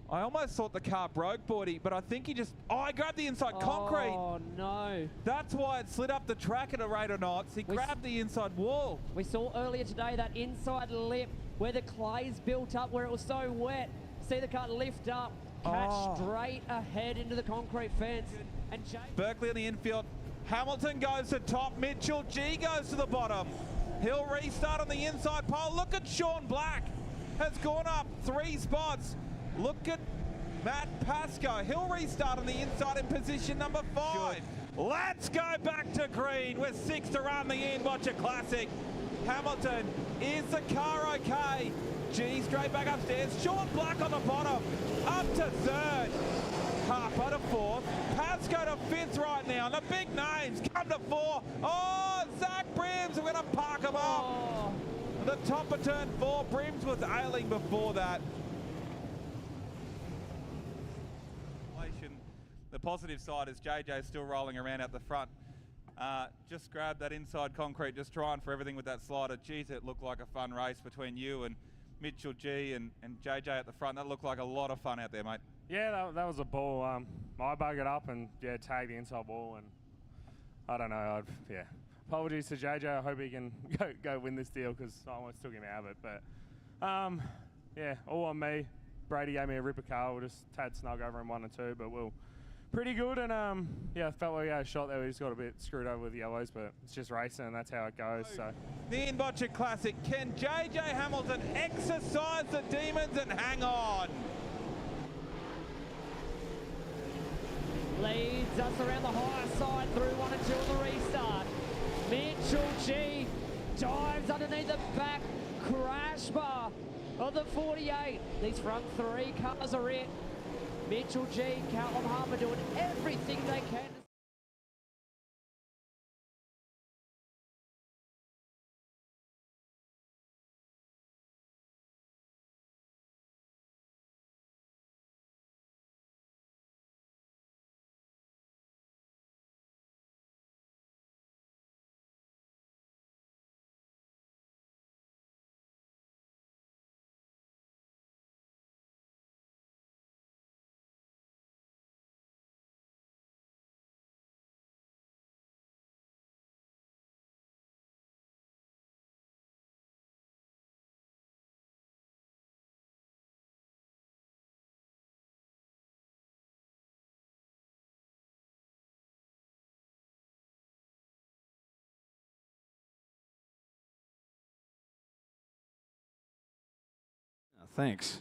Speaker 12: I almost thought the car broke, Bordy, but I think he just... Oh, he grabbed the inside concrete.
Speaker 1: Oh, no.
Speaker 12: That's why it slid up the track at a rate of knots. He grabbed the inside wall.
Speaker 1: We saw earlier today that inside lip where the clay's built up, where it was so wet. See the car lift up, catch straight ahead into the concrete fence. And
Speaker 12: Berkeley in the infield. Hamilton goes to top. Mitchell G goes to the bottom. He'll restart on the inside pole. Look at Sean Black. Has gone up 3 spots. Look at Matt Pascoe. He'll restart on the inside in position number 5. Let's go back to green with 6 to run the Inbotcher Classic. Hamilton, is the car okay? G straight back upstairs. Sean Black on the bottom. Up to 3rd. Harper to 4th. Pascoe to 5th right now. And the big names come to 4. Oh, Zach Brims. We're going to park him up. The top of turn 4. Brims was ailing before that. The positive side is JJ's still rolling around out the front. Just grab that inside concrete, just trying for everything with that slider. Geez, it looked like a fun race between you and Mitchell G and JJ at the front. That looked like a lot of fun out there, mate.
Speaker 13: Yeah, that was a ball. I buggered up and tagged the inside wall, and I don't know. Apologies to JJ. I hope he can go win this deal because I almost took him out of it. But all on me. Brady gave me a ripper car. We'll just tad snug over in 1 and 2, but we'll pretty good. And felt like we had a shot there. We just got a bit screwed over with the yellows, but it's just racing and that's how it goes. So
Speaker 12: the Inbotcher Classic. Can JJ Hamilton exercise the demons and hang on?
Speaker 1: Leads us around the higher side through 1 and 2 on the restart. Mitchell G dives underneath the back crash bar of the 48. These front 3 cars are it. Mitchell G, Callum Harper doing everything they can.
Speaker 2: Thanks.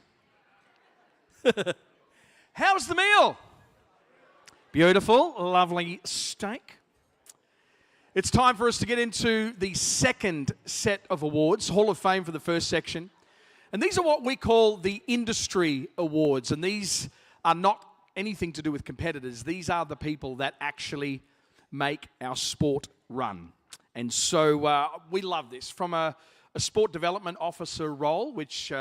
Speaker 2: How's the meal? Beautiful, lovely steak. It's time for us to get into the second set of awards, Hall of Fame for the first section. And these are what we call the industry awards. And these are not anything to do with competitors. These are the people that actually make our sport run. And so we love this. From a sport development officer role, which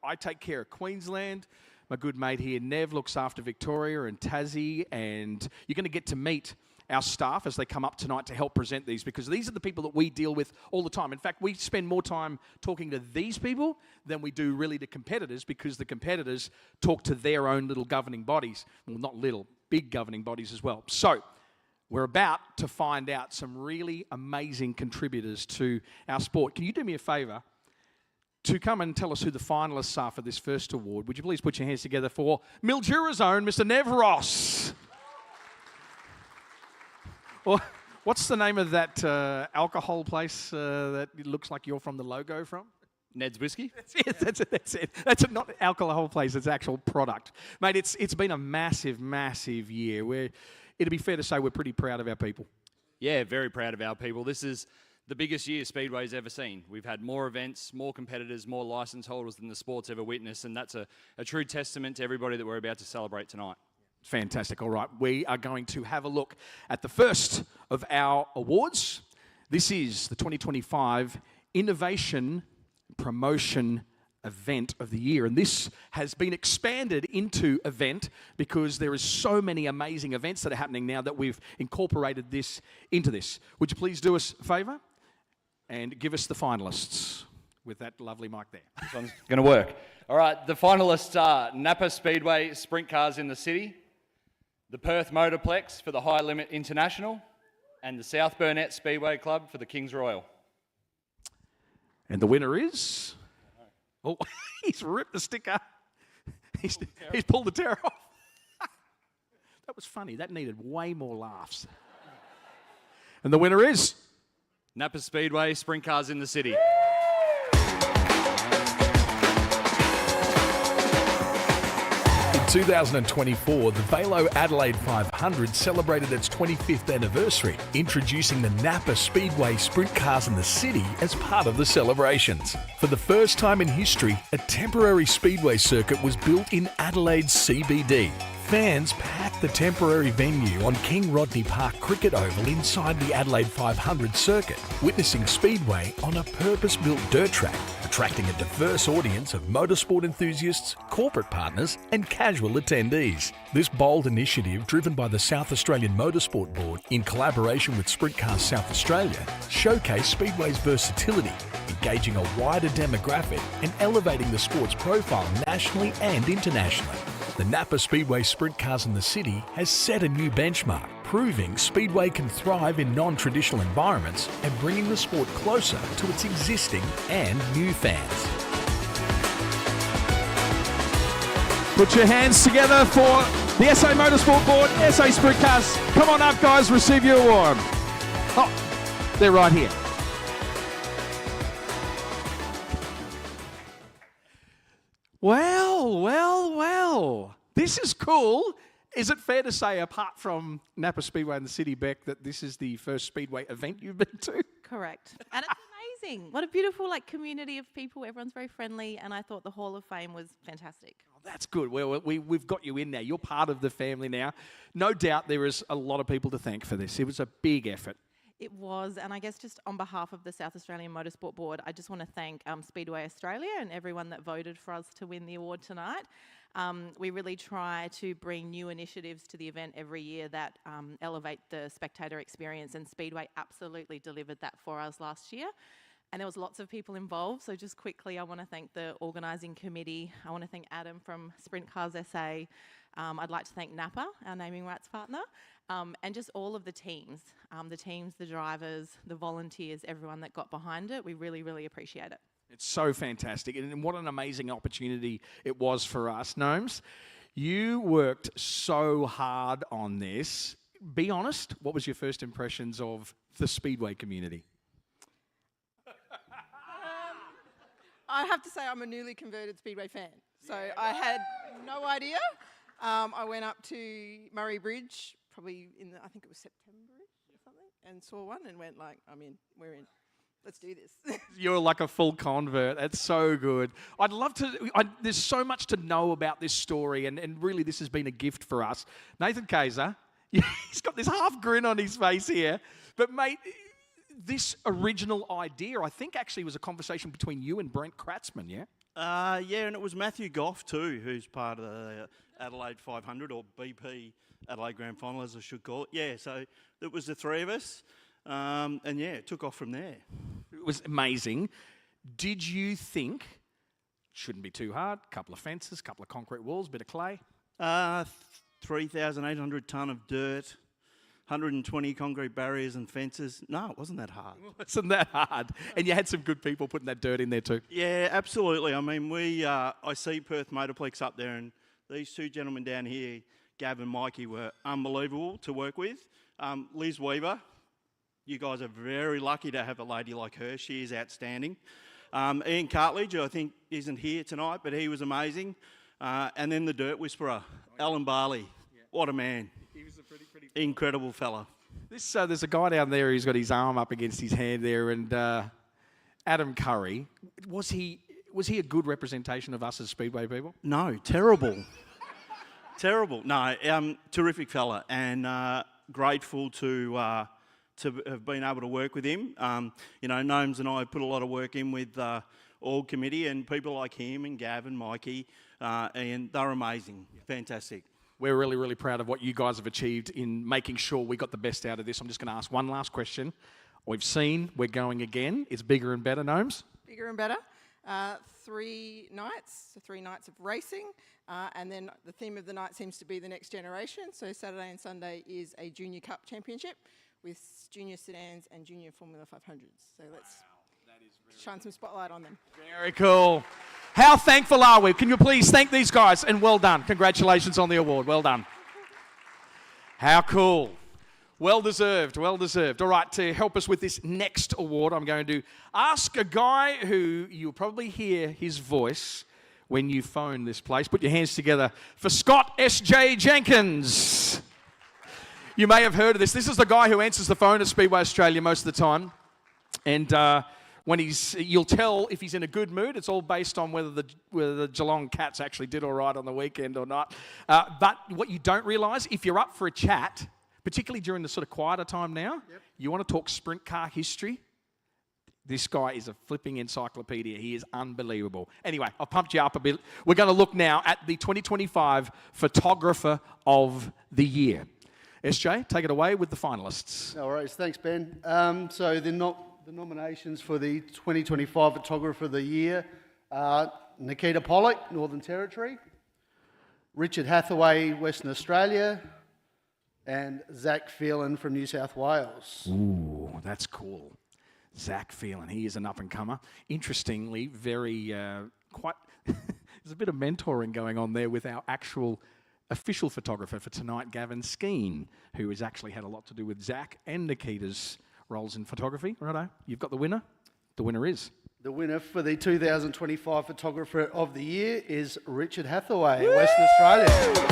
Speaker 2: I take care of Queensland. My good mate here, Nev, looks after Victoria and Tassie, and you're going to get to meet our staff as they come up tonight to help present these, because these are the people that we deal with all the time. In fact, we spend more time talking to these people than we do really to competitors, because the competitors talk to their own little governing bodies. Well, not little, big governing bodies as well. So we're about to find out some really amazing contributors to our sport. Can you do me a favour to come and tell us who the finalists are for this first award? Would you please put your hands together for Mildura's own Mr. Nev Ross? Well, what's the name of that alcohol place that looks like you're from the logo from?
Speaker 15: Ned's Whiskey?
Speaker 2: That's it. That's not alcohol place, it's actual product. Mate, it's been a massive, massive year. It'd be fair to say we're pretty proud of our people.
Speaker 15: Yeah, very proud of our people. This is the biggest year Speedway's ever seen. We've had more events, more competitors, more licence holders than the sport's ever witnessed, and that's a true testament to everybody that we're about to celebrate tonight.
Speaker 2: Fantastic. All right, we are going to have a look at the first of our awards. This is the 2025 Innovation Promotion Event of the Year, and this has been expanded into event because there is so many amazing events that are happening now that we've incorporated this into this. Would you please do us a favour and give us the finalists with that lovely mic there?
Speaker 15: This one's going to work. All right, the finalists are Napa Speedway Sprint Cars in the City, the Perth Motorplex for the High Limit International, and the South Burnett Speedway Club for the Kings Royal.
Speaker 2: And the winner is... Oh, he's ripped the sticker. He's pulled the terror off. That was funny. That needed way more laughs. And the winner is
Speaker 15: Napa Speedway Sprint Cars in the City.
Speaker 18: In 2024, the Velo Adelaide 500 celebrated its 25th anniversary, introducing the Napa Speedway Sprint Cars in the City as part of the celebrations. For the first time in history, a temporary speedway circuit was built in Adelaide's CBD. Fans packed the temporary venue on King Rodney Park Cricket Oval inside the Adelaide 500 circuit, witnessing Speedway on a purpose-built dirt track, attracting a diverse audience of motorsport enthusiasts, corporate partners and casual attendees. This bold initiative, driven by the South Australian Motorsport Board in collaboration with Sprint Cars South Australia, showcased Speedway's versatility, engaging a wider demographic and elevating the sport's profile nationally and internationally. The Napa Speedway Sprint Cars in the City has set a new benchmark, proving Speedway can thrive in non-traditional environments and bringing the sport closer to its existing and new fans.
Speaker 2: Put your hands together for the SA Motorsport Board, SA Sprint Cars. Come on up, guys, receive your award. Oh, they're right here. Well. This is cool. Is it fair to say, apart from Napa Speedway in the City, Beck, that this is the first Speedway event you've been to?
Speaker 16: Correct. And it's amazing. What a beautiful community of people. Everyone's very friendly, and I thought the Hall of Fame was fantastic.
Speaker 2: Oh, that's good. Well, we've got you in now. You're part of the family now. No doubt there is a lot of people to thank for this. It was a big effort.
Speaker 16: It was, and I guess just on behalf of the South Australian Motorsport Board, I just want to thank Speedway Australia and everyone that voted for us to win the award tonight. We really try to bring new initiatives to the event every year that elevate the spectator experience, and Speedway absolutely delivered that for us last year. And there was lots of people involved, so just quickly I want to thank the organising committee. I want to thank Adam from Sprint Cars SA. I'd like to thank Napa, our naming rights partner, and just all of the teams, the drivers, the volunteers, everyone that got behind it. We really, really appreciate it.
Speaker 2: It's so fantastic, and what an amazing opportunity it was for us. Gnomes, you worked so hard on this. Be honest, what was your first impressions of the Speedway community?
Speaker 17: I have to say I'm a newly converted Speedway fan, so I had no idea. I went up to Murray Bridge, probably I think it was September or something, and saw one and went I'm in, we're in. Let's do this.
Speaker 2: You're like a full convert. That's so good. I'd love to, there's so much to know about this story, and really this has been a gift for us. Nathan Kaiser, he's got this half grin on his face here, but mate, this original idea, I think actually was a conversation between you and Brent Kratzman, yeah?
Speaker 19: Yeah, and it was Matthew Goff too, who's part of the Adelaide 500, or BP Adelaide Grand Final, as I should call it. Yeah, so it was the three of us, and yeah, it took off from there.
Speaker 2: It was amazing. Did you think, shouldn't be too hard, couple of fences, couple of concrete walls, bit of clay?
Speaker 19: 3,800 tonne of dirt, 120 concrete barriers and fences. No, it wasn't that hard.
Speaker 2: It wasn't that hard. And you had some good people putting that dirt in there too.
Speaker 19: Yeah, absolutely. I mean, I see Perth Motorplex up there, and these two gentlemen down here, Gav and Mikey, were unbelievable to work with. Liz Weaver, you guys are very lucky to have a lady like her. She is outstanding. Ian Cartledge, I think, isn't here tonight, but he was amazing. And then the Dirt Whisperer, Alan Barley. Yeah. What a man.
Speaker 2: He was a pretty
Speaker 19: incredible fella.
Speaker 2: There's a guy down there who's got his arm up against his hand there, and Adam Curry. Was he a good representation of us as Speedway people?
Speaker 19: No, terrible. Terrible. No, terrific fella, and grateful to have been able to work with him. Gnomes and I put a lot of work in with Org Committee, and people like him and Gav and Mikey, and they're amazing. Yeah. Fantastic.
Speaker 2: We're really, really proud of what you guys have achieved in making sure we got the best out of this. I'm just going to ask one last question. We've seen we're going again. It's bigger and better, Gnomes?
Speaker 17: Bigger and better. 3 nights of racing, and then the theme of the night seems to be the next generation. So Saturday and Sunday is a Junior Cup Championship with Junior Sedans and Junior Formula 500s. So let's shine some spotlight on them.
Speaker 2: Very cool. How thankful are we? Can you please thank these guys? And well done. Congratulations on the award. Well done. How cool. Well deserved, well deserved. All right, to help us with this next award, I'm going to ask a guy who you'll probably hear his voice when you phone this place. Put your hands together for Scott S.J. Jenkins. You may have heard of this. This is the guy who answers the phone at Speedway Australia most of the time. And when you'll tell if he's in a good mood. It's all based on whether the Geelong Cats actually did all right on the weekend or not. But what you don't realise, if you're up for a chat, particularly during the sort of quieter time now, you want to talk sprint car history, this guy is a flipping encyclopedia. He is unbelievable. Anyway, I've pumped you up a bit. We're going to look now at the 2025 Photographer of the Year. SJ, take it away with the finalists.
Speaker 4: No worries. Thanks, Ben. So the nominations for the 2025 Photographer of the Year are Nikita Pollock, Northern Territory, Richard Hathaway, Western Australia, and Zach Phelan from New South Wales.
Speaker 2: Ooh, that's cool. Zach Phelan, he is an up-and-comer. Interestingly, very quite... there's a bit of mentoring going on there with our actual official photographer for tonight, Gavin Skeen, who has actually had a lot to do with Zach and Nikita's roles in photography. Righto, you've got the winner. The winner is...
Speaker 4: The winner for the 2025 Photographer of the Year is Richard Hathaway, Western Australia.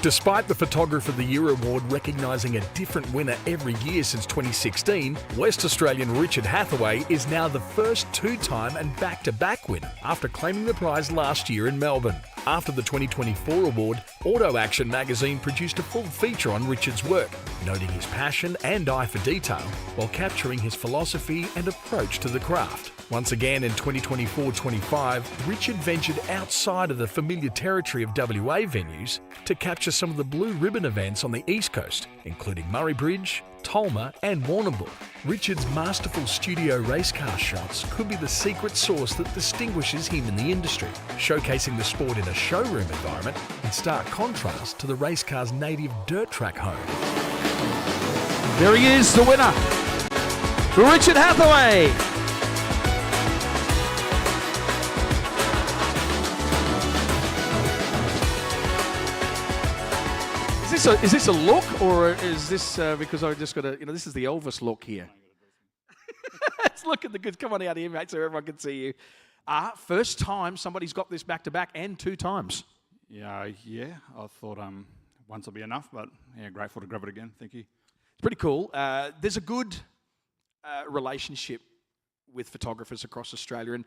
Speaker 18: Despite the Photographer of the Year award recognising a different winner every year since 2016, West Australian Richard Hathaway is now the first two-time and back-to-back winner after claiming the prize last year in Melbourne. After the 2024 award, Auto Action magazine produced a full feature on Richard's work, noting his passion and eye for detail while capturing his philosophy and approach to the craft. Once again in 2024-25, Richard ventured outside of the familiar territory of WA venues to capture some of the blue ribbon events on the East Coast, including Murray Bridge, Tolma and Warrnambool. Richard's masterful studio race car shots could be the secret sauce that distinguishes him in the industry, showcasing the sport in a showroom environment in stark contrast to the race car's native dirt track home.
Speaker 2: There he is, the winner, Richard Hathaway. Is this a look, or is this because I just got to, this is the Elvis look here. Let's look at the good. Come on out here, mate, so everyone can see you. First time somebody's got this back-to-back and two times.
Speaker 20: Yeah, I thought once will be enough, but yeah, grateful to grab it again. Thank you.
Speaker 2: It's pretty cool. There's a good relationship with photographers across Australia, and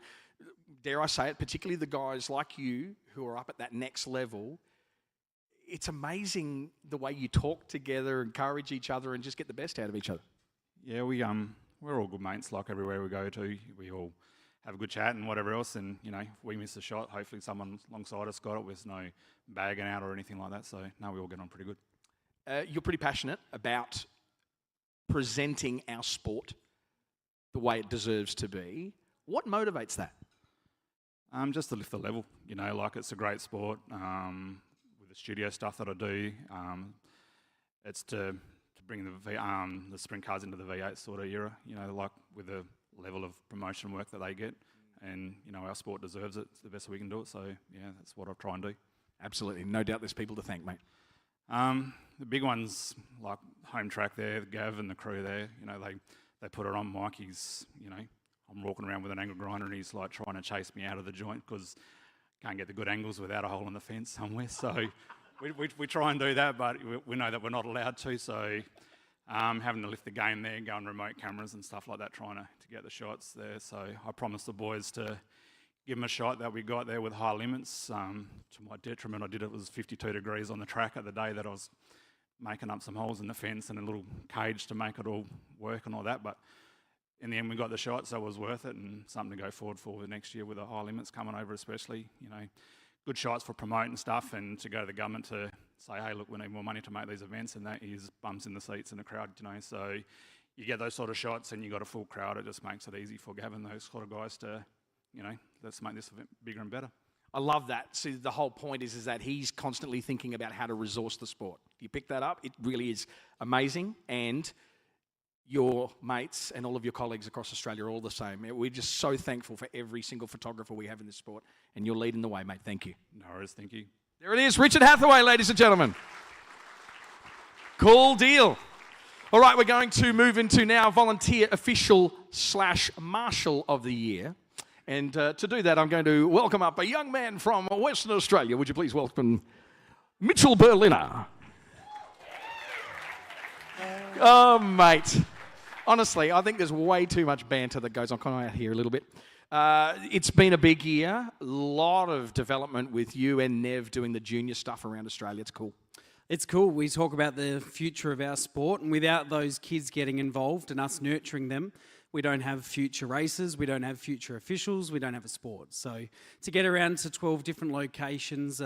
Speaker 2: dare I say it, particularly the guys like you who are up at that next level. It's amazing the way you talk together, encourage each other, and just get the best out of each other.
Speaker 20: Yeah, we're all good mates. Like everywhere we go to, we all have a good chat and whatever else. And if we miss a shot, hopefully someone alongside us got it with no bagging out or anything like that. So no, we all get on pretty good.
Speaker 2: You're pretty passionate about presenting our sport the way it deserves to be. What motivates that?
Speaker 20: Just to lift the level. Like it's a great sport. The studio stuff that I do, it's to bring the sprint cars into the V8 sort of era, like with the level of promotion work that they get, and our sport deserves it. It's the best we can do it, so yeah, that's what I try and do.
Speaker 2: Absolutely, no doubt there's people to thank, mate.
Speaker 20: The big ones like home track there, Gav and the crew there, they put it on. Mikey's, I'm walking around with an angle grinder and he's like trying to chase me out of the joint because can't get the good angles without a hole in the fence somewhere. So we try and do that, but we know that we're not allowed to. So having to lift the game there, going remote cameras and stuff like that, trying to get the shots there. So I promised the boys to give them a shot that we got there with high limits. To my detriment, it was 52 degrees on the track at the day that I was making up some holes in the fence and a little cage to make it all work and all that. But in the end, we got the shot, so it was worth it, and something to go forward for the next year with the high limits coming over especially. Good shots for promoting stuff, and to go to the government to say, hey, look, we need more money to make these events, and that is bumps in the seats in the crowd, So you get those sort of shots and you got a full crowd, it just makes it easy for Gavin, those sort of guys to, let's make this event bigger and better.
Speaker 2: I love that. See, the whole point is that he's constantly thinking about how to resource the sport. You pick that up, it really is amazing, and your mates and all of your colleagues across Australia are all the same. We're just so thankful for every single photographer we have in this sport, and you're leading the way, mate. Thank you.
Speaker 20: No worries, thank you.
Speaker 2: There it is, Richard Hathaway, ladies and gentlemen. Cool deal. All right, we're going to move into now volunteer official / marshal of the year. And to do that, I'm going to welcome up a young man from Western Australia. Would you please welcome Mitchell Berliner? Oh, mate. Honestly, I think there's way too much banter that goes on. Come on out here a little bit. It's been a big year. A lot of development with you and Nev doing the junior stuff around Australia. It's cool.
Speaker 6: It's cool. We talk about the future of our sport, and without those kids getting involved and us nurturing them, we don't have future races, we don't have future officials, we don't have a sport. So to get around to 12 different locations,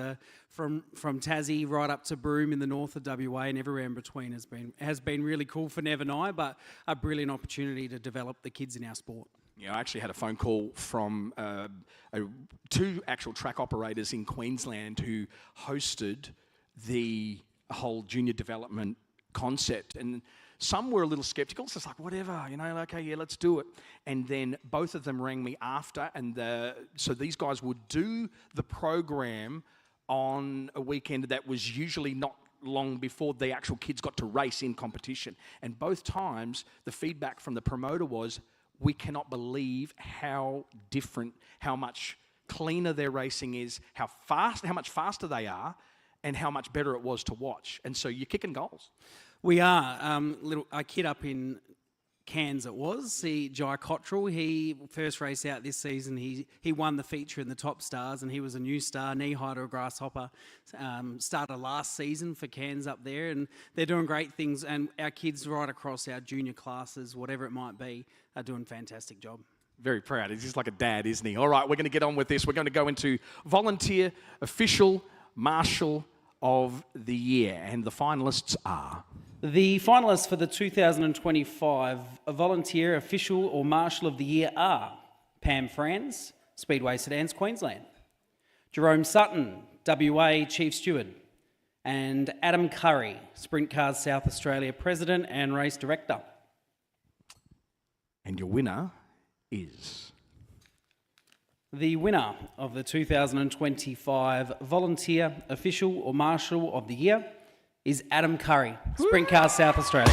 Speaker 6: from Tassie right up to Broome in the north of WA and everywhere in between has been really cool for Nev and I, but a brilliant opportunity to develop the kids in our sport.
Speaker 2: Yeah, I actually had a phone call from 2 actual track operators in Queensland who hosted the whole junior development concept, and some were a little skeptical. So it's like, whatever, you know, okay, yeah, let's do it. And then both of them rang me after, and so these guys would do the program on a weekend that was usually not long before the actual kids got to race in competition. And both times, the feedback from the promoter was, we cannot believe how different, how much cleaner their racing is, how much faster they are, and how much better it was to watch. And so you're kicking goals.
Speaker 6: We are. A kid up in Cairns it was, Jai Cottrell, he first race out this season, he won the feature in the top stars, and he was a new star, knee-high to a grasshopper, started last season for Cairns up there, and they're doing great things, and our kids right across our junior classes, whatever it might be, are doing a fantastic job.
Speaker 2: Very proud. He's just like a dad, isn't he? All right, we're going to get on with this. We're going to go into volunteer, official, marshal of the year, and the finalists are...
Speaker 6: The finalists for the 2025 Volunteer, Official or Marshal of the Year are Pam Franz, Speedway Sedans, Queensland; Jerome Sutton, WA Chief Steward; and Adam Curry, Sprint Cars South Australia President and Race Director.
Speaker 2: And your winner is...
Speaker 6: The winner of the 2025 Volunteer, Official or Marshal of the Year is Adam Curry, Sprint Cars South Australia.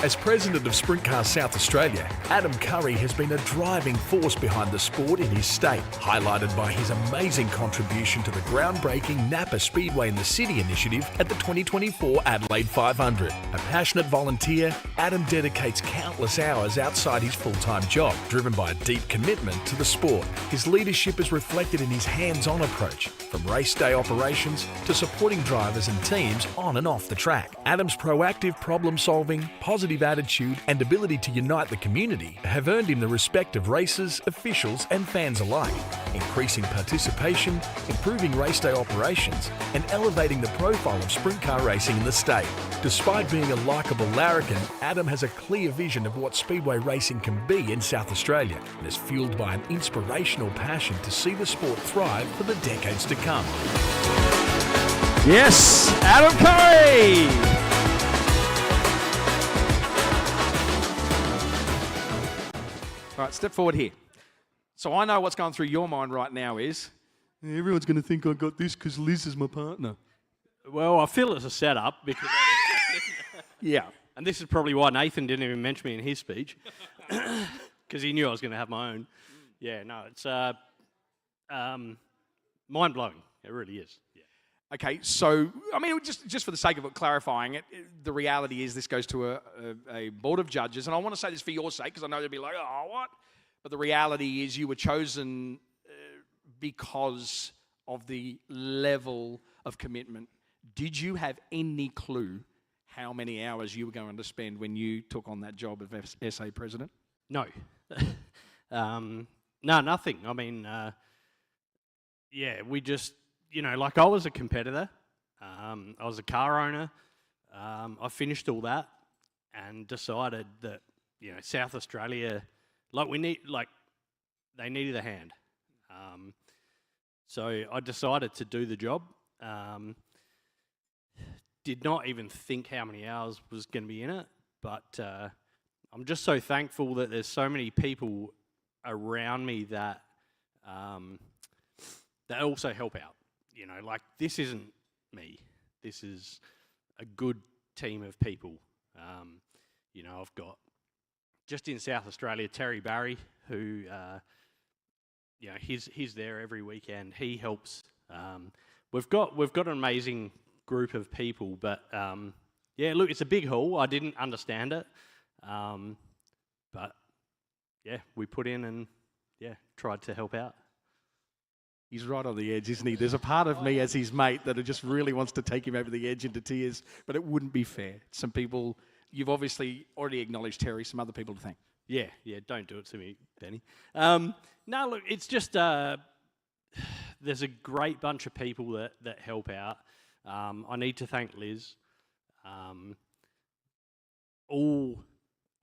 Speaker 18: As president of Sprint Cars South Australia, Adam Curry has been a driving force behind the sport in his state, highlighted by his amazing contribution to the groundbreaking Napa Speedway in the City initiative at the 2024 Adelaide 500. A passionate volunteer, Adam dedicates countless hours outside his full-time job, driven by a deep commitment to the sport. His leadership is reflected in his hands-on approach, from race day operations to supporting drivers and teams on and off the track. Adam's proactive problem-solving, positive attitude and ability to unite the community have earned him the respect of racers, officials and fans alike, increasing participation, improving race day operations and elevating the profile of sprint car racing in the state. Despite being a likeable larrikin, Adam has a clear vision of what speedway racing can be in South Australia and is fueled by an inspirational passion to see the sport thrive for the decades to come.
Speaker 2: Yes, Adam Curry! All right, step forward here. So I know what's going through your mind right now is, everyone's going to think I got this because Liz is my partner.
Speaker 21: Well, I feel it's a setup because...
Speaker 2: Yeah.
Speaker 21: And this is probably why Nathan didn't even mention me in his speech, because he knew I was going to have my own. Yeah, no, it's mind-blowing. It really is. Yeah.
Speaker 2: Okay, so, I mean, just for the sake of it, clarifying it, the reality is this goes to a board of judges, and I want to say this for your sake, because I know they'll be like, oh, what? But the reality is you were chosen because of the level of commitment. Did you have any clue how many hours you were going to spend when you took on that job of SA President?
Speaker 21: No. No, nothing. I mean, yeah, we just... You know, like I was a competitor, I was a car owner, I finished all that and decided that, you know, South Australia, they needed a hand. So I decided to do the job. did not even think how many hours was going to be in it, but I'm just so thankful that there's so many people around me that that also help out. You know, like, this isn't me. This is a good team of people. You know, I've got, just in South Australia, Terry Barry, who, you know, he's there every weekend. He helps. We've got an amazing group of people, but yeah, look, it's a big haul. I didn't understand it, but yeah, we put in and yeah, tried to help out.
Speaker 2: He's right on the edge, isn't he? There's a part of me as his mate that just really wants to take him over the edge into tears, but it wouldn't be fair. Some people, you've obviously already acknowledged Terry, some other people to thank.
Speaker 21: Yeah, don't do it to me, Benny. No, look, it's just, there's a great bunch of people that help out. I need to thank Liz. All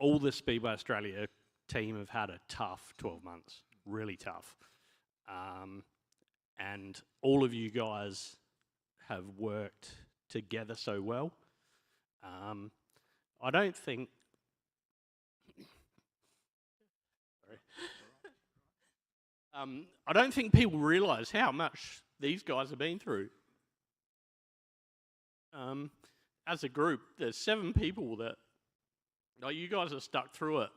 Speaker 21: the Speedway Australia team have had a tough 12 months, really tough. And all of you guys have worked together so well. I don't think... I don't think people realise how much these guys have been through. As a group, there's 7 people that... Oh, you guys are stuck through it.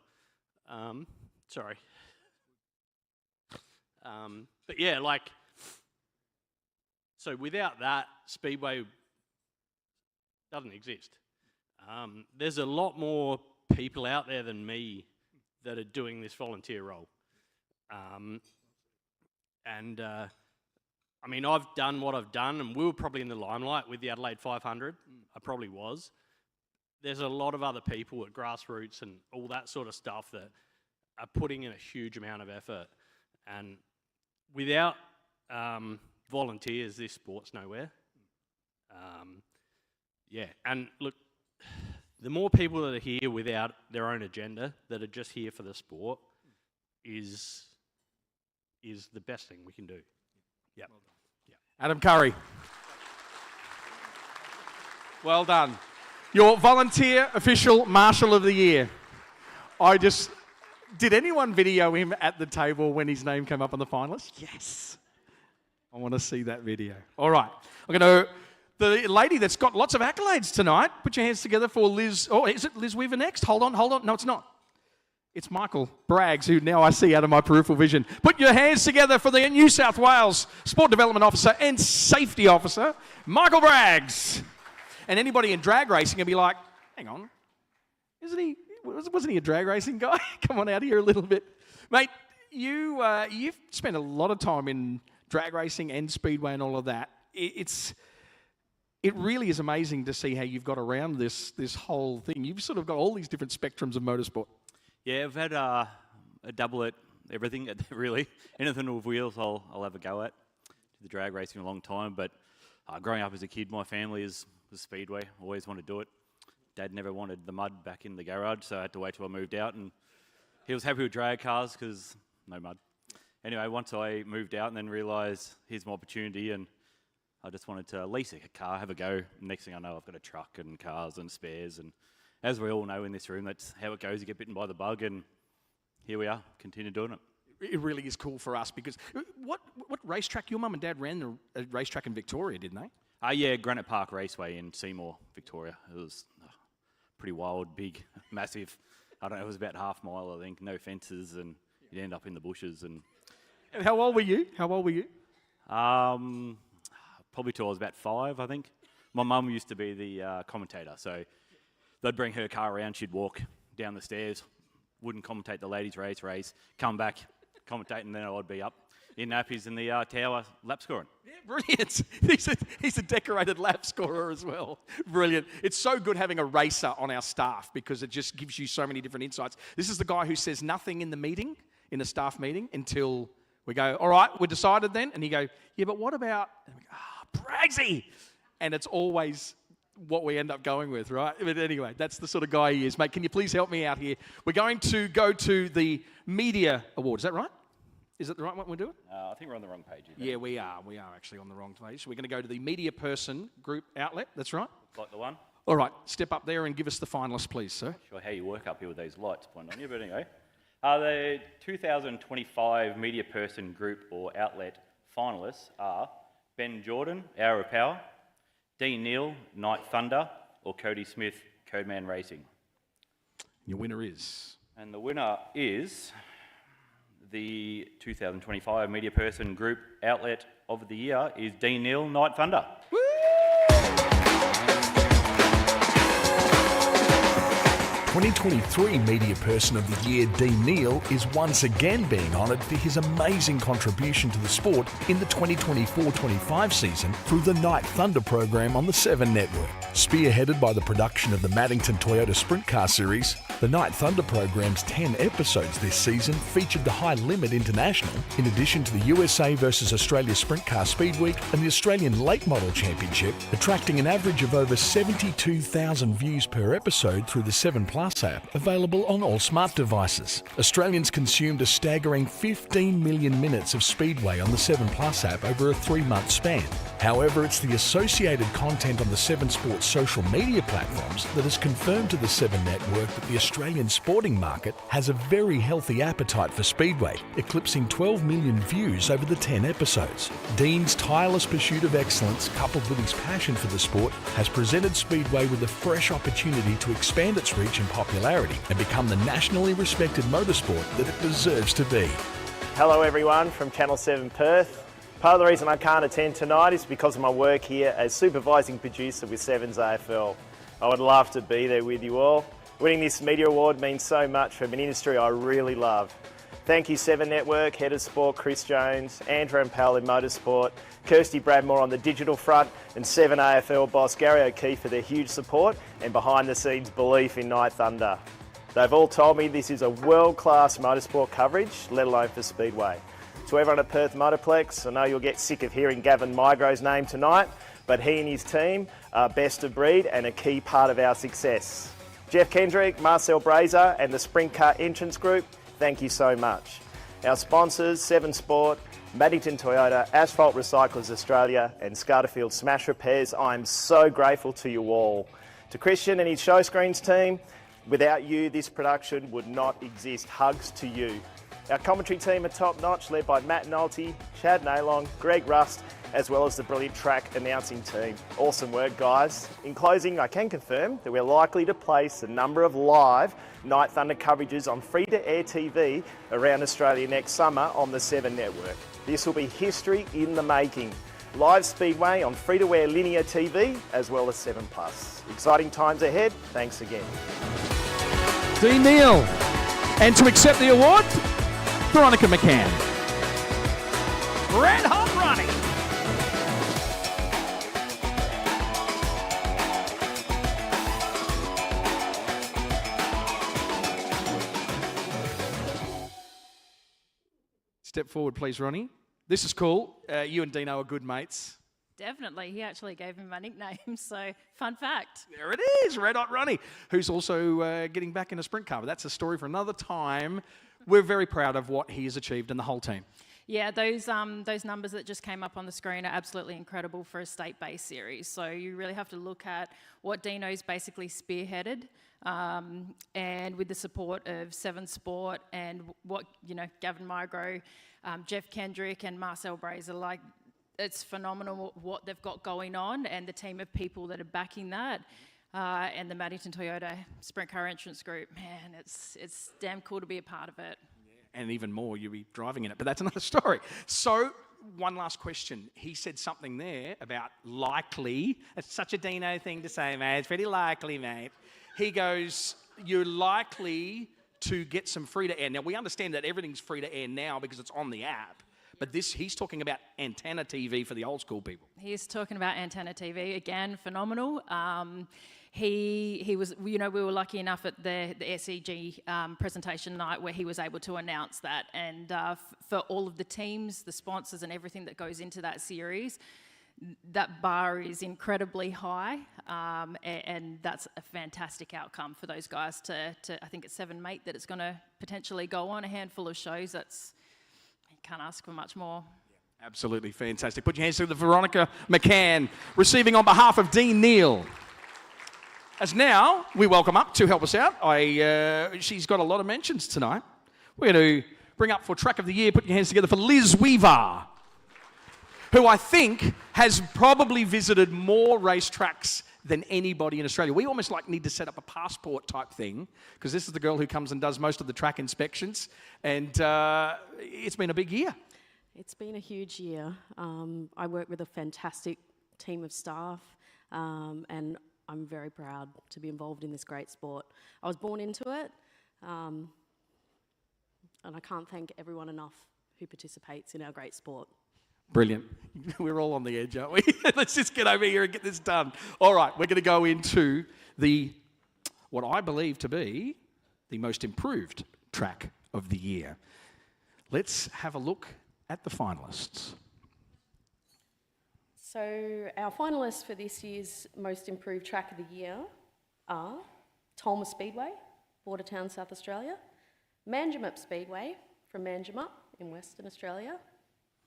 Speaker 21: Sorry. But yeah, like... So without that, Speedway doesn't exist. There's a lot more people out there than me that are doing this volunteer role. I mean, I've done what I've done, and we were probably in the limelight with the Adelaide 500. I probably was. There's a lot of other people at grassroots and all that sort of stuff that are putting in a huge amount of effort. And without volunteers, this sport's nowhere. Yeah, and look, the more people that are here without their own agenda, that are just here for the sport, is the best thing we can do. Yeah.
Speaker 2: Adam Curry. Well done. Your volunteer official marshal of the year. Did anyone video him at the table when his name came up on the finalists? Yes. I want to see that video. All right. I'm going to, the lady that's got lots of accolades tonight, put your hands together for Liz. Oh, is it Liz Weaver next? Hold on. No, it's not. It's Michael Braggs, who now I see out of my peripheral vision. Put your hands together for the New South Wales Sport Development Officer and Safety Officer, Michael Braggs. And anybody in drag racing will be like, hang on, wasn't he a drag racing guy? Come on out here a little bit. Mate, you've spent a lot of time in drag racing and speedway and all of that. It really is amazing to see how you've got around this whole thing. You've sort of got all these different spectrums of motorsport.
Speaker 7: Yeah, I've had a double at everything, really. Anything with wheels, I'll have a go at. Did the drag racing a long time, but growing up as a kid, my family was Speedway. Always wanted to do it. Dad never wanted the mud back in the garage, so I had to wait till I moved out, and he was happy with drag cars because no mud. Anyway, once I moved out and then realised here's my opportunity, and I just wanted to lease a car, have a go. Next thing I know, I've got a truck and cars and spares, and as we all know in this room, that's how it goes. You get bitten by the bug, and here we are, continue doing it.
Speaker 2: It really is cool for us because what racetrack? Your mum and dad ran a racetrack in Victoria, didn't they?
Speaker 7: Yeah, Granite Park Raceway in Seymour, Victoria. It was pretty wild, big, massive. I don't know, it was about half mile, I think. No fences, and you'd end up in the bushes. And
Speaker 2: how old were you?
Speaker 7: Probably till I was about 5, I think. My mum used to be the commentator, so they'd bring her car around. She'd walk down the stairs, wouldn't commentate the ladies' race, come back, commentate, and then I'd be up in nappies in the tower lap scoring.
Speaker 2: Yeah, brilliant. He's a decorated lap scorer as well. Brilliant. It's so good having a racer on our staff because it just gives you so many different insights. This is the guy who says nothing in the staff meeting, until we go, all right, we're decided then. And he go, yeah, but what about, and we go, Braggsy. And it's always what we end up going with, right? But anyway, that's the sort of guy he is. Mate, can you please help me out here? We're going to go to the Media Award. Is that right? Is it the right one we're doing?
Speaker 7: I think we're on the wrong page.
Speaker 2: Yeah, we are. We are actually on the wrong page. We're going to go to the media person group outlet. That's right.
Speaker 7: Like the one?
Speaker 2: All right, step up there and give us the finalists, please, sir.
Speaker 7: Not sure how you work up here with these lights pointing on you, but anyway. The 2025 media person group or outlet finalists are Ben Jordan, Hour of Power, Dean Neal, Night Thunder, or Cody Smith, Codeman Racing.
Speaker 2: Your winner is?
Speaker 7: And the winner is the 2025 media person group outlet of the year is Dean Neal, Night Thunder.
Speaker 18: 2023 Media Person of the Year, Dean Neal, is once again being honoured for his amazing contribution to the sport in the 2024-25 season through the Night Thunder program on the 7 Network. Spearheaded by the production of the Maddington Toyota Sprint Car Series, the Night Thunder program's 10 episodes this season featured the High Limit International, in addition to the USA vs Australia Sprint Car Speed Week and the Australian Late Model Championship, attracting an average of over 72,000 views per episode through the 7 Plus app, available on all smart devices. Australians consumed a staggering 15 million minutes of Speedway on the 7 Plus app over a 3-month span. However, it's the associated content on the 7 Sports social media platforms that has confirmed to the 7 Network that the Australian sporting market has a very healthy appetite for Speedway, eclipsing 12 million views over the 10 episodes. Dean's tireless pursuit of excellence, coupled with his passion for the sport, has presented Speedway with a fresh opportunity to expand its reach and popularity and become the nationally respected motorsport that it deserves to be.
Speaker 5: Hello everyone from Channel 7 Perth. Part of the reason I can't attend tonight is because of my work here as supervising producer with 7's AFL. I would love to be there with you all. Winning this media award means so much from an industry I really love. Thank you 7 Network, Head of Sport Chris Jones, Andrew and Powell in Motorsport, Kirsty Bradmore on the digital front, and 7 AFL boss Gary O'Keefe for their huge support and behind the scenes belief in Night Thunder. They've all told me this is a world-class motorsport coverage, let alone for Speedway. To everyone at Perth Motorplex, I know you'll get sick of hearing Gavin Mygrove's name tonight, but he and his team are best of breed and a key part of our success. Jeff Kendrick, Marcel Brazer and the Sprint Car Entrance Group, thank you so much. Our sponsors, 7 Sport, Maddington Toyota, Asphalt Recyclers Australia and Scarterfield Smash Repairs, I'm so grateful to you all. To Christian and his show screens team, without you this production would not exist. Hugs to you. Our commentary team are top notch, led by Matt Nolte, Chad Naylong, Greg Rust, as well as the brilliant track announcing team. Awesome work, guys. In closing, I can confirm that we're likely to place a number of live Night Thunder coverages on free-to-air TV around Australia next summer on the 7 Network. This will be history in the making. Live Speedway on free-to-air linear TV, as well as 7 Plus. Exciting times ahead. Thanks again.
Speaker 2: Dean Neal. And to accept the award, Veronica McCann.
Speaker 3: Red hot running.
Speaker 2: Step forward, please, Ronnie. This is cool. You and Dino are good mates.
Speaker 22: Definitely. He actually gave him my nickname, so fun fact.
Speaker 2: There it is, Red Hot Ronnie, who's also getting back in a sprint car. But that's a story for another time. We're very proud of what he has achieved and the whole team.
Speaker 22: Yeah, those numbers that just came up on the screen are absolutely incredible for a state-based series. So you really have to look at what Dino's basically spearheaded, and with the support of 7 Sport and what, you know, Gavin Mygrove, Jeff Kendrick and Marcel Brazer, like, it's phenomenal what they've got going on and the team of people that are backing that. And the Maddington Toyota Sprint Car Entrance Group, man, it's damn cool to be a part of it.
Speaker 2: And even more, you'll be driving in it. But that's another story. So, one last question. He said something there about likely. It's such a Dino thing to say, mate. It's pretty likely, mate. He goes, you're likely to get some free-to-air. Now, we understand that everything's free-to-air now because it's on the app. But he's talking about antenna TV for the old school people.
Speaker 22: He's talking about antenna TV, again, phenomenal. He was, you know, we were lucky enough at the SEG presentation night where he was able to announce that. And for all of the teams, the sponsors and everything that goes into that series, that bar is incredibly high. And that's a fantastic outcome for those guys to I think it's 7 Mate that it's going to potentially go on, a handful of shows. That's, can't ask for much more.
Speaker 2: Absolutely fantastic. Put your hands to the Veronica McCann, receiving on behalf of Dean Neal. As now, we welcome up to help us out. She's got a lot of mentions tonight. We're going to bring up for Track of the Year, put your hands together for Liz Weaver, who I think has probably visited more racetracks than anybody in Australia. We almost need to set up a passport type thing, because this is the girl who comes and does most of the track inspections, and it's been a big year.
Speaker 10: It's been a huge year. I work with a fantastic team of staff, and I'm very proud to be involved in this great sport. I was born into it, and I can't thank everyone enough who participates in our great sport.
Speaker 2: Brilliant. We're all on the edge, aren't we? Let's just get over here and get this done. All right, we're going to go into what I believe to be the most improved track of the year. Let's have a look at the finalists.
Speaker 10: So our finalists for this year's Most Improved Track of the Year are Tolma Speedway, Bordertown, South Australia, Manjimup Speedway from Manjimup in Western Australia,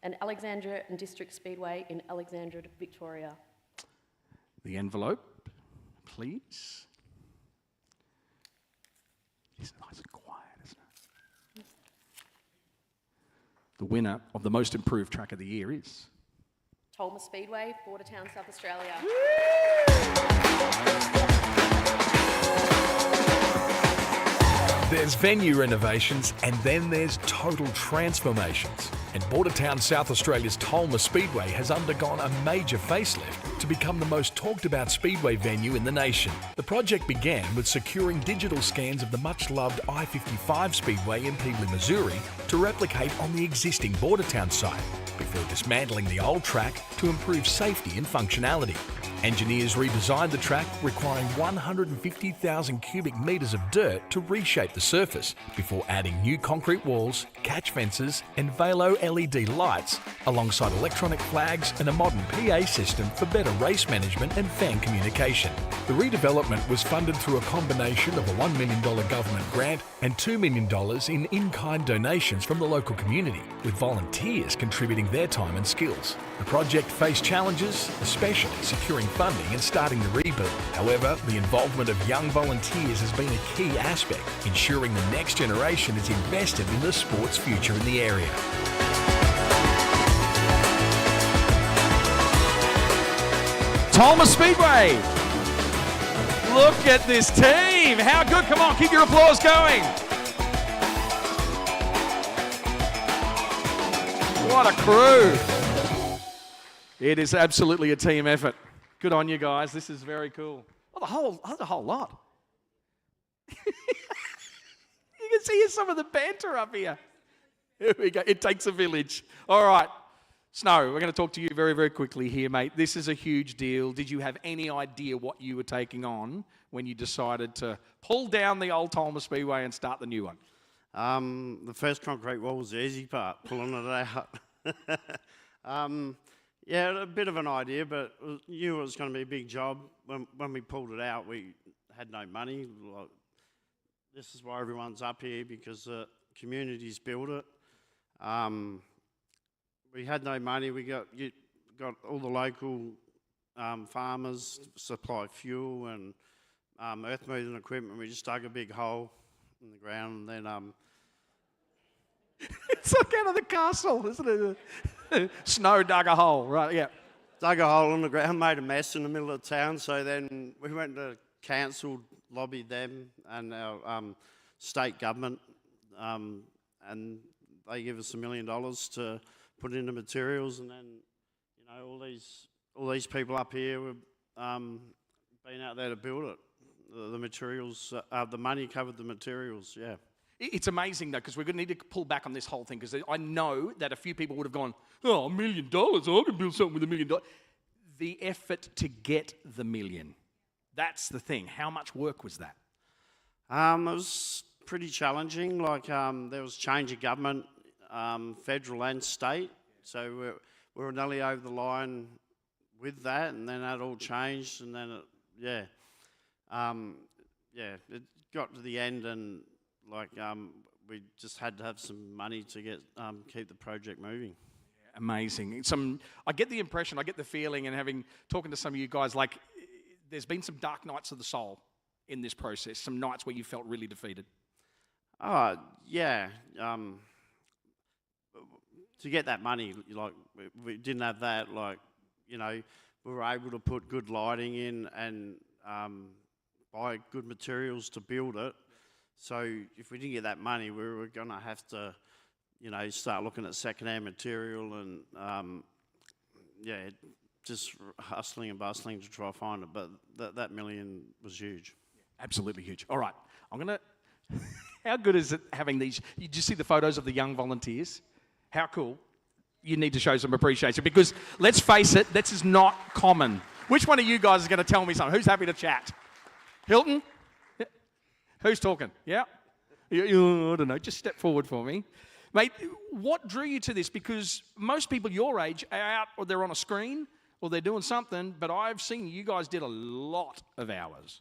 Speaker 10: and Alexandra and District Speedway in Alexandra, Victoria.
Speaker 2: The envelope, please. It's nice and quiet, isn't it? The winner of the Most Improved Track of the Year is
Speaker 10: Tolma Speedway, Bordertown, South Australia.
Speaker 18: There's venue renovations and then there's total transformations. And Bordertown, South Australia's Tolma Speedway has undergone a major facelift to become the most talked about speedway venue in the nation. The project began with securing digital scans of the much-loved I-55 Speedway in Peebly, Missouri to replicate on the existing Bordertown site, before dismantling the old track to improve safety and functionality. Engineers redesigned the track, requiring 150,000 cubic metres of dirt to reshape the surface, before adding new concrete walls, catch fences and Velo LED lights, alongside electronic flags and a modern PA system for better race management and fan communication. The redevelopment was funded through a combination of a $1 million government grant and $2 million in in-kind donations from the local community, with volunteers contributing their time and skills. The project faced challenges, especially securing funding and starting the rebuild. However, the involvement of young volunteers has been a key aspect, ensuring the next generation is invested in the sport's future in the area.
Speaker 2: Tolma Speedway. Look at this team. How good. Come on, keep your applause going. What a crew. It is absolutely a team effort. Good on you guys. This is very cool. Oh, the whole lot. You can see some of the banter up here. Here we go. It takes a village. All right. Snow, we're going to talk to you very, very quickly here, mate. This is a huge deal. Did you have any idea what you were taking on when you decided to pull down the old Tolma Speedway and start the new one?
Speaker 14: The first concrete wall was the easy part, pulling it out. Yeah, a bit of an idea, but knew it was going to be a big job. When we pulled it out, we had no money. This is why everyone's up here, because the community's built it. We had no money. We got all the local farmers supply fuel and earth moving equipment. We just dug a big hole in the ground, and then
Speaker 2: it's like out of the castle, isn't it? Snow dug a hole, right? Yeah.
Speaker 14: Dug a hole in the ground, made a mess in the middle of town. So then we went to council, lobbied them and our state government, and they give us $1 million to put into materials. And then, you know, all these people up here were been out there to build it. The materials, the money covered the materials. Yeah.
Speaker 2: It's amazing, though, because we're going to need to pull back on this whole thing, because I know that a few people would have gone, oh, $1 million, I can build something with $1 million. The effort to get the million, that's the thing. How much work was that?
Speaker 14: It was pretty challenging. Like, there was change of government, federal and state, so we were nearly over the line with that, and then that all changed, and then, it got to the end, and like, we just had to have some money to get keep the project moving.
Speaker 2: Amazing. I get the impression, I get the feeling, and talking to some of you guys, like there's been some dark nights of the soul in this process, some nights where you felt really defeated.
Speaker 14: Yeah. To get that money, like we didn't have that. Like, you know, we were able to put good lighting in and buy good materials to build it. So if we didn't get that money, we were going to have to, you know, start looking at second-hand material and, yeah, just hustling and bustling to try to find it. But that million was huge.
Speaker 2: Absolutely huge. All right, I'm going to... How good is it having these... Did you see the photos of the young volunteers? How cool. You need to show some appreciation because, let's face it, this is not common. Which one of you guys is going to tell me something? Who's happy to chat? Hilton? Yeah. Who's talking? Yeah? I don't know. Just step forward for me. Mate, what drew you to this? Because most people your age are out or they're on a screen or they're doing something, but I've seen you guys did a lot of hours.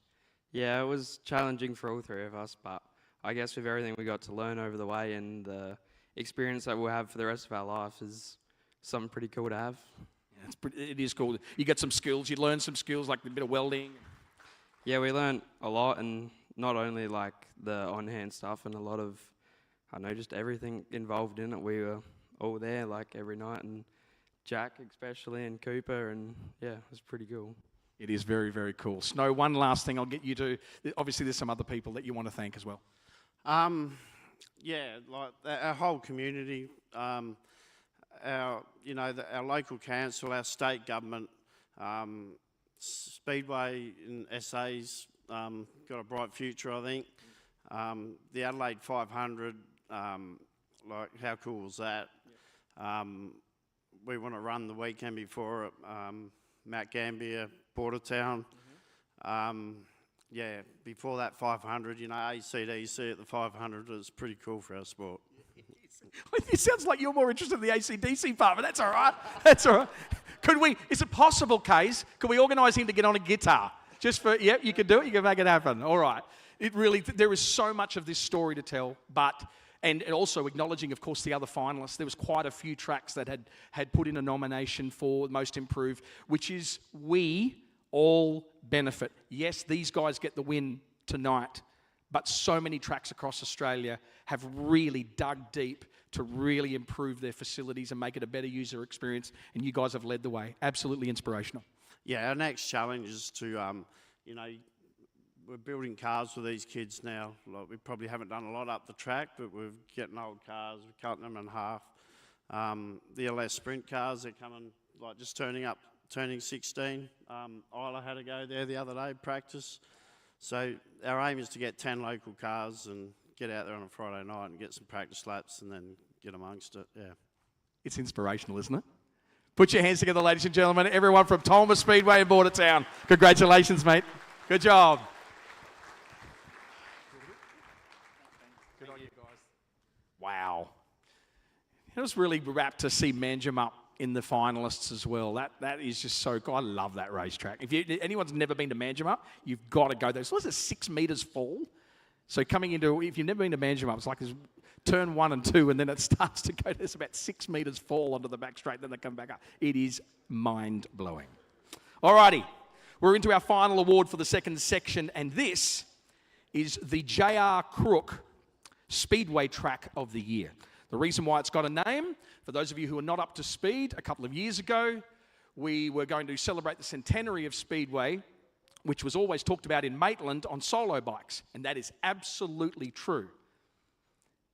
Speaker 9: Yeah, it was challenging for all three of us, but I guess with everything we got to learn over the way and the experience that we'll have for the rest of our life is something pretty cool to have.
Speaker 2: Yeah, it is cool. You get some skills, you learn some skills like a bit of welding.
Speaker 9: Yeah, we learned a lot, and not only like the on-hand stuff and a lot of, I know, just everything involved in it. We were all there like every night, and Jack especially and Cooper, and yeah, it was pretty cool.
Speaker 2: It is very, very cool. Snow, one last thing I'll get you to, obviously there's some other people that you want to thank as well.
Speaker 14: Yeah, like our whole community, our local council, our state government, Speedway in SA's got a bright future, I think. The Adelaide 500, like how cool was that? We want to run the weekend before it, Mount Gambier, Bordertown. Yeah, before that 500, you know, ACDC at the 500 is pretty cool for our sport.
Speaker 2: It sounds like you're more interested in the ACDC part, but that's all right. That's all right. Is it possible, Case, could we organise him to get on a guitar? Just for, yeah, you can do it, you can make it happen. All right. There is so much of this story to tell, and also acknowledging, of course, the other finalists. There was quite a few tracks that had put in a nomination for Most Improved, which is we all benefit. Yes, these guys get the win tonight, but so many tracks across Australia have really dug deep to really improve their facilities and make it a better user experience, and you guys have led the way. Absolutely inspirational.
Speaker 14: Yeah, our next challenge is to, you know, we're building cars for these kids now. Like, we probably haven't done a lot up the track, but we're getting old cars, we're cutting them in half. The LS Sprint cars, they're coming, like just turning 16. Isla had to go there the other day, practice. So our aim is to get 10 local cars and get out there on a Friday night and get some practice laps and then get amongst it, yeah.
Speaker 2: It's inspirational, isn't it? Put your hands together, ladies and gentlemen. Everyone from Tolma Speedway and Bordertown. Congratulations, mate. Good job. Good on you guys. Wow. It was really rapt to see Manjum up in the finalists as well. That is just so cool. I love that racetrack. If anyone's never been to Manjimup, you've got to go there. So what's it, 6 metres fall? So coming into, if you've never been to Manjimup, it's like there's turn 1 and 2, and then it starts to go, there's about 6 metres fall onto the back straight, then they come back up. It is mind-blowing. Alrighty, we're into our final award for the second section, and this is the J.R. Crook Speedway Track of the Year. The reason why it's got a name, for those of you who are not up to speed, a couple of years ago, we were going to celebrate the centenary of Speedway, which was always talked about in Maitland on solo bikes, and that is absolutely true.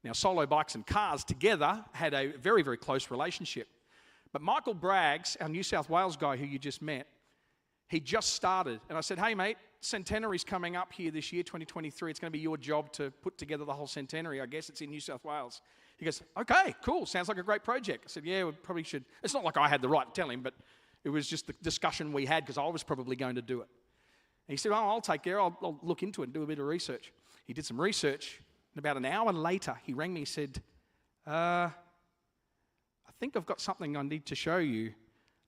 Speaker 2: Now, solo bikes and cars together had a very, very close relationship. But Michael Braggs, our New South Wales guy who you just met, he just started, and I said, hey mate, centenary's coming up here this year, 2023. It's going to be your job to put together the whole centenary. I guess it's in New South Wales. He goes, okay, cool, sounds like a great project. I said, yeah, we probably should. It's not like I had the right to tell him, but it was just the discussion we had because I was probably going to do it. And he said, oh, I'll take care, I'll look into it and do a bit of research. He did some research, and about an hour later, he rang me and said, I think I've got something I need to show you.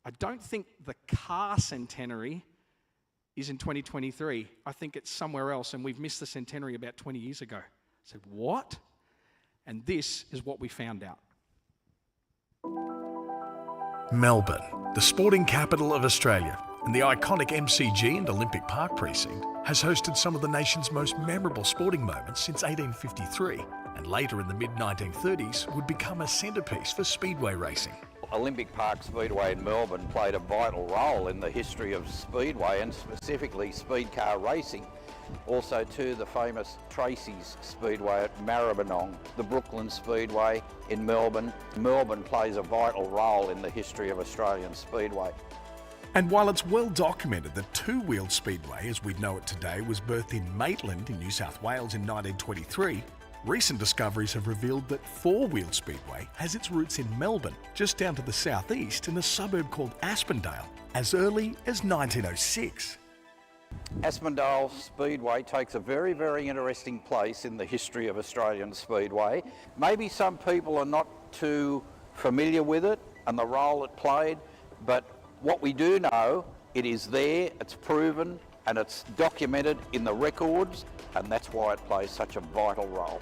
Speaker 2: I don't think the car centenary is in 2023. I think it's somewhere else, and we've missed the centenary about 20 years ago. I said, what? And this is what we found out.
Speaker 18: Melbourne, the sporting capital of Australia, and the iconic MCG and Olympic Park precinct has hosted some of the nation's most memorable sporting moments since 1853, and later in the mid-1930s would become a centrepiece for speedway racing.
Speaker 8: Olympic Park Speedway in Melbourne played a vital role in the history of speedway and specifically speed car racing. Also too the famous Tracy's Speedway at Maribyrnong, the Brooklyn Speedway in Melbourne. Melbourne plays a vital role in the history of Australian speedway.
Speaker 18: And while it's well documented that two-wheeled speedway as we know it today was birthed in Maitland in New South Wales in 1923, recent discoveries have revealed that four-wheeled speedway has its roots in Melbourne, just down to the southeast in a suburb called Aspendale, as early as 1906.
Speaker 8: Aspendale Speedway takes a very, very interesting place in the history of Australian speedway. Maybe some people are not too familiar with it and the role it played, but what we do know, it is there, it's proven, and it's documented in the records, and that's why it plays such a vital role.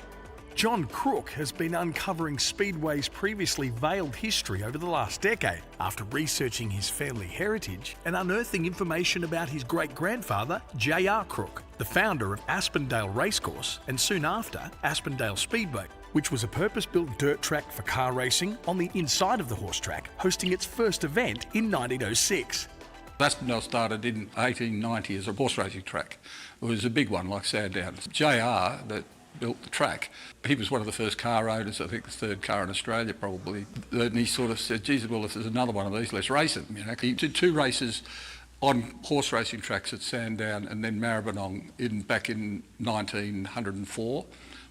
Speaker 18: John Crook has been uncovering Speedway's previously veiled history over the last decade after researching his family heritage and unearthing information about his great-grandfather, J.R. Crook, the founder of Aspendale Racecourse and soon after Aspendale Speedway, which was a purpose-built dirt track for car racing on the inside of the horse track, hosting its first event in 1906.
Speaker 11: Aspendale started in 1890 as a horse racing track. It was a big one like Sandown. J.R. that built the track, he was one of the first car owners, I think the third car in Australia probably. And he sort of said, geez, well, if there's another one of these, let's race them. You know, he did two races on horse racing tracks at Sandown and then Maribyrnong back in 1904.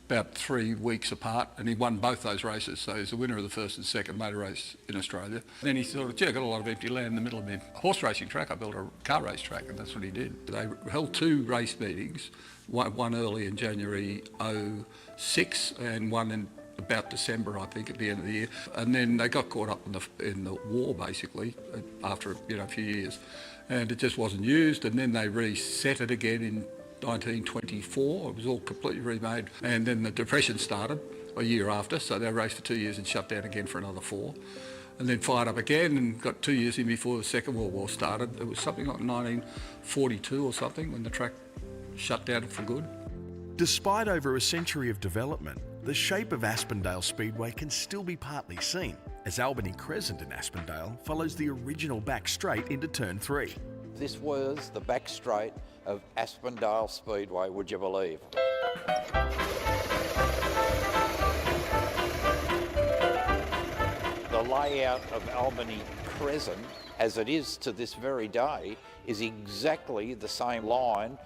Speaker 11: About 3 weeks apart, and he won both those races, so he's the winner of the first and second motor race in Australia. Then he thought, gee, I got a lot of empty land in the middle of my horse racing track, I built a car race track, and that's what he did. They held two race meetings, one early in January 06 and one in about December, I think, at the end of the year. And then they got caught up in the war, basically, after a few years, and it just wasn't used, and then they reset it again in 1924, it was all completely remade, and then the Depression started a year after, so they raced for 2 years and shut down again for another 4, and then fired up again and got 2 years in before the Second World War started. It was something like 1942 or something when the track shut down for good.
Speaker 18: Despite over a century of development, the shape of Aspendale Speedway can still be partly seen, as Albany Crescent in Aspendale follows the original back straight into Turn 3.
Speaker 8: This was the back straight of Aspendale Speedway, would you believe? The layout of Albany Crescent, as it is to this very day, is exactly the same line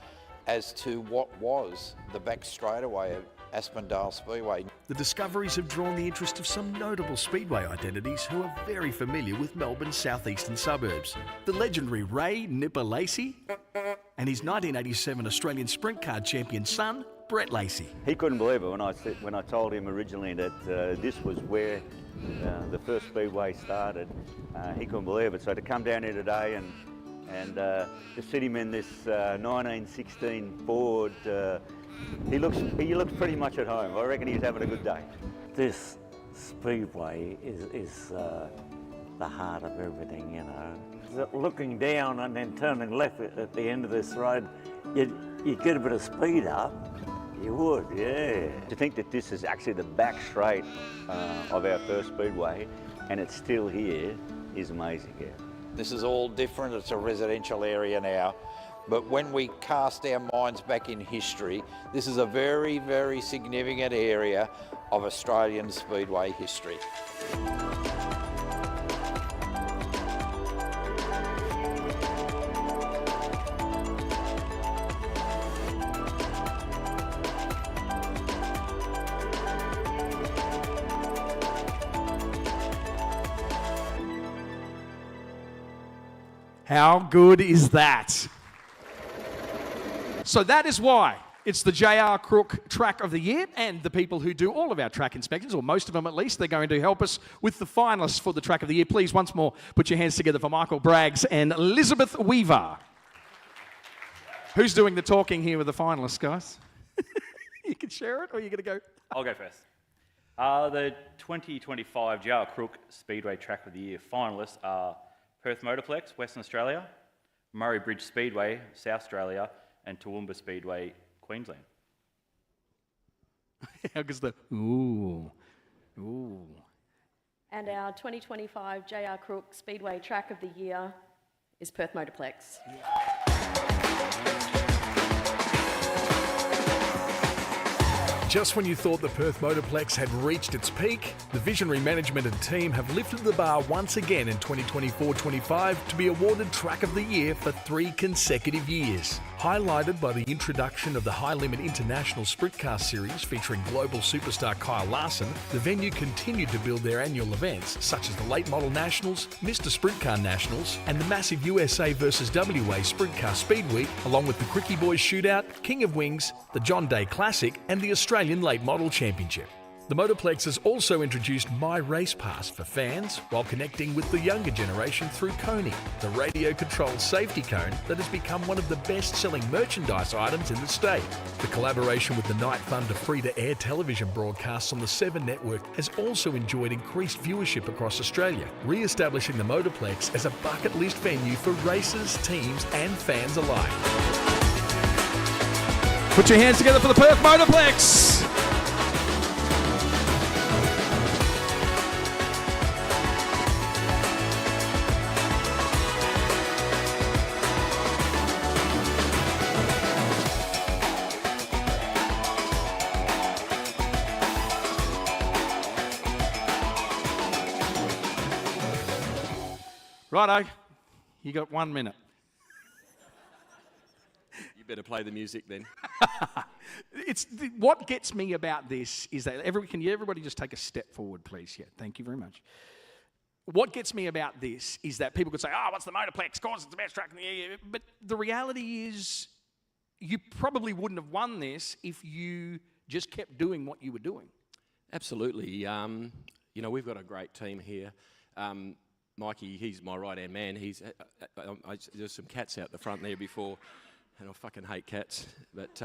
Speaker 8: as to what was the back straightaway of Aspendale Speedway.
Speaker 18: The discoveries have drawn the interest of some notable speedway identities who are very familiar with Melbourne's southeastern suburbs. The legendary Ray Nipper Lacey and his 1987 Australian Sprint Car champion son, Brett Lacey.
Speaker 23: He couldn't believe it when I told him originally that this was where the first speedway started. He couldn't believe it. So to come down here today and to sit him in this 1916 Ford, he looks pretty much at home. I reckon he's having a good day.
Speaker 24: This speedway is the heart of everything, you know. Looking down and then turning left at the end of this road, you'd get a bit of speed up. You would, yeah.
Speaker 23: To think that this is actually the back straight of our first speedway and it's still here is amazing, yeah.
Speaker 8: This is all different, it's a residential area now. But when we cast our minds back in history, this is a very, very significant area of Australian speedway history.
Speaker 2: How good is that? So that is why it's the J.R. Crook Track of the Year, and the people who do all of our track inspections, or most of them at least, they're going to help us with the finalists for the Track of the Year. Please, once more, put your hands together for Michael Braggs and Elizabeth Weaver. Who's doing the talking here with the finalists, guys? You can share it, or are you going to go?
Speaker 7: I'll go first. The 2025 JR Crook Speedway Track of the Year finalists are Perth Motorplex, Western Australia, Murray Bridge Speedway, South Australia, and Toowoomba Speedway, Queensland.
Speaker 2: How goes the ooh, ooh?
Speaker 10: And our 2025 JR Crook Speedway Track of the Year is Perth Motorplex.
Speaker 18: Just when you thought the Perth Motorplex had reached its peak, the visionary management and team have lifted the bar once again in 2024-25 to be awarded Track of the Year for 3 consecutive years. Highlighted by the introduction of the High Limit International Sprint Car Series featuring global superstar Kyle Larson, the venue continued to build their annual events such as the Late Model Nationals, Mr. Sprint Car Nationals, and the massive USA vs WA Sprint Car Speed Week, along with the Cricky Boys Shootout, King of Wings, the John Day Classic, and the Australian Late Model Championship. The Motorplex has also introduced My Race Pass for fans while connecting with the younger generation through Coney, the radio-controlled safety cone that has become one of the best-selling merchandise items in the state. The collaboration with the Night Thunder free-to-air television broadcasts on the 7 network has also enjoyed increased viewership across Australia, re-establishing the Motorplex as a bucket list venue for racers, teams and fans alike.
Speaker 2: Put your hands together for the Perth Motorplex. Righto, you got 1 minute.
Speaker 1: You better play the music then.
Speaker 2: What gets me about this is that everybody just take a step forward, please? Yeah, thank you very much. What gets me about this is that people could say, "Oh, what's the Motorplex? Of course, it's the best track in the year." But the reality is, you probably wouldn't have won this if you just kept doing what you were doing.
Speaker 1: Absolutely. You know, we've got a great team here. Mikey, he's my right-hand man. There's some cats out the front there before, and I fucking hate cats. But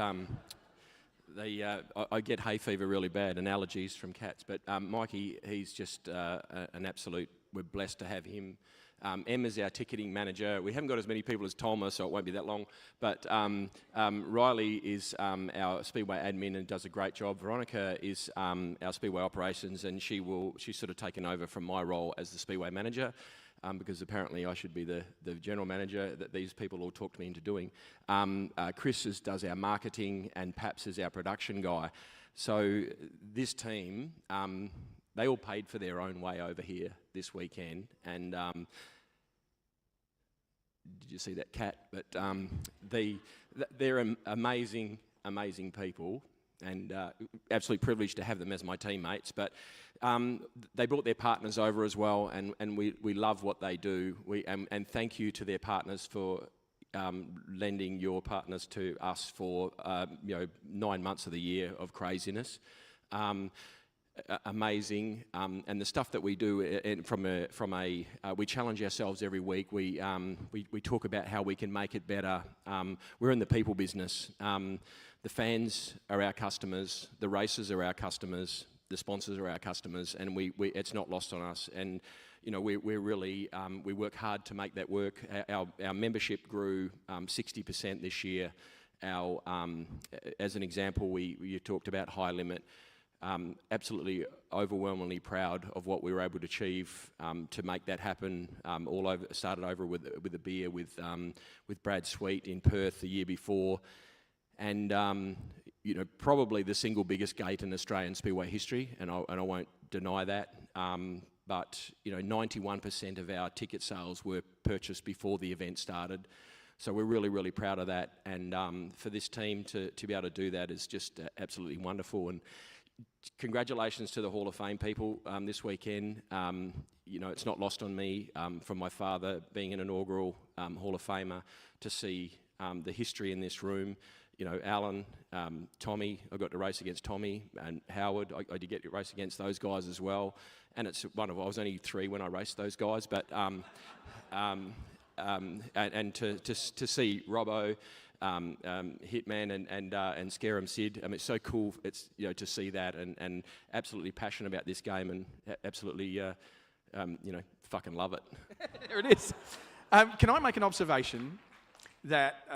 Speaker 1: I get hay fever really bad and allergies from cats. But Mikey, he's just an absolute. We're blessed to have him. Emma's our ticketing manager. We haven't got as many people as Tolma, so it won't be that long. But Riley is our Speedway admin and does a great job. Veronica is our Speedway operations, and she's sort of taken over from my role as the Speedway manager, because apparently I should be the general manager that these people all talked me into doing. Chris does our marketing, and Paps is our production guy. So this team, they all paid for their own way over here this weekend, and did you see that cat? But they're amazing, amazing people, and absolutely privileged to have them as my teammates. But they brought their partners over as well, and we love what they do. And thank you to their partners for lending your partners to us for 9 months of the year of craziness. Amazing, and the stuff that we do we challenge ourselves every week. We talk about how we can make it better. We're in the people business. The fans are our customers, the racers are our customers, the sponsors are our customers, and it's not lost on us. And we're really we work hard to make that work. Our membership grew 60% this year. As an example, you talked about High Limit. Absolutely overwhelmingly proud of what we were able to achieve to make that happen. Started over with a beer with Brad Sweet in Perth the year before, and probably the single biggest gate in Australian Speedway history, and I won't deny that. But 91% of our ticket sales were purchased before the event started. So we're really, really proud of that, and for this team to be able to do that is just absolutely wonderful. And congratulations to the Hall of Fame people this weekend. It's not lost on me from my father being an inaugural Hall of Famer to see the history in this room. Alan, Tommy, I got to race against Tommy, and Howard, I did get to race against those guys as well. And I was only 3 when I raced those guys, but and to see Robbo, Hitman and Scare 'em Sid. I mean, it's so cool. It's to see that and absolutely passionate about this game and absolutely fucking love it.
Speaker 2: There it is. Can I make an observation that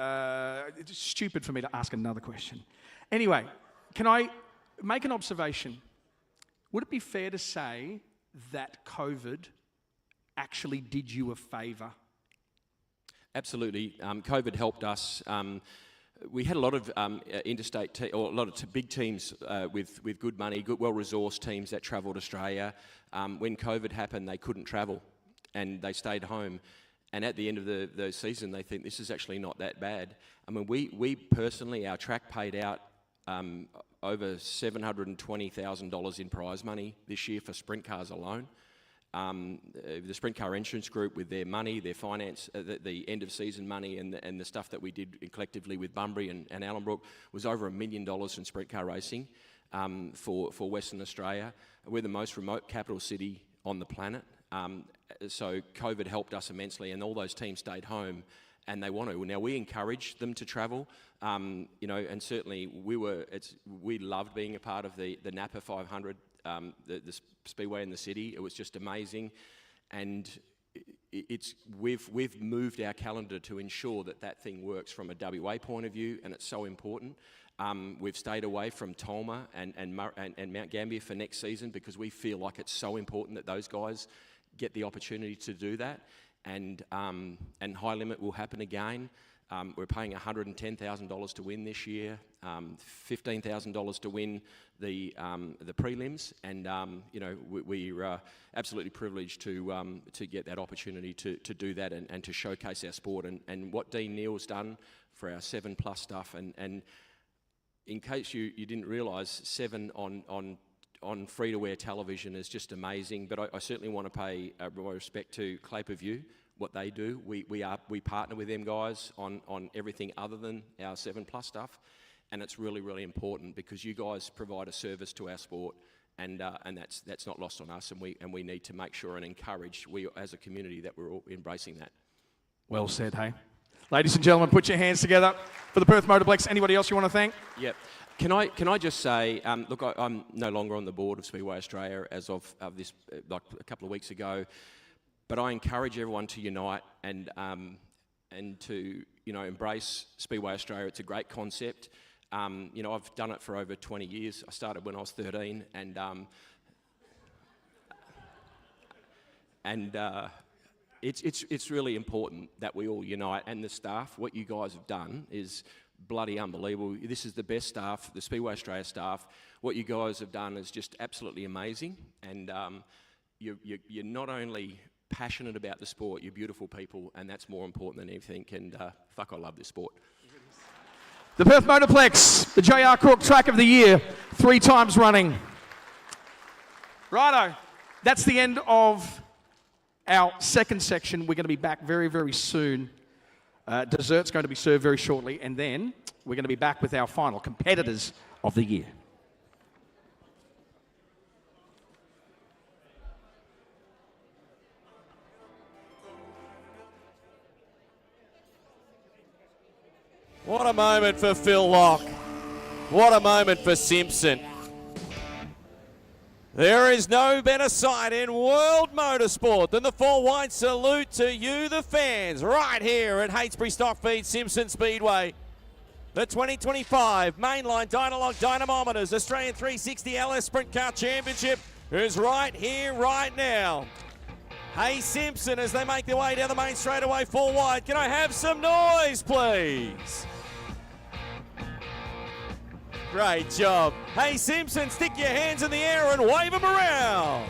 Speaker 2: it's stupid for me to ask another question? Anyway, can I make an observation? Would it be fair to say that COVID actually did you a favour?
Speaker 1: Absolutely. COVID helped us. We had a lot of interstate or a lot of big teams with good money, good, well-resourced teams that travelled Australia. When COVID happened, they couldn't travel and they stayed home. And at the end of the season, they think this is actually not that bad. I mean, we personally, our track paid out over $720,000 in prize money this year for sprint cars alone. The Sprint Car Insurance Group, with their money, their finance, the end of season money, and the stuff that we did collectively with Bunbury and Allenbrook, was over $1 million in sprint car racing for Western Australia. We're the most remote capital city on the planet, so COVID helped us immensely, and all those teams stayed home. And they want to. Now, we encourage them to travel, and certainly we loved being a part of the Napa 500, the Speedway in the city. It was just amazing, and we've moved our calendar to ensure that thing works from a WA point of view, and it's so important. We've stayed away from Tolma and Mount Gambier for next season because we feel like it's so important that those guys get the opportunity to do that. And High Limit will happen again. We're paying $110,000 to win this year, $15,000 to win the prelims, and we're absolutely privileged to get that opportunity to do that and to showcase our sport and what Dean Neal's done for our 7+ stuff. And in case you didn't realise, 7 on free-to-air television is just amazing, but I certainly want to pay my respect to Clay-Per-View, what they do. We partner with them guys on everything other than our 7+ stuff, and it's really, really important because you guys provide a service to our sport, and that's not lost on us, and we need to make sure and encourage, we as a community, that we're all embracing that.
Speaker 2: Well said, hey. Ladies and gentlemen, put your hands together for the Perth Motorplex. Anybody else you want to thank?
Speaker 1: Yep. Can I just say, look, I'm no longer on the board of Speedway Australia as of this, like a couple of weeks ago, but I encourage everyone to unite and to embrace Speedway Australia. It's a great concept. I've done it for over 20 years. I started when I was 13, and it's really important that we all unite. And the staff, what you guys have done is bloody unbelievable. This is the best staff, the Speedway Australia staff. What you guys have done is just absolutely amazing, and you're not only passionate about the sport, you're beautiful people, and that's more important than anything, and I love this sport.
Speaker 2: The Perth Motorplex, the J.R. Crook Track of the Year, 3 times running. Righto, that's the end of our second section. We're going to be back very, very soon. Dessert's going to be served very shortly, and then we're going to be back with our final competitors of the year.
Speaker 12: What a moment for Phil Locke. What a moment for Simpson. There is no better sight in world motorsport than the 4-wide salute to you, the fans, right here at Heytesbury Stockfeed Simpson Speedway. The 2025 Mainline Dynalog Dynamometers Australian 360 LS Sprint Car Championship is right here, right now. Hey Simpson, as they make their way down the main straightaway 4-wide. Can I have some noise, please? Great job. Hey Simpson, stick your hands in the air and wave them around.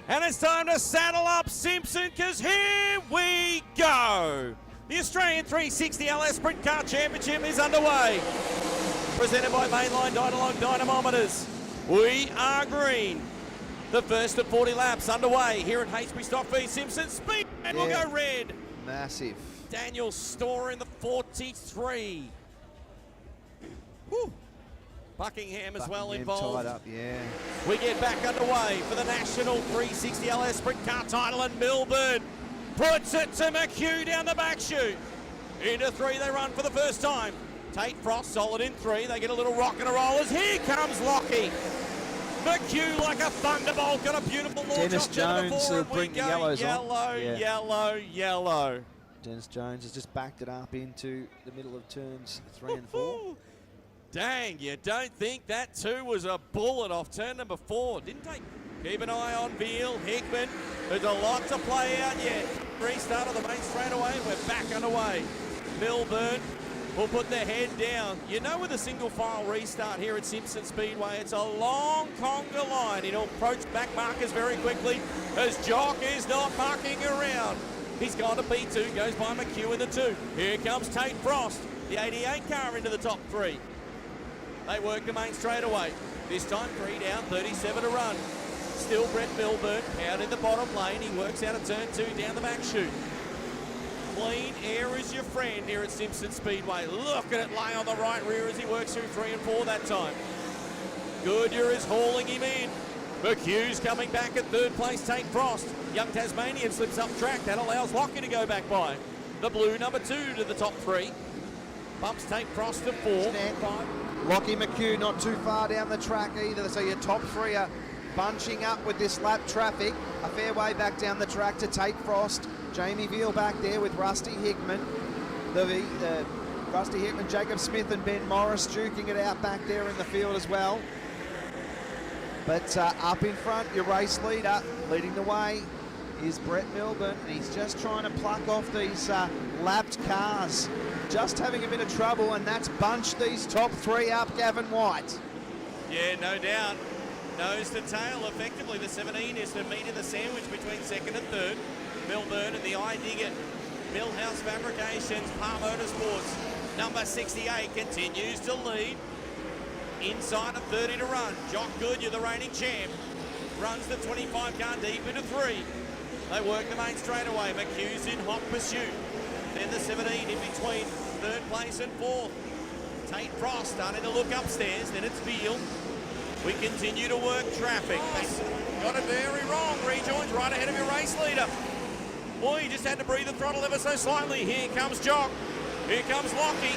Speaker 12: And it's time to saddle up Simpson, because here we go. The Australian 360 LS Sprint Car Championship is underway. Presented by Mainline Dynalog Dynamometers. We are green. The first of 40 laps underway here at Heytesbury Stockfeed Simpson. Speed and we'll go red.
Speaker 13: Massive.
Speaker 12: Daniel Storr in the 43. Whew. Buckingham as well involved.
Speaker 13: Tied up, yeah.
Speaker 12: We get back underway for the National 360 LS Sprint Car title, and Milburn puts it to McHugh down the back chute. Into 3 they run for the first time. Tate Frost solid in 3. They get a little rock and a roll as here comes Lockie. McHugh like a thunderbolt, got a beautiful launch
Speaker 13: Dennis
Speaker 12: off turn
Speaker 13: Jones
Speaker 12: number 4,
Speaker 13: will
Speaker 12: and we
Speaker 13: bring the
Speaker 12: go
Speaker 13: yellows on.
Speaker 12: yellow,
Speaker 13: Yeah.
Speaker 12: yellow, yellow.
Speaker 13: Dennis Jones has just backed it up into the middle of turns 3 and 4.
Speaker 12: Dang, you don't think that too was a bullet off turn number 4, didn't they? Keep an eye on Veal, Hickman. There's a lot to play out yet. Restart of the main straightaway, we're back underway. Milburn will put their head down. You know, with a single file restart here at Simpson Speedway, it's a long conga line. He'll approach back markers very quickly as Jock is not mucking around. He's gone to P2, goes by McHugh in the 2. Here comes Tate Frost, the 88 car into the top 3. They work the main straightaway. This time 3 down, 37 to run. Still Brett Milburn out in the bottom lane. He works out of turn 2 down the back chute. Clean air is your friend here at Simpson Speedway. Look at it lay on the right rear as he works through 3 and 4 that time. Goodyear is hauling him in. McHugh's coming back at 3rd place, Tate Frost. Young Tasmanian slips up track. That allows Lockie to go back by. The blue number 2 to the top 3. Bumps Tate Frost to 4.
Speaker 13: Lockie McHugh not too far down the track either, so your top 3 are bunching up with this lap traffic. A fair way back down the track to Tate Frost. Jamie Veal back there with Rusty Hickman. Rusty Hickman, Jacob Smith and Ben Morris duking it out back there in the field as well. But up in front, your race leader, leading the way, is Brett Milburn. And he's just trying to pluck off these lapped cars. Just having a bit of trouble, and that's bunched these top 3 up, Gavin White.
Speaker 12: Yeah, no doubt. Nose to tail, effectively the 17 is the meat of the sandwich between 2nd and 3rd. Milburn and the I Dig It. Millhouse Fabrications, Par Motorsports. Number 68 continues to lead. Inside of 30 to run. Jock Goodyear, the reigning champ, runs the 25 car deep into 3. They work the main straightaway. McHugh's in hot pursuit. Then the 17 in between 3rd place and 4th. Tate Frost starting to look upstairs. Then it's Veal. We continue to work traffic. Got it very wrong. Rejoins right ahead of your race leader. Boy, you just had to breathe the throttle ever so slightly. Here comes Jock. Here comes Lockie.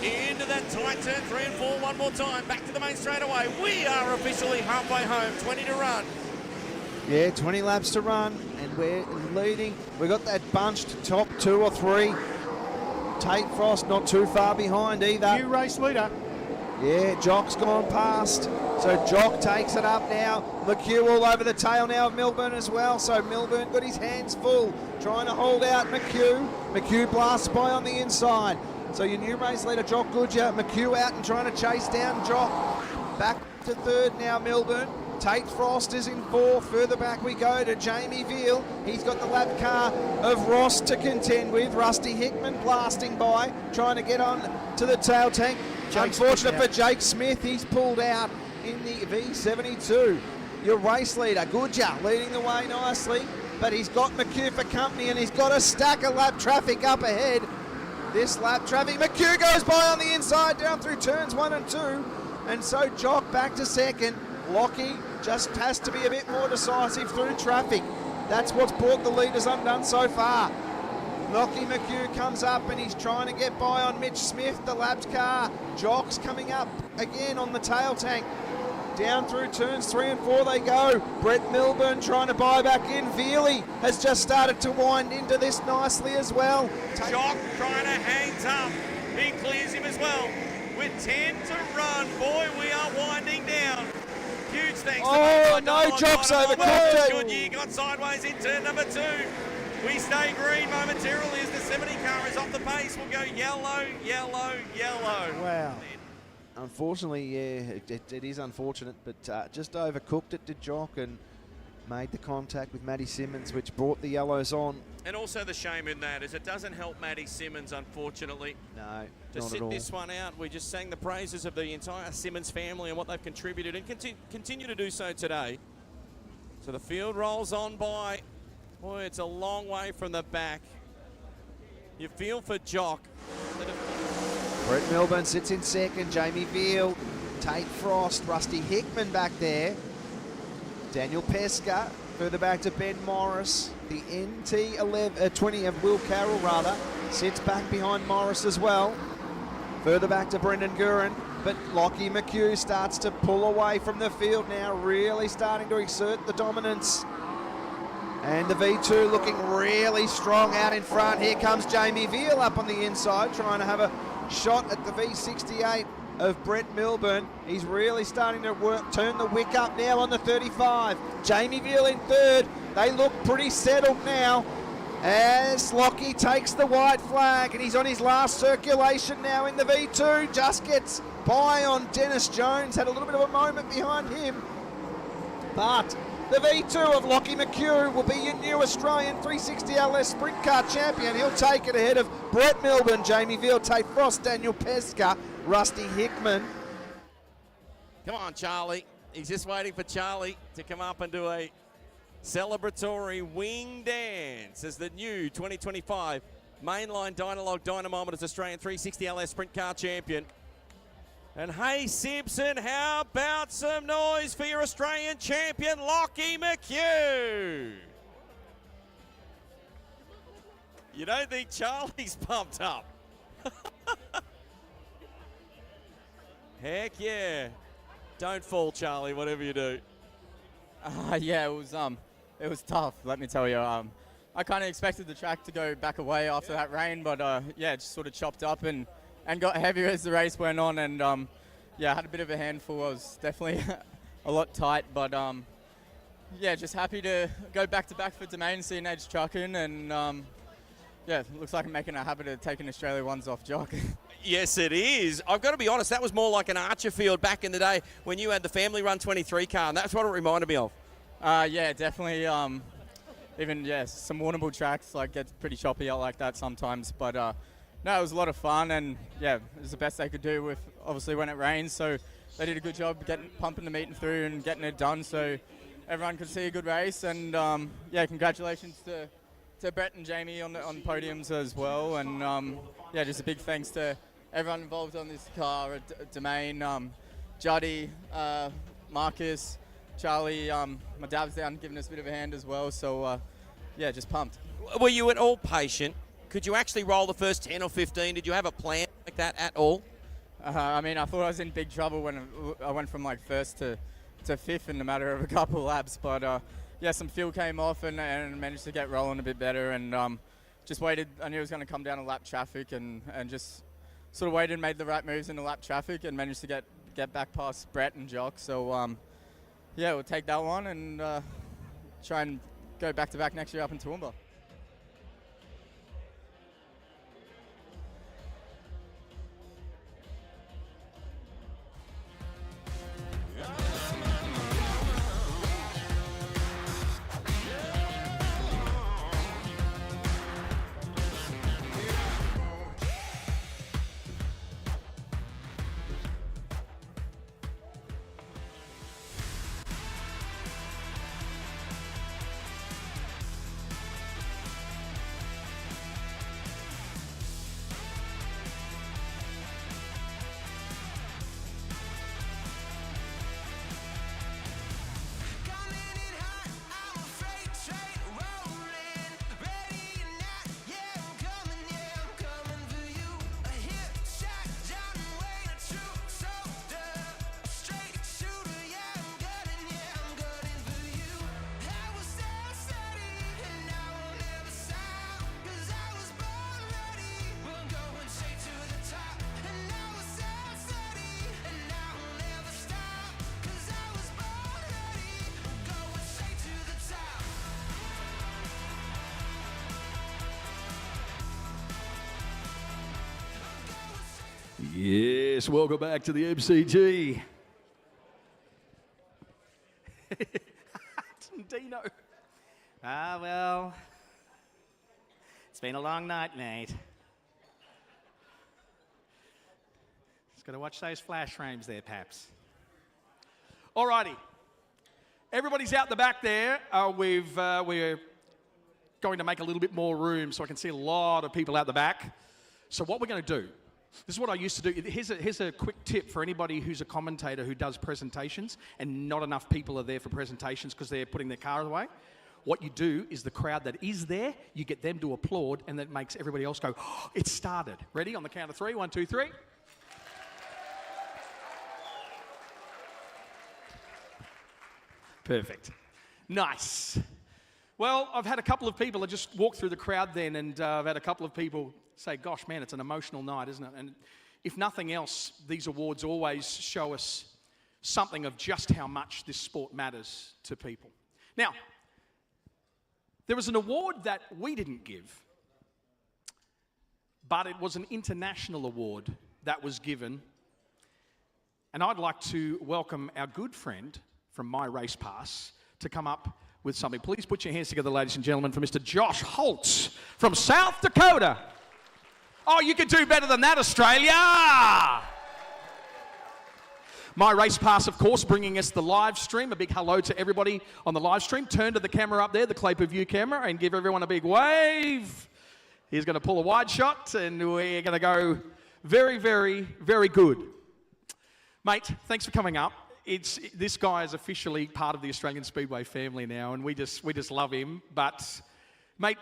Speaker 12: Into that tight turn 3 and 4 one more time. Back to the main straightaway. We are officially halfway home. 20 to run.
Speaker 13: Yeah, 20 laps to run, and we're leading. We've got that bunched top 2 or 3. Tate Frost not too far behind either.
Speaker 15: New race leader.
Speaker 13: Yeah, Jock's gone past. So Jock takes it up now. McHugh all over the tail now of Milburn as well. So Milburn got his hands full, trying to hold out McHugh. McHugh blasts by on the inside. So your new race leader, Jock Goodyear. McHugh out and trying to chase down Jock. Back to 3rd now, Milburn. Tate Frost is in 4th. Further back we go to Jamie Veal. He's got the lap car of Ross to contend with. Rusty Hickman blasting by, trying to get on to the tail tank. Unfortunate for Jake Smith, he's pulled out in the V72. Your race leader, Goodyear, leading the way nicely, but he's got McHugh for company, and he's got a stack of lap traffic up ahead. This lap traffic, McHugh goes by on the inside, down through turns 1 and 2, and so Jock back to 2nd. Lockie just has to be a bit more decisive through traffic. That's what's brought the leaders undone so far. Lockie McHugh comes up and he's trying to get by on Mitch Smith, the lapped car. Jock's coming up again on the tail tank. Down through turns 3 and 4 they go. Brett Milburn trying to buy back in. Veely has just started to wind into this nicely as well.
Speaker 12: Jock trying to hang tough. He clears him as well. With 10 to run, boy, we are winding down. Huge thanks to
Speaker 13: no, Jock's overcooked it.
Speaker 12: Goodyear got sideways in turn number 2. We stay green momentarily as the 70 car is off the pace. We'll go yellow, yellow, yellow.
Speaker 13: Wow. Unfortunately, yeah, it is unfortunate, but just overcooked it, did Jock, and made the contact with Matty Simmons, which brought the yellows on.
Speaker 12: And also the shame in that is it doesn't help Matty Simmons, unfortunately.
Speaker 13: No,
Speaker 12: to
Speaker 13: not
Speaker 12: sit
Speaker 13: at all.
Speaker 12: this one out, we just sang the praises of the entire Simmons family and what they've contributed and continue to do so today. So the field rolls on by. Boy, it's a long way from the back. You feel for Jock.
Speaker 13: Brett Milburn sits in 2nd. Jamie Veal, Tate Frost, Rusty Hickman back there. Daniel Pesca, further back to Ben Morris. The NT 20 of Will Carroll, rather. Sits back behind Morris as well. Further back to Brendan Gurin, but Lockie McHugh starts to pull away from the field now, really starting to exert the dominance. And the V2 looking really strong out in front. Here comes Jamie Veal up on the inside, trying to have a shot at the V68 of Brett Milburn. He's really starting to turn the wick up now on the 35. Jamie Veal in third. They look pretty settled now as Lockie takes the white flag, and he's on his last circulation now in the V2. Just gets by on Dennis Jones. Had a little bit of a moment behind him, but the V2 of Lockie McHugh will be your new Australian 360 LS Sprint Car champion. He'll take it ahead of Brett Milburn, Jamie Veal, Tate Frost, Daniel Pesca, Rusty Hickman.
Speaker 12: Come on, Charlie. He's just waiting for Charlie to come up and do a celebratory wing dance as the new 2025 Mainline Dynalog Dynamometers Australian 360 LS Sprint Car champion. And hey, Simpson, how about some noise for your Australian champion, Lockie McHugh? You don't think Charlie's pumped up? Heck yeah. Don't fall, Charlie, whatever you do.
Speaker 15: Yeah, it was tough, let me tell you. I kind of expected the track to go back away after that rain, but yeah, it just sort of chopped up and got heavier as the race went on, and yeah, I had a bit of a handful. I was definitely a lot tight, but yeah, just happy to go back-to-back for Domain CNH Trucking, and yeah, looks like I'm making a habit of taking Australia ones off Jock.
Speaker 12: Yes, it is. I've got to be honest, that was more like an Archer field back in the day when you had the Family Run 23 car, and that's what it reminded me of.
Speaker 15: Yeah, definitely. Even, yeah, some Warrnambool tracks like get pretty choppy out like that sometimes, but no, it was a lot of fun, and yeah, it was the best they could do with obviously when it rains, so they did a good job pumping the meeting through and getting it done so everyone could see a good race, and yeah, congratulations to Brett and Jamie on podiums as well, and yeah, just a big thanks to everyone involved on this car at Domain, Juddy, Marcus, Charlie, my dad was down giving us a bit of a hand as well, so yeah, just pumped.
Speaker 12: Were you at all patient? Could you actually roll the first 10 or 15? Did you have a plan like that at all?
Speaker 15: I mean, I thought I was in big trouble when I went from like first to fifth in a matter of a couple of laps, but yeah, some fuel came off and managed to get rolling a bit better, and just waited. I knew it was going to come down to lap traffic, and just sort of waited and made the right moves in the lap traffic and managed to get back past Brett and Jock. So yeah, we'll take that one and try and go back-to-back next year up in Toowoomba.
Speaker 2: Yes, welcome back to the MCG.
Speaker 16: Dino. Well, it's been a long night, mate. Just got to watch those flash frames there, Paps.
Speaker 2: Alrighty. Everybody's out the back there. We're going to make a little bit more room so I can see a lot of people out the back. So what we're going to do, this is what I used to do. Here's a quick tip for anybody who's a commentator who does presentations and not enough people are there for presentations because they're putting their car away. what you do is the crowd that is there, you get them to applaud, and that makes everybody else go, oh, it started. Ready? On the count of 3. 1, 2, 3. Perfect. Nice. Well, I've had a couple of people, I just walked through the crowd then, and I've had a couple of people say, gosh, man, it's an emotional night, isn't it? And if nothing else, these awards always show us something of just how much this sport matters to people. Now, there was an award that we didn't give, but it was an international award that was given. And I'd like to welcome our good friend from My Race Pass to come up with something. Please put your hands together, ladies and gentlemen, for Mr. Josh Holtz from South Dakota. Oh, you could do better than that, Australia! My Race Pass, of course, bringing us the live stream. A big hello to everybody on the live stream. Turn to the camera up there, the Clay Per View camera, and give everyone a big wave. He's going to pull a wide shot, and we're going to go very, very, very good. Mate, thanks for coming up. This guy is officially part of the Australian Speedway family now, and we just love him. But, mate,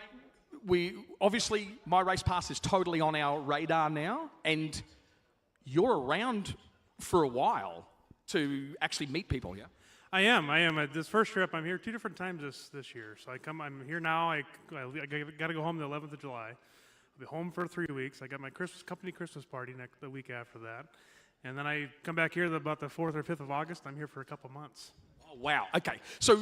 Speaker 2: obviously My Race Pass is totally on our radar now, and you're around for a while to actually meet people, yeah?
Speaker 4: I am. This first trip, I'm here 2 different times this year. So I'm here now. I got to go home the 11th of July. I'll be home for 3 weeks. I got my company Christmas party the week after that. And then I come back here about the 4th or 5th of August. I'm here for a couple months.
Speaker 2: Oh, wow. Okay. So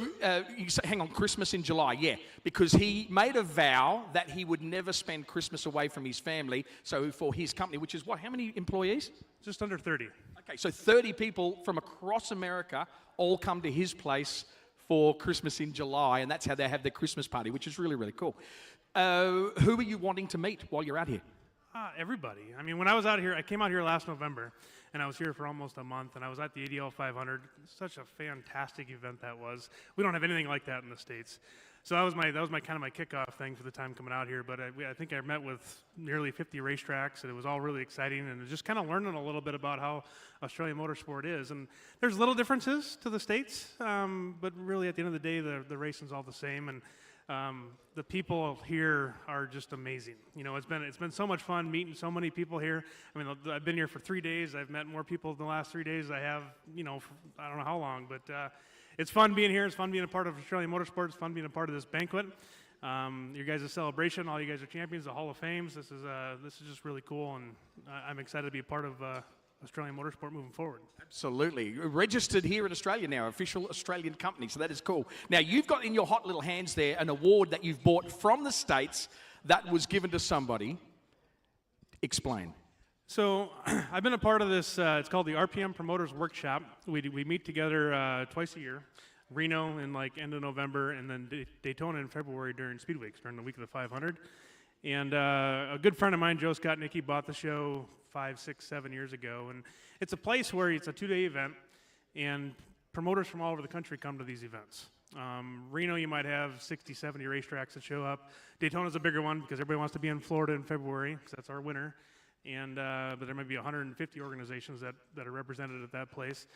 Speaker 2: you say, hang on, Christmas in July. Yeah, because he made a vow that he would never spend Christmas away from his family. So for his company, which is what, how many employees?
Speaker 4: Just under 30.
Speaker 2: Okay, so 30 people from across America all come to his place for Christmas in July, and that's how they have their Christmas party, which is really, really cool. Who are you wanting to meet while you're out here?
Speaker 4: Everybody. I mean, when I was out here, I came out here last November, and I was here for almost a month, and I was at the ADL 500. Such a fantastic event that was. We don't have anything like that in the States. So that was my kind of my kickoff thing for the time coming out here. But I think I met with nearly 50 racetracks, and it was all really exciting, and just kind of learning a little bit about how Australian motorsport is. And there's little differences to the States, but really at the end of the day, the racing's all the same. And the people here are just amazing. You know, it's been so much fun meeting so many people here. I mean, I've been here for 3 days. I've met more people in the last 3 days than I have, you know, for, I don't know how long, but it's fun being here. It's fun being a part of Australian Motorsport. It's fun being a part of this banquet. Your guys' celebration, all you guys are champions, the Hall of Fames. This is just really cool, and I'm excited to be a part of Australian Motorsport moving forward.
Speaker 2: Absolutely. Registered here in Australia now, official Australian company, so that is cool. Now, you've got in your hot little hands there an award that you've bought from the States that was given to somebody. Explain.
Speaker 4: So I've been a part of this, it's called the RPM Promoters Workshop. We meet together twice a year. Reno in like end of November, and then Daytona in February during Speed Weeks, during the week of the 500. And a good friend of mine, Joe Scott Nicky, bought the show 5, 6, 7 years ago. And it's a place where it's a 2-day event, and promoters from all over the country come to these events. Reno, you might have 60, 70 racetracks that show up. Daytona's a bigger one because everybody wants to be in Florida in February because that's our winter. And but there might be 150 organizations that are represented at that place.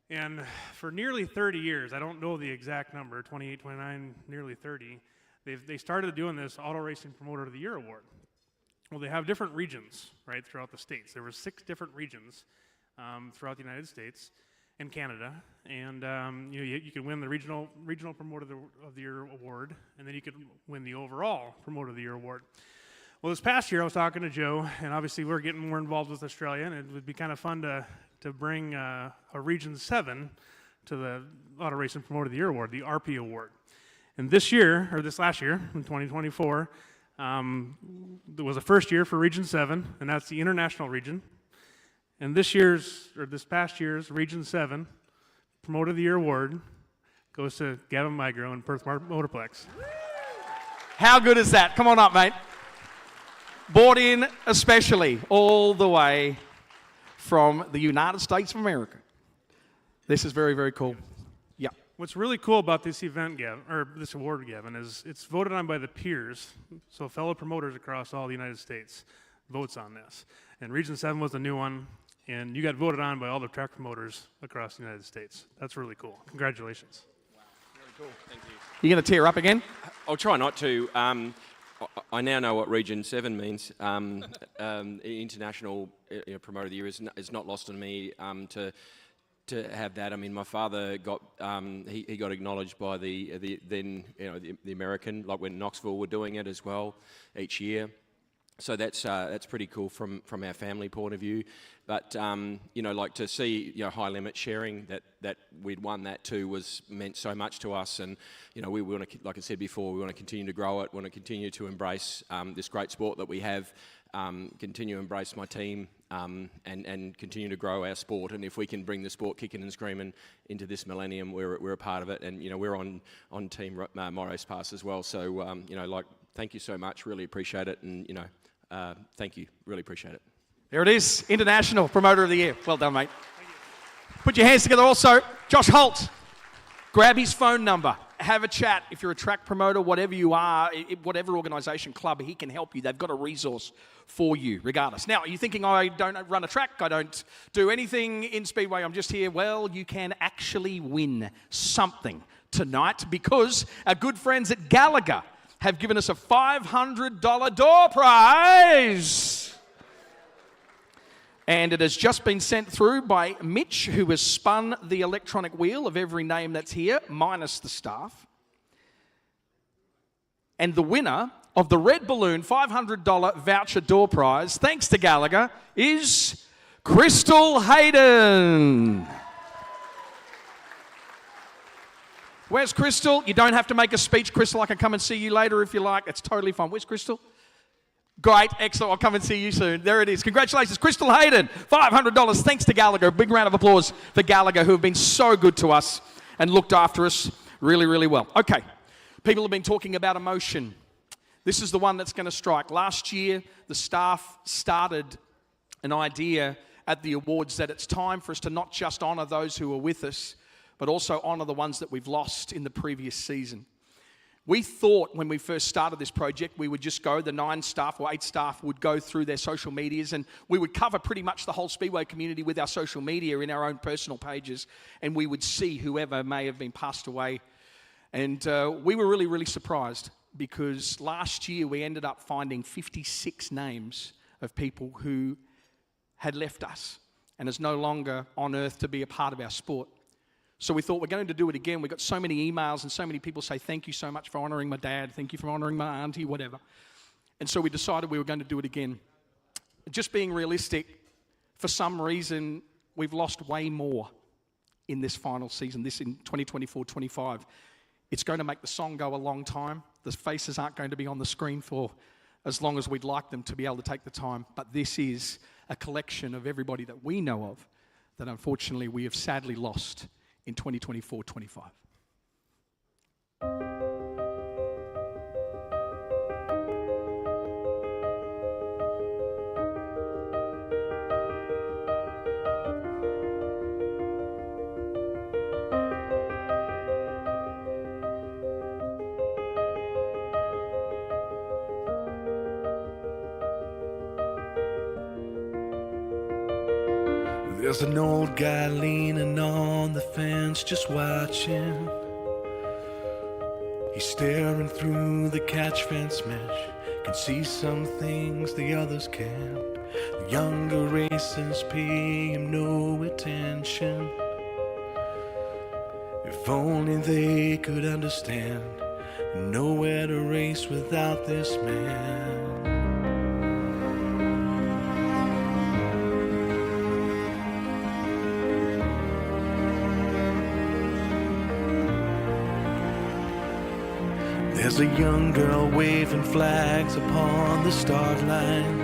Speaker 4: And for nearly 30 years, I don't know the exact number, 28, 29, nearly 30, they started doing this Auto Racing Promoter of the Year award. Well, they have different regions, right, throughout the states. There were 6 different regions throughout the United States and Canada, and you could win the regional Promoter of the Year award, and then you could win the overall Promoter of the Year award. Well, this past year I was talking to Joe, and obviously we're getting more involved with Australia, and it would be kind of fun to bring a Region 7 to the Auto Racing Promoter of the Year award, the RP award. And this last year, in 2024, there was a first year for Region 7, and that's the international region. And this past year's Region 7 Promoter of the Year award goes to Gavin Migro and Perth Motorplex.
Speaker 2: How good is that? Come on up, mate. Bought in especially all the way from the United States of America. This is very, very cool. Yeah.
Speaker 4: What's really cool about this event, Gavin, or this award, Gavin, is it's voted on by the peers, so fellow promoters across all the United States votes on this. And Region 7 was the new one, and you got voted on by all the track promoters across the United States. That's really cool. Congratulations.
Speaker 1: Cool, thank you.
Speaker 2: You're going to tear up again?
Speaker 1: I'll try not to. I now know what Region 7 means. International Promoter of the Year is not lost on me to have that. I mean, my father got he got acknowledged by the then the American, like when Knoxville were doing it as well each year. So that's pretty cool from our family point of view. But like to see high limit sharing that we'd won that too meant so much to us. And we want to, like I said before, we want to continue to grow it. Want to continue to embrace this great sport that we have. Continue to embrace my team and continue to grow our sport. And if we can bring the sport kicking and screaming into this millennium, we're a part of it. And we're on Team Moros Pass as well. So thank you so much. Really appreciate it. And thank you. Really appreciate it.
Speaker 2: There it is, International Promoter of the Year. Well done, mate. Put your hands together also. Josh Holt, grab his phone number. Have a chat. If you're a track promoter, whatever you are, whatever organisation, club, he can help you. They've got a resource for you, regardless. Now, are you thinking, I don't run a track, I don't do anything in Speedway, I'm just here? Well, you can actually win something tonight because our good friends at Gallagher have given us a $500 door prize. And it has just been sent through by Mitch, who has spun the electronic wheel of every name that's here, minus the staff. And the winner of the Red Balloon $500 voucher door prize, thanks to Gallagher, is Crystal Hayden. Where's Crystal? You don't have to make a speech, Crystal. I can come and see you later if you like. It's totally fine. Where's Crystal? Great, excellent. I'll come and see you soon. There it is. Congratulations, Crystal Hayden. $500 thanks to Gallagher. A big round of applause for Gallagher, who have been so good to us and looked after us really, really well. Okay, people have been talking about emotion. This is the one that's going to strike. Last year, the staff started an idea at the awards that it's time for us to not just honour those who are with us, but also honour the ones that we've lost in the previous season. We thought when we first started this project, we would just go, the 9 staff or 8 staff would go through their social medias and we would cover pretty much the whole Speedway community with our social media in our own personal pages, and we would see whoever may have been passed away. And we were really, really surprised because last year we ended up finding 56 names of people who had left us and is no longer on earth to be a part of our sport. So we thought we're going to do it again. We got so many emails and so many people say, thank you so much for honouring my dad. Thank you for honouring my auntie, whatever. And so we decided we were going to do it again. Just being realistic, for some reason, we've lost way more in this final season, this in 2024-25. It's going to make the song go a long time. The faces aren't going to be on the screen for as long as we'd like them to be able to take the time. But this is a collection of everybody that we know of that unfortunately we have sadly lost in 2024-25.
Speaker 6: There's an old guy leaning on the fence just watching. He's staring through the catch fence mesh, can see some things the others can't. The younger racers pay him no attention. If only they could understand, nowhere to race without this man. There's a young girl waving flags upon the start line.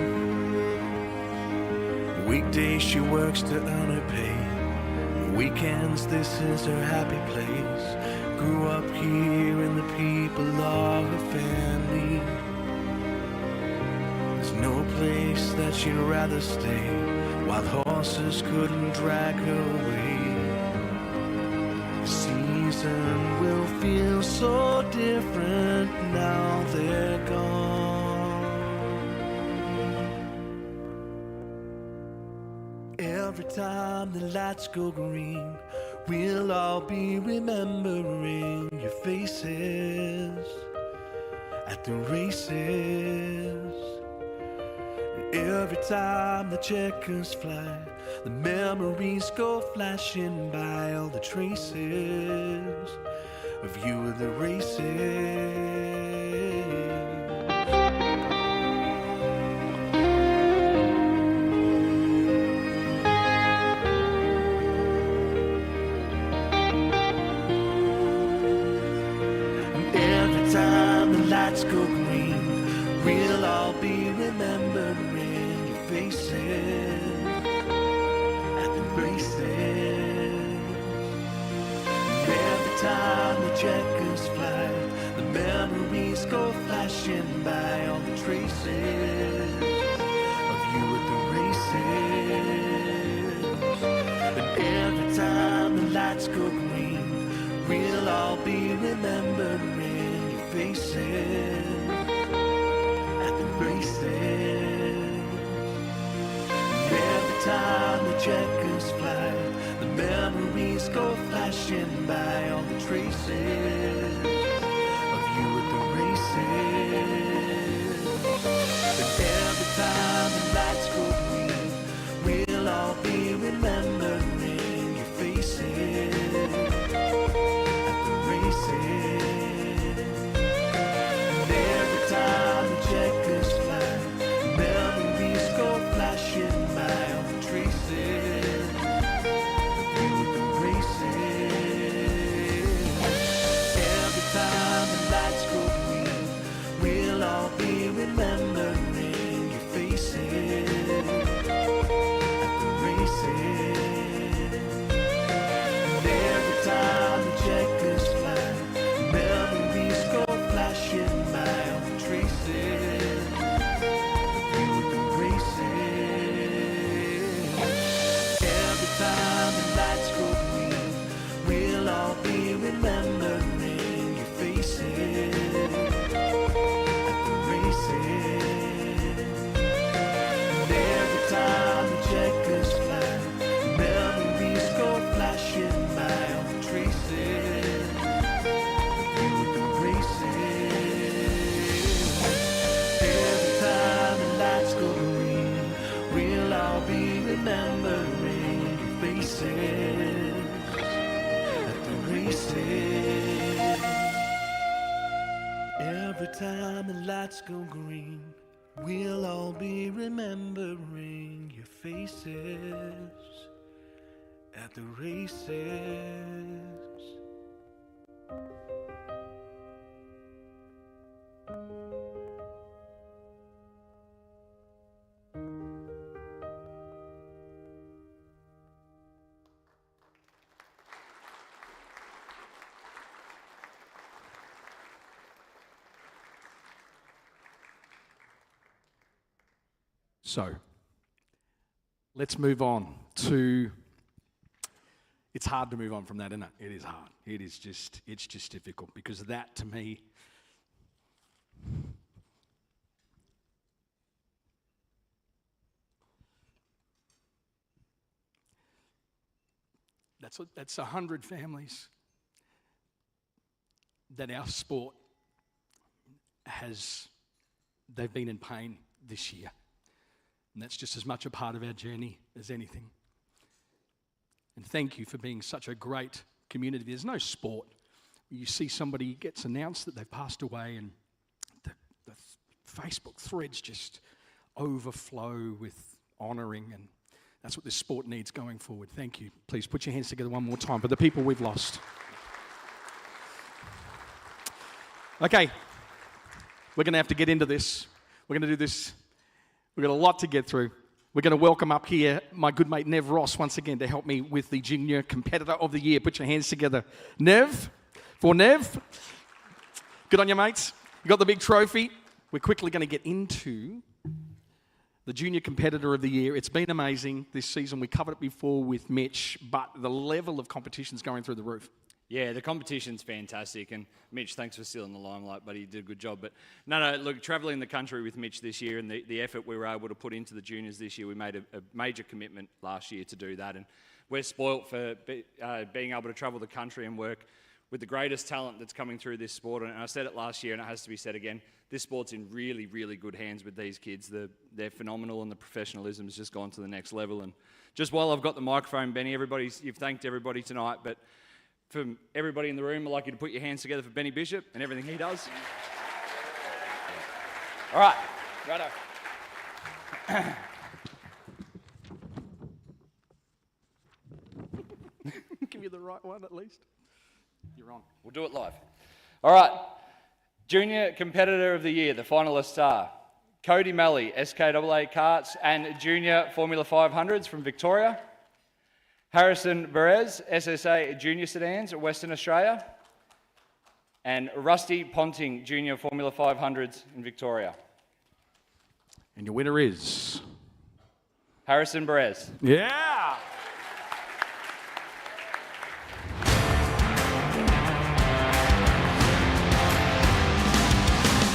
Speaker 6: Weekdays she works to earn her pay. Weekends this is her happy place. Grew up here and the people are her family. There's no place that she'd rather stay. Wild horses couldn't drag her away. The season will feel so different now they're gone. Every time the lights go green, we'll all be remembering your faces at the races. And every time the checkers fly, the memories go flashing by, all the traces of you at the races. Lights go green, we'll all be remembering your faces at the races. And every time the checkers fly, the memories go flashing by, all the traces of you at the races. And every time the lights go green, we'll all be remembering faces at the races. And every time the checkers fly, the memories go flashing by, all the traces of you at the races. And every time the lights go green, we'll all be remembering your faces at the races. Checkers fly, memories go flashing by, all the traces of you at the races. Every time the lights go green, we'll all be remembering your faces at the races. And every time the checkers fly, memories go flashing by, all the traces. Remembering your faces at the races. And every time the checkers fly, memories go flashing by, all the traces of you at the races. Every time the lights go green, we'll all be remembering your faces. Every time the lights go green, we'll all be remembering your faces at the races.
Speaker 2: So, let's move on to, it's hard to move on from that, isn't it? It is hard. It's just difficult, because that, to me, that's 100 families that our sport they've been in pain this year. And that's just as much a part of our journey as anything. And thank you for being such a great community. There's no sport where you see somebody gets announced that they've passed away and the Facebook threads just overflow with honouring, and that's what this sport needs going forward. Thank you. Please put your hands together one more time for the people we've lost. Okay, we're going to have to get into this. We're going to do this. We've got a lot to get through. We're going to welcome up here my good mate Nev Ross once again to help me with the Junior Competitor of the Year. Put your hands together. Nev, for Nev. Good on you, mates. You got the big trophy. We're quickly going to get into the Junior Competitor of the Year. It's been amazing this season. We covered it before with Mitch, but the level of competition's going through the roof.
Speaker 17: Yeah, the competition's fantastic, and Mitch, thanks for stealing the limelight, buddy. You did a good job. But no, look, travelling the country with Mitch this year and the effort we were able to put into the juniors this year, we made a major commitment last year to do that, and we're spoilt for being able to travel the country and work with the greatest talent that's coming through this sport. And I said it last year, and it has to be said again, this sport's in really, really good hands with these kids. They're phenomenal, and the professionalism's just gone to the next level. And just while I've got the microphone, Benny, you've thanked everybody tonight, but from everybody in the room, I'd like you to put your hands together for Benny Bishop and everything he does. All right, righto.
Speaker 2: Give you the right one at least. You're on.
Speaker 17: We'll do it live. All right, Junior Competitor of the Year, the finalists are Cody Malley, SKAA Karts and Junior Formula 500s from Victoria. Harrison Perez, SSA Junior Sedans, Western Australia. And Rusty Ponting, Junior Formula 500s in Victoria.
Speaker 2: And your winner is?
Speaker 17: Harrison Perez.
Speaker 2: Yeah!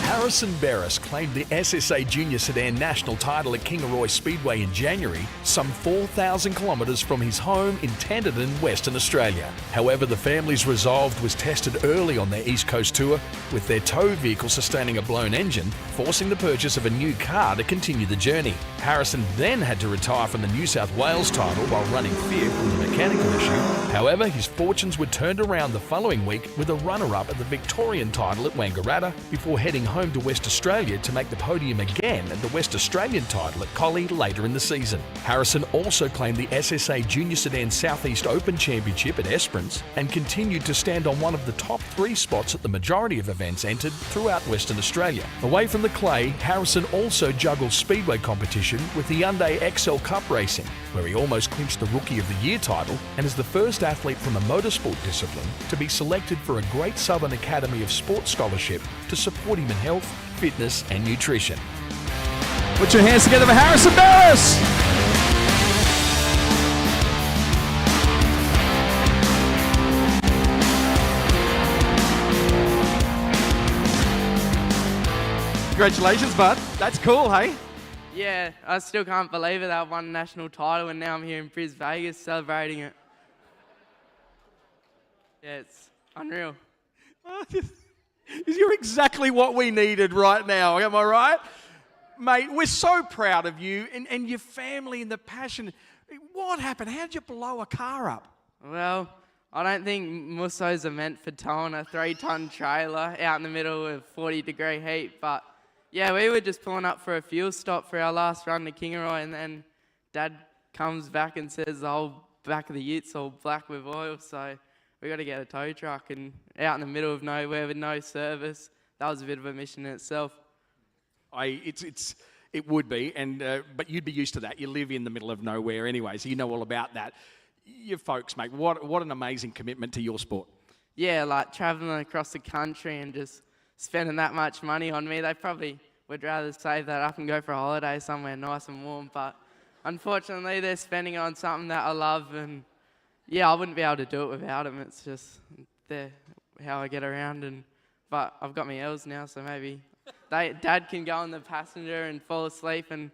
Speaker 18: Harrison Barris claimed the SSA Junior Sedan National title at Kingaroy Speedway in January, some 4,000 kilometres from his home in Tenterden, Western Australia. However, the family's resolve was tested early on their East Coast tour, with their tow vehicle sustaining a blown engine, forcing the purchase of a new car to continue the journey. Harrison then had to retire from the New South Wales title while running fifth with a mechanical issue. However, his fortunes were turned around the following week with a runner-up at the Victorian title at Wangaratta before heading home to West Australia to make the podium again at the West Australian title at Collie later in the season. Harrison also claimed the SSA Junior Sedan Southeast Open Championship at Esperance and continued to stand on one of the top 3 spots at the majority of events entered throughout Western Australia. Away from the clay, Harrison also juggles speedway competition with the Hyundai XL Cup racing, where he almost clinched the Rookie of the Year title and is the first athlete from a motorsport discipline to be selected for a Great Southern Academy of Sport scholarship to support him in health, fitness and nutrition.
Speaker 2: Put your hands together for Harrison Barris! Congratulations, bud. That's cool, hey?
Speaker 9: Yeah, I still can't believe it. I won a national title and now I'm here in Bris Vegas celebrating it. Yeah, it's unreal.
Speaker 2: You're exactly what we needed right now, am I right? Mate, we're so proud of you and your family and the passion. What happened? How did you blow a car up?
Speaker 9: Well, I don't think Mussos are meant for towing a 3-ton trailer out in the middle of 40-degree heat, but yeah, we were just pulling up for a fuel stop for our last run to Kingaroy, and then Dad comes back and says the whole back of the utes all black with oil, so we got to get a tow truck, and out in the middle of nowhere with no service, that was a bit of a mission in itself.
Speaker 2: It would be, but you'd be used to that. You live in the middle of nowhere anyway, so you know all about that. You folks, mate, what an amazing commitment to your sport.
Speaker 9: Yeah, like travelling across the country and just spending that much money on me. They probably would rather save that up and go for a holiday somewhere nice and warm, but unfortunately they're spending it on something that I love, and yeah, I wouldn't be able to do it without them. It's just how I get around, but I've got my L's now, so maybe Dad can go in the passenger and fall asleep, and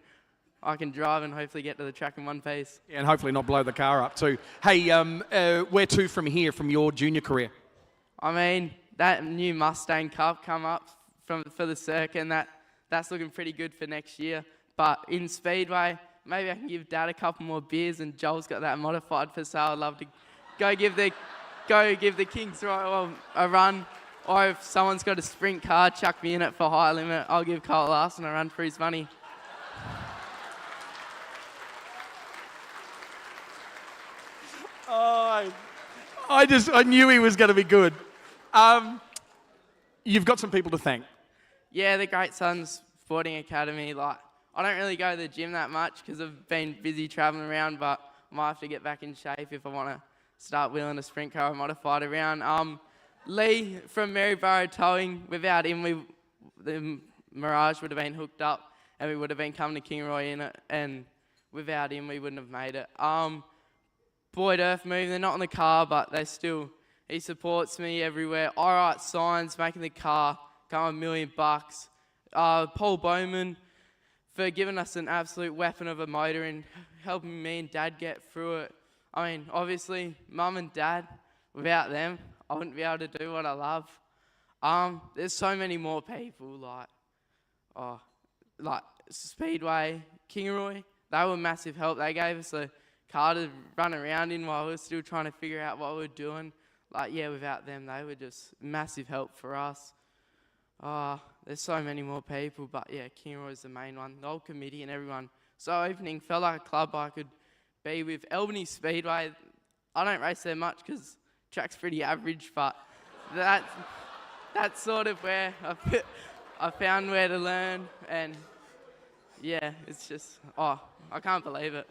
Speaker 9: I can drive and hopefully get to the track in one piece.
Speaker 2: Yeah, and hopefully not blow the car up too. Hey, where to from here, from your junior career?
Speaker 9: I mean, that new Mustang Cup come up for the circuit, and that's looking pretty good for next year. But in Speedway, maybe I can give Dad a couple more beers, and Joel's got that modified for sale. I'd love to go give the Kings Royal a run. Or if someone's got a sprint car, chuck me in it for high limit. I'll give Cole Larson a run for his money.
Speaker 2: Oh, I knew he was going to be good. You've got some people to thank.
Speaker 9: Yeah, the Great Sons Sporting Academy. Like, I don't really go to the gym that much because I've been busy travelling around, but I might have to get back in shape if I want to start wheeling a sprint car or modified around. Lee from Maryborough Towing, without him, the Mirage would have been hooked up and we would have been coming to Kingaroy in it, and without him, we wouldn't have made it. Boyd Earth Moving, they're not in the car, but they're still He supports me everywhere. I write signs, making the car come $1 million. Paul Bowman for giving us an absolute weapon of a motor and helping me and Dad get through it. I mean, obviously, Mum and Dad, without them, I wouldn't be able to do what I love. There's so many more people, like Speedway, Kingaroy. They were massive help. They gave us a car to run around in while we were still trying to figure out what we were doing. Without them, they were just massive help for us. There's so many more people, but yeah, Kingaroy's the main one. The whole committee and everyone. So opening, felt like a club I could be with. Albany Speedway, I don't race there much because track's pretty average, but that's sort of where I found where to learn, and yeah, it's just, I can't believe it.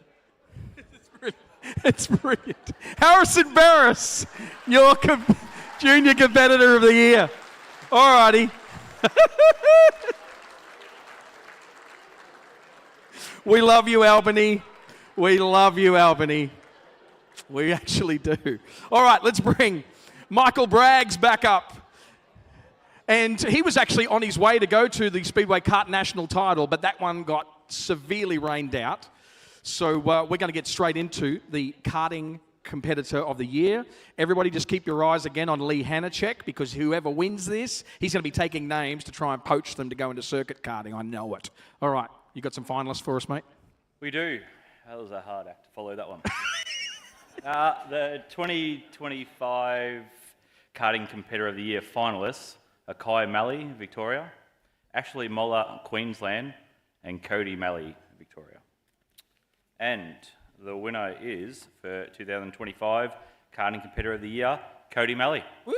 Speaker 2: It's brilliant. Harrison Barris, your Junior Competitor of the Year. All righty. We love you, Albany. We love you, Albany. We actually do. All right, let's bring Michael Braggs back up. And he was actually on his way to go to the Speedway Kart National title, but that one got severely rained out. So we're going to get straight into the Karting Competitor of the Year. Everybody just keep your eyes again on Lee Hanacek, because whoever wins this, he's going to be taking names to try and poach them to go into circuit karting. I know it. All right, you got some finalists for us, mate?
Speaker 7: We do. That was a hard act to follow, that one. The 2025 Karting Competitor of the Year finalists are Kai Malley, Victoria, Ashley Moller, Queensland, and Cody Malley, Victoria. And the winner is, for 2025 Karting Competitor of the Year, Cody Malley.
Speaker 2: Woo!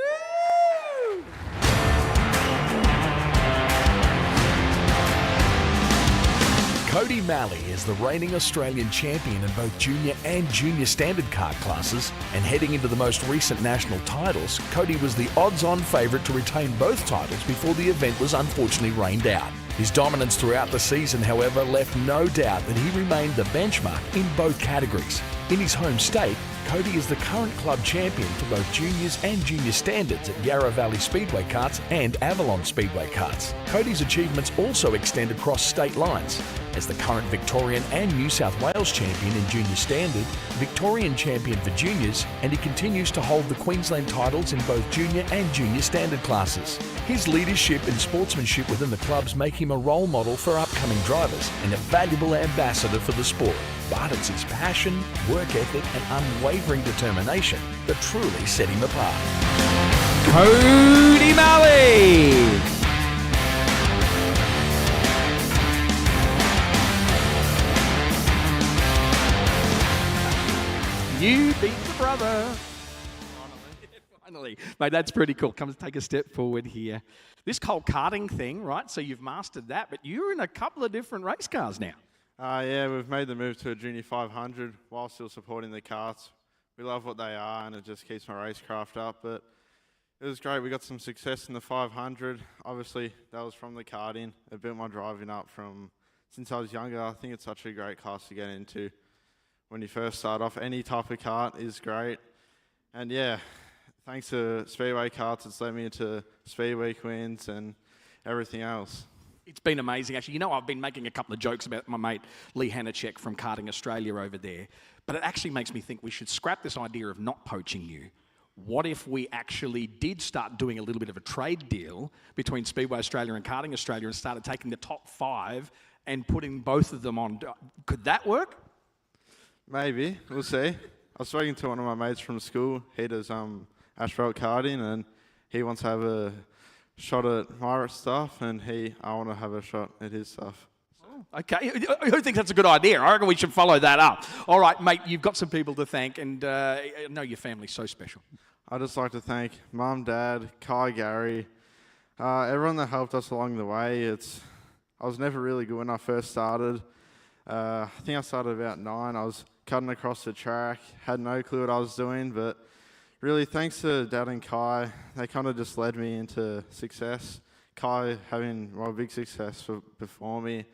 Speaker 18: Cody Malley is the reigning Australian champion in both junior and junior standard kart classes, and heading into the most recent national titles, Cody was the odds-on favourite to retain both titles before the event was unfortunately rained out. His dominance throughout the season, however, left no doubt that he remained the benchmark in both categories. In his home state, Cody is the current club champion for both juniors and junior standards at Yarra Valley Speedway Karts and Avalon Speedway Karts. Cody's achievements also extend across state lines. As the current Victorian and New South Wales champion in junior standard, Victorian champion for juniors, and he continues to hold the Queensland titles in both junior and junior standard classes. His leadership and sportsmanship within the clubs make him a role model for upcoming drivers and a valuable ambassador for the sport. But it's his passion, work ethic and unwavering determination that truly set him apart.
Speaker 2: Cody Malley! You beat the brother. Finally. Mate, that's pretty cool. Come take a step forward here. This whole karting thing, right? So you've mastered that, but you're in a couple of different race cars now.
Speaker 5: Yeah, we've made the move to a Junior 500 while still supporting the karts. We love what they are, and it just keeps my racecraft up. But it was great. We got some success in the 500. Obviously, that was from the karting. It built my driving up from since I was younger. I think it's such a great class to get into. When you first start off, any type of kart is great. And yeah, thanks to Speedway Karts, it's led me into Speedway Queens and everything else.
Speaker 2: It's been amazing, actually. You know, I've been making a couple of jokes about my mate Lee Hanacek from Karting Australia over there, but it actually makes me think we should scrap this idea of not poaching you. What if we actually did start doing a little bit of a trade deal between Speedway Australia and Karting Australia and started taking the top 5 and putting both of them on? Could that work?
Speaker 5: Maybe, we'll see. I was speaking to one of my mates from school. He does asphalt karting, and he wants to have a shot at my stuff, and I want to have a shot at his stuff.
Speaker 2: Oh, okay, who thinks that's a good idea? I reckon we should follow that up. All right, mate, you've got some people to thank, and I know your family's so special.
Speaker 5: I'd just like to thank Mum, Dad, Kai, Gary, everyone that helped us along the way. I was never really good when I first started. I think I started about 9. I was cutting across the track, had no clue what I was doing, but really thanks to Dad and Kai, they kind of just led me into success. Kai having big success before me.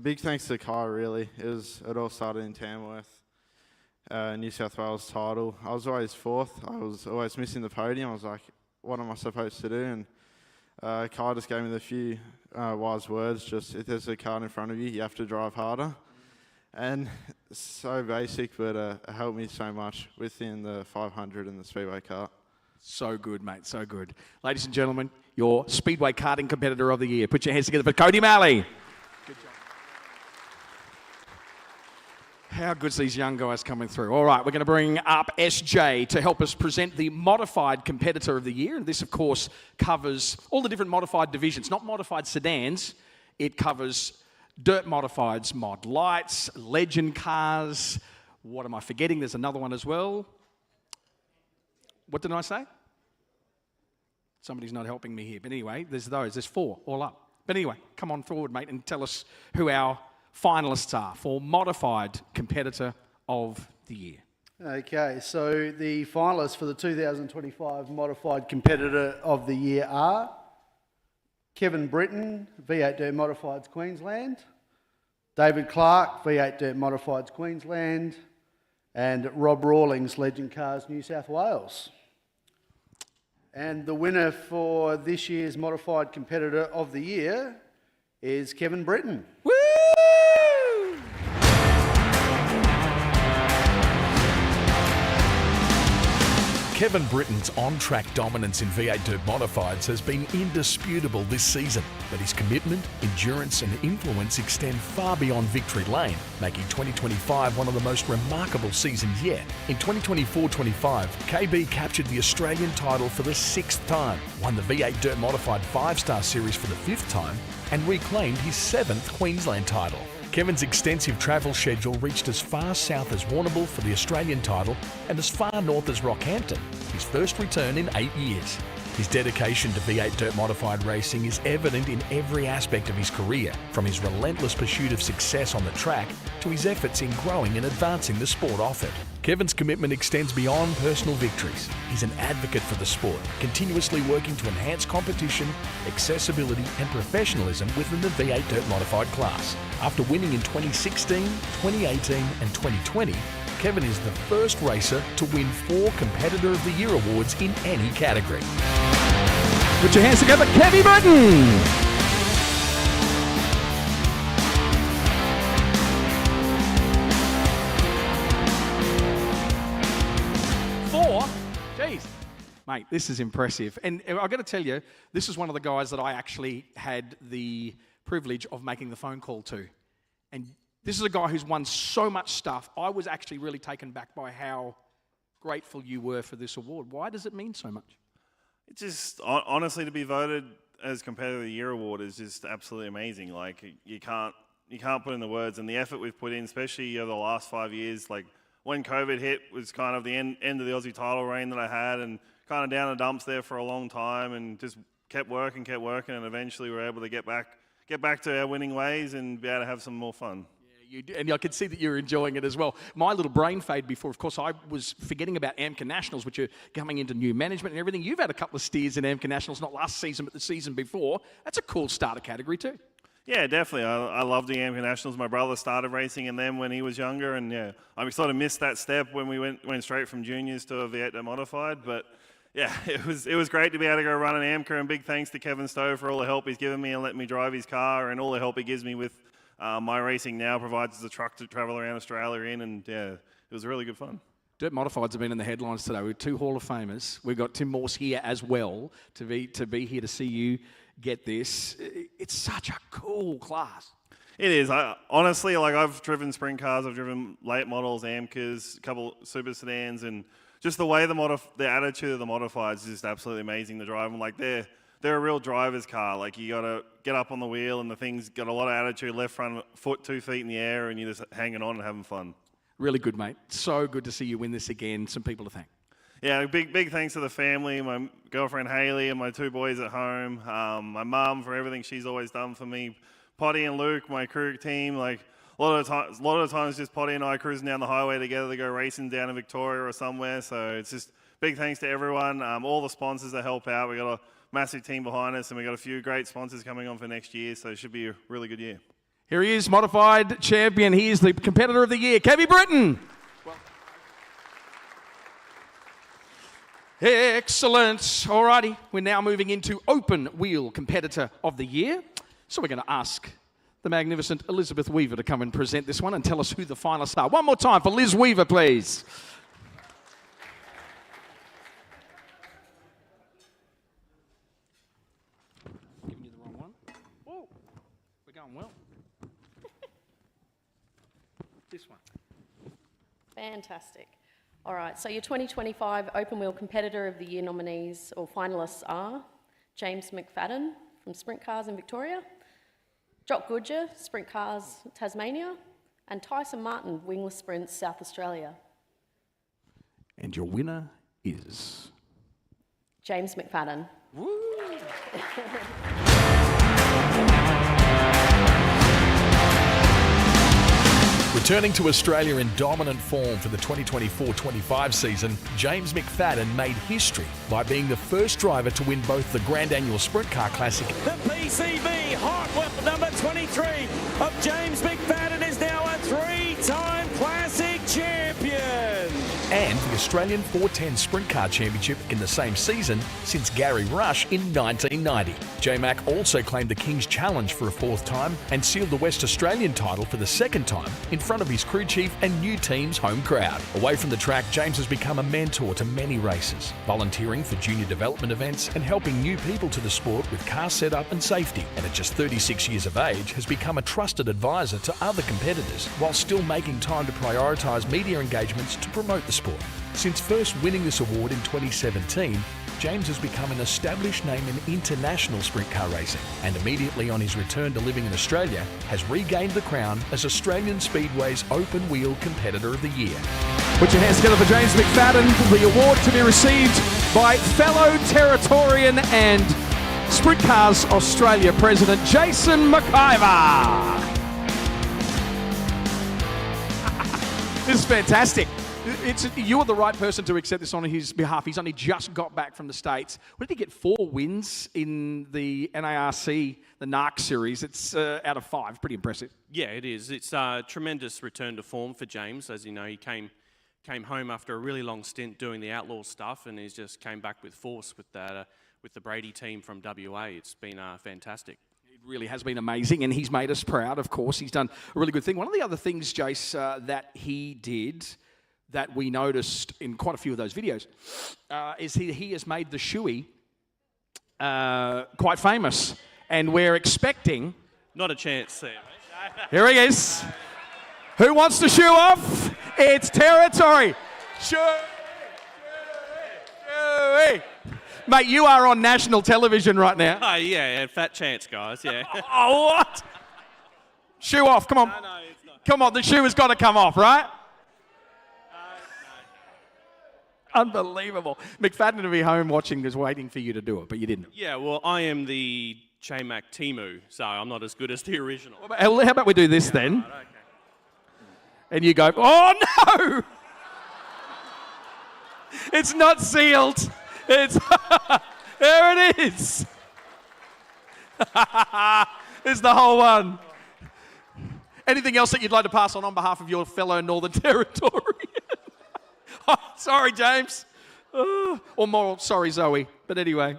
Speaker 5: Big thanks to Kai, really. It all started in Tamworth. New South Wales title. I was always fourth. I was always missing the podium. I was like, what am I supposed to do? And Kai just gave me the few wise words, just if there's a car in front of you, you have to drive harder. And so basic, but it helped me so much within the 500 and the Speedway kart.
Speaker 2: So good, mate, so good. Ladies and gentlemen, your Speedway Karting Competitor of the Year. Put your hands together for Cody Malley. Good job. How good's these young guys coming through? All right, we're going to bring up SJ to help us present the Modified Competitor of the Year. And this, of course, covers all the different modified divisions, not modified sedans. It covers dirt modifieds, mod lights, legend cars. What am I forgetting? There's another one as well. What did I say? Somebody's not helping me here. But anyway, there's those. There's 4 all up. But anyway, come on forward, mate, and tell us who our finalists are for Modified Competitor of the Year.
Speaker 3: Okay, so the finalists for the 2025 Modified Competitor of the Year are Kevin Britton, V8 Dirt Modifieds Queensland, David Clark, V8 Dirt Modifieds Queensland, and Rob Rawlings, Legend Cars New South Wales. And the winner for this year's Modified Competitor of the Year is Kevin Britton.
Speaker 2: Woo!
Speaker 18: Kevin Britton's on-track dominance in V8 Dirt Modifieds has been indisputable this season, but his commitment, endurance and influence extend far beyond victory lane, making 2025 one of the most remarkable seasons yet. In 2024-25, KB captured the Australian title for the 6th time, won the V8 Dirt Modified 5-Star Series for the 5th time, and reclaimed his 7th Queensland title. Kevin's extensive travel schedule reached as far south as Warrnambool for the Australian title and as far north as Rockhampton, his first return in 8 years. His dedication to V8 Dirt Modified racing is evident in every aspect of his career, from his relentless pursuit of success on the track to his efforts in growing and advancing the sport offered. Kevin's commitment extends beyond personal victories. He's an advocate for the sport, continuously working to enhance competition, accessibility and professionalism within the V8 Dirt Modified class. After winning in 2016, 2018 and 2020, Kevin is the first racer to win 4 Competitor of the Year awards in any category.
Speaker 2: Put your hands together, Kevin Britton! Mate, this is impressive. And I've got to tell you, this is one of the guys that I actually had the privilege of making the phone call to. And this is a guy who's won so much stuff. I was actually really taken back by how grateful you were for this award. Why does it mean so much?
Speaker 19: It's just, honestly, to be voted as Competitor of the Year award is just absolutely amazing. Like, you can't put in the words, and the effort we've put in, especially over the last 5 years, like when COVID hit was kind of the end of the Aussie title reign that I had, and kind of down the dumps there for a long time, and just kept working, and eventually we were able to get back to our winning ways and be able to have some more fun.
Speaker 2: Yeah, you do, and I could see that you're enjoying it as well. My little brain fade before, of course, I was forgetting about AMCA Nationals, which are coming into new management and everything. You've had a couple of steers in AMCA Nationals, not last season, but the season before. That's a cool starter category too.
Speaker 19: Yeah, definitely. I love the AMCA Nationals. My brother started racing in them when he was younger, and yeah, I sort of missed that step when we went straight from juniors to a V8 Modified, but yeah, it was great to be able to go run an AMCA, and big thanks to Kevin Stowe for all the help he's given me and letting me drive his car, and all the help he gives me with my racing now provides us a truck to travel around Australia in, and yeah, it was really good fun.
Speaker 2: Dirt Modifieds have been in the headlines today. We've 2 Hall of Famers. We've got Tim Morse here as well to be here to see you get this. It's such a cool class.
Speaker 19: It is. Honestly, like, I've driven sprint cars, I've driven late models, AMCAs, a couple super sedans, and just the way the attitude of the modifieds is just absolutely amazing to drive them. Like, they're a real driver's car. Like, you got to get up on the wheel, and the thing's got a lot of attitude, left front foot 2 feet in the air, and you're just hanging on and having fun.
Speaker 2: Really good, mate. So good to see you win this again. Some people to thank.
Speaker 19: Yeah, big thanks to the family, my girlfriend Hayley and my 2 boys at home, my mum for everything she's always done for me, Potty and Luke, my crew team. Like, a lot of the times just Potty and I cruising down the highway together to go racing down in Victoria or somewhere. So it's just big thanks to everyone, all the sponsors that help out. We got a massive team behind us, and we got a few great sponsors coming on for next year. So it should be a really good year.
Speaker 2: Here he is, Modified Champion. He is the Competitor of the Year, Kevin Britton. Excellent. Alrighty, we're now moving into Open Wheel Competitor of the Year. So we're going to ask the magnificent Elizabeth Weaver to come and present this one and tell us who the finalists are. One more time for Liz Weaver, please. Giving you the wrong one. Oh, we're going well. This one.
Speaker 10: Fantastic. All right, so your 2025 Open Wheel Competitor of the Year nominees or finalists are James McFadden from Sprint Cars in Victoria, Jock Goodger, Sprint Cars Tasmania, and Tyson Martin, Wingless Sprints South Australia.
Speaker 2: And your winner is...
Speaker 10: James McFadden.
Speaker 2: Woo!
Speaker 18: Returning to Australia in dominant form for the 2024-25 season, James McFadden made history by being the first driver to win both the Grand Annual Sprint Car Classic.
Speaker 12: The PCB Hot Wheel number 23 of James McFadden is now a three-time Classic champion.
Speaker 18: And the Australian 410 Sprint Car Championship in the same season since Gary Rush in 1990. J-Mac also claimed the King's Challenge for a fourth time and sealed the West Australian title for the second time in front of his crew chief and new team's home crowd. Away from the track, James has become a mentor to many racers, volunteering for junior development events and helping new people to the sport with car setup and safety. And at just 36 years of age, has become a trusted advisor to other competitors while still making time to prioritise media engagements to promote the sport. Since first winning this award in 2017, James has become an established name in international sprint car racing, and immediately on his return to living in Australia, has regained the crown as Australian Speedway's Open Wheel Competitor of the Year.
Speaker 2: Put your hands together for James McFadden, the award to be received by fellow Territorian and Sprint Cars Australia President Jason McIver. This is fantastic. You're the right person to accept this on his behalf. He's only just got back from the States. What did he get? 4 wins in the NARC, the NARC series. It's out of 5. Pretty impressive.
Speaker 1: Yeah, it is. It's a tremendous return to form for James. As you know, he came home after a really long stint doing the outlaw stuff, and he's just came back with force with that with the Brady team from WA. It's been fantastic.
Speaker 2: It really has been amazing, and he's made us proud, of course. He's done a really good thing. One of the other things, Jace, that he did that we noticed in quite a few of those videos is he has made the shoey quite famous. And we're expecting...
Speaker 1: Not a chance there.
Speaker 2: Here he is. Who wants to shoe off? It's Territory. Shoey. Mate, you are on national television right now.
Speaker 1: Oh, yeah, fat chance, guys, yeah.
Speaker 2: Oh, what? Shoe off, come on.
Speaker 1: No, it's not.
Speaker 2: Come on, the shoe has got to come off, right? Unbelievable. McFadden to be home watching is waiting for you to do it, but you didn't.
Speaker 1: Yeah, well, I am the J-Mac Timu, so I'm not as good as the original.
Speaker 2: How about we do this then? Right, okay. And you go, oh no! It's not sealed. It's there it is. It's the whole one. Anything else that you'd like to pass on behalf of your fellow Northern Territory? Oh, sorry, James. Or more, sorry, Zoe. But anyway,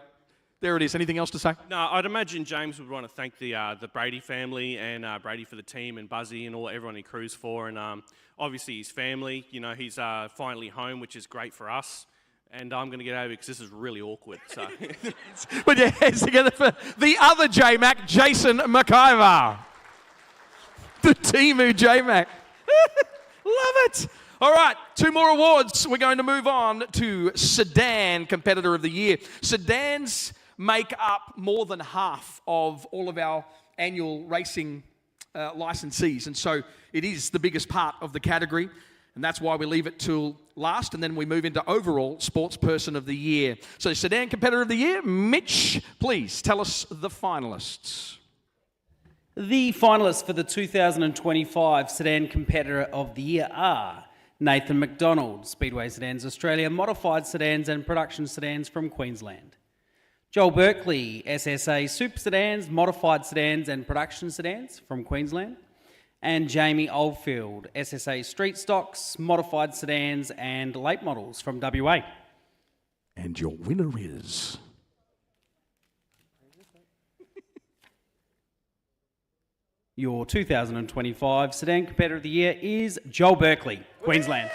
Speaker 2: there it is. Anything else to say?
Speaker 1: No, I'd imagine James would want to thank the Brady family and Brady for the team and Buzzy and everyone he crews for. And obviously his family. You know, he's finally home, which is great for us. And I'm going to get over because this is really awkward. So.
Speaker 2: Put your hands together for the other J-Mac, Jason McIver. The Timu J-Mac. Love it. All right, 2 more awards. We're going to move on to Sedan Competitor of the Year. Sedans make up more than half of all of our annual racing licensees, and so it is the biggest part of the category, and that's why we leave it till last, and then we move into overall Sportsperson of the Year. So Sedan Competitor of the Year, Mitch, please tell us the finalists.
Speaker 14: The finalists for the 2025 Sedan Competitor of the Year are Nathan McDonald, Speedway Sedans Australia, Modified Sedans and Production Sedans from Queensland. Joel Berkeley, SSA Super Sedans, Modified Sedans and Production Sedans from Queensland. And Jamie Oldfield, SSA Street Stocks, Modified Sedans and Late Models from WA.
Speaker 2: And your winner is...
Speaker 14: Your 2025 Sedan Competitor of the Year is Joel Berkeley, Queensland.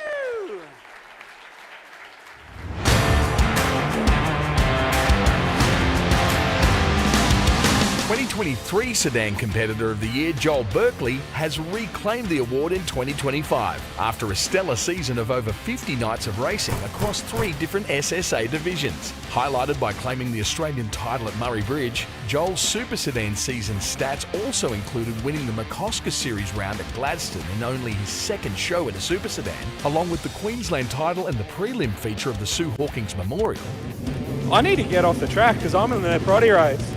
Speaker 18: 2023 Sedan Competitor of the Year, Joel Berkeley, has reclaimed the award in 2025 after a stellar season of over 50 nights of racing across 3 different SSA divisions. Highlighted by claiming the Australian title at Murray Bridge, Joel's Super Sedan season stats also included winning the McCosker Series round at Gladstone in only his second show in a Super Sedan, along with the Queensland title and the prelim feature of the Sue Hawkins Memorial.
Speaker 11: I need to get off the track because I'm in the Proddy race.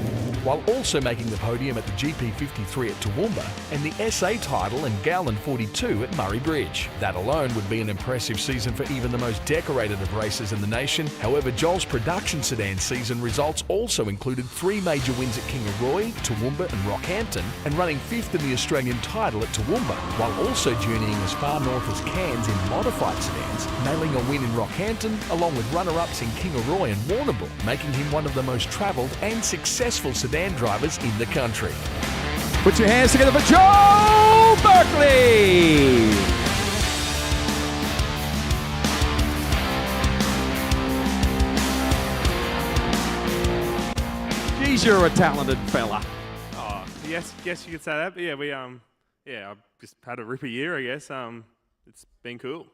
Speaker 18: While also making the podium at the GP53 at Toowoomba and the SA title and Gowland 42 at Murray Bridge. That alone would be an impressive season for even the most decorated of racers in the nation. However, Joel's production sedan season results also included 3 major wins at Kingaroy, Toowoomba and Rockhampton, and running 5th in the Australian title at Toowoomba, while also journeying as far north as Cairns in modified sedans, nailing a win in Rockhampton, along with runner-ups in Kingaroy and Warrnambool, making him one of the most travelled and successful sedan drivers in the country.
Speaker 2: Put your hands together for Joel Berkeley! Geez, you're a talented fella.
Speaker 4: Oh, yes, guess you could say that. But yeah, I've just had a ripper year, I guess. It's been cool.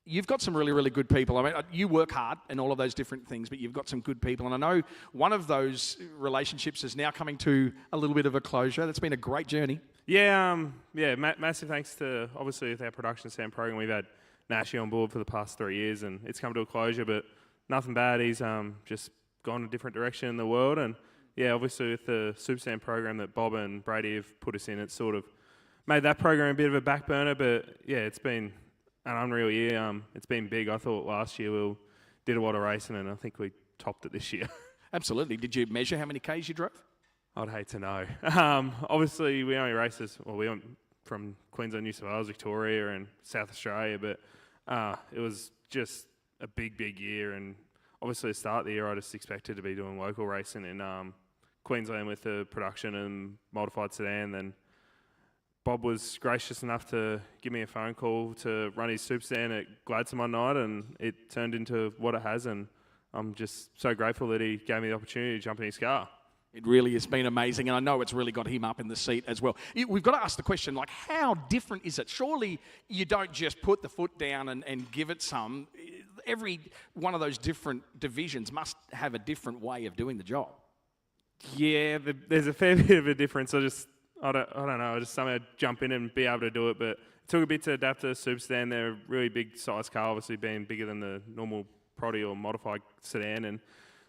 Speaker 2: You've got some really, really good people. I mean, you work hard and all of those different things, but you've got some good people. And I know one of those relationships is now coming to a little bit of a closure. That's been a great journey.
Speaker 4: Yeah, massive thanks to, obviously, with our production stand program, we've had Nashi on board for the past 3 years, and it's come to a closure, but nothing bad. He's just gone a different direction in the world. And yeah, obviously with the Super Stand program that Bob and Brady have put us in, it's sort of made that program a bit of a back burner, but yeah, it's been an unreal year. It's been big. I thought last year we did a lot of racing, and I think we topped it this year.
Speaker 2: Absolutely. Did you measure how many Ks you drove?
Speaker 4: I'd hate to know. Obviously, we only raced we went from Queensland, New South Wales, Victoria, and South Australia, but it was just a big, big year. And obviously, at the start of the year, I just expected to be doing local racing in Queensland with the production and modified sedan. Then Bob was gracious enough to give me a phone call to run his Super Sedan at Gladstone one night, and it turned into what it has, and I'm just so grateful that he gave me the opportunity to jump in his car.
Speaker 2: It really has been amazing, and I know it's really got him up in the seat as well. We've got to ask the question, like, how different is it? Surely you don't just put the foot down and give it some. Every one of those different divisions must have a different way of doing the job.
Speaker 4: Yeah, there's a fair bit of a difference. I don't know. I just somehow jump in and be able to do it. But it took a bit to adapt to the Super Sedan. They're a really big size car, obviously being bigger than the normal Proddy or modified sedan. And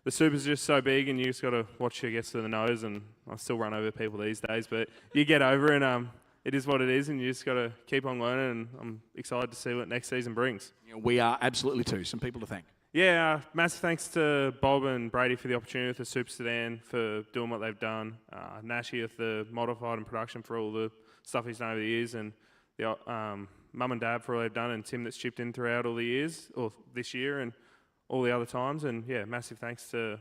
Speaker 4: the Super's just so big, and you just got to watch who gets to the nose. And I still run over people these days, but you get over it, and it is what it is, and you just got to keep on learning. And I'm excited to see what next season brings.
Speaker 2: Yeah, we are absolutely too. Some people to thank.
Speaker 4: Yeah, massive thanks to Bob and Brady for the opportunity with the Super Sedan, for doing what they've done. Nashi with the modified and production for all the stuff he's done over the years, and the Mum and Dad for all they've done, and Tim that's chipped in throughout all the years, or this year, and all the other times. And yeah, massive thanks to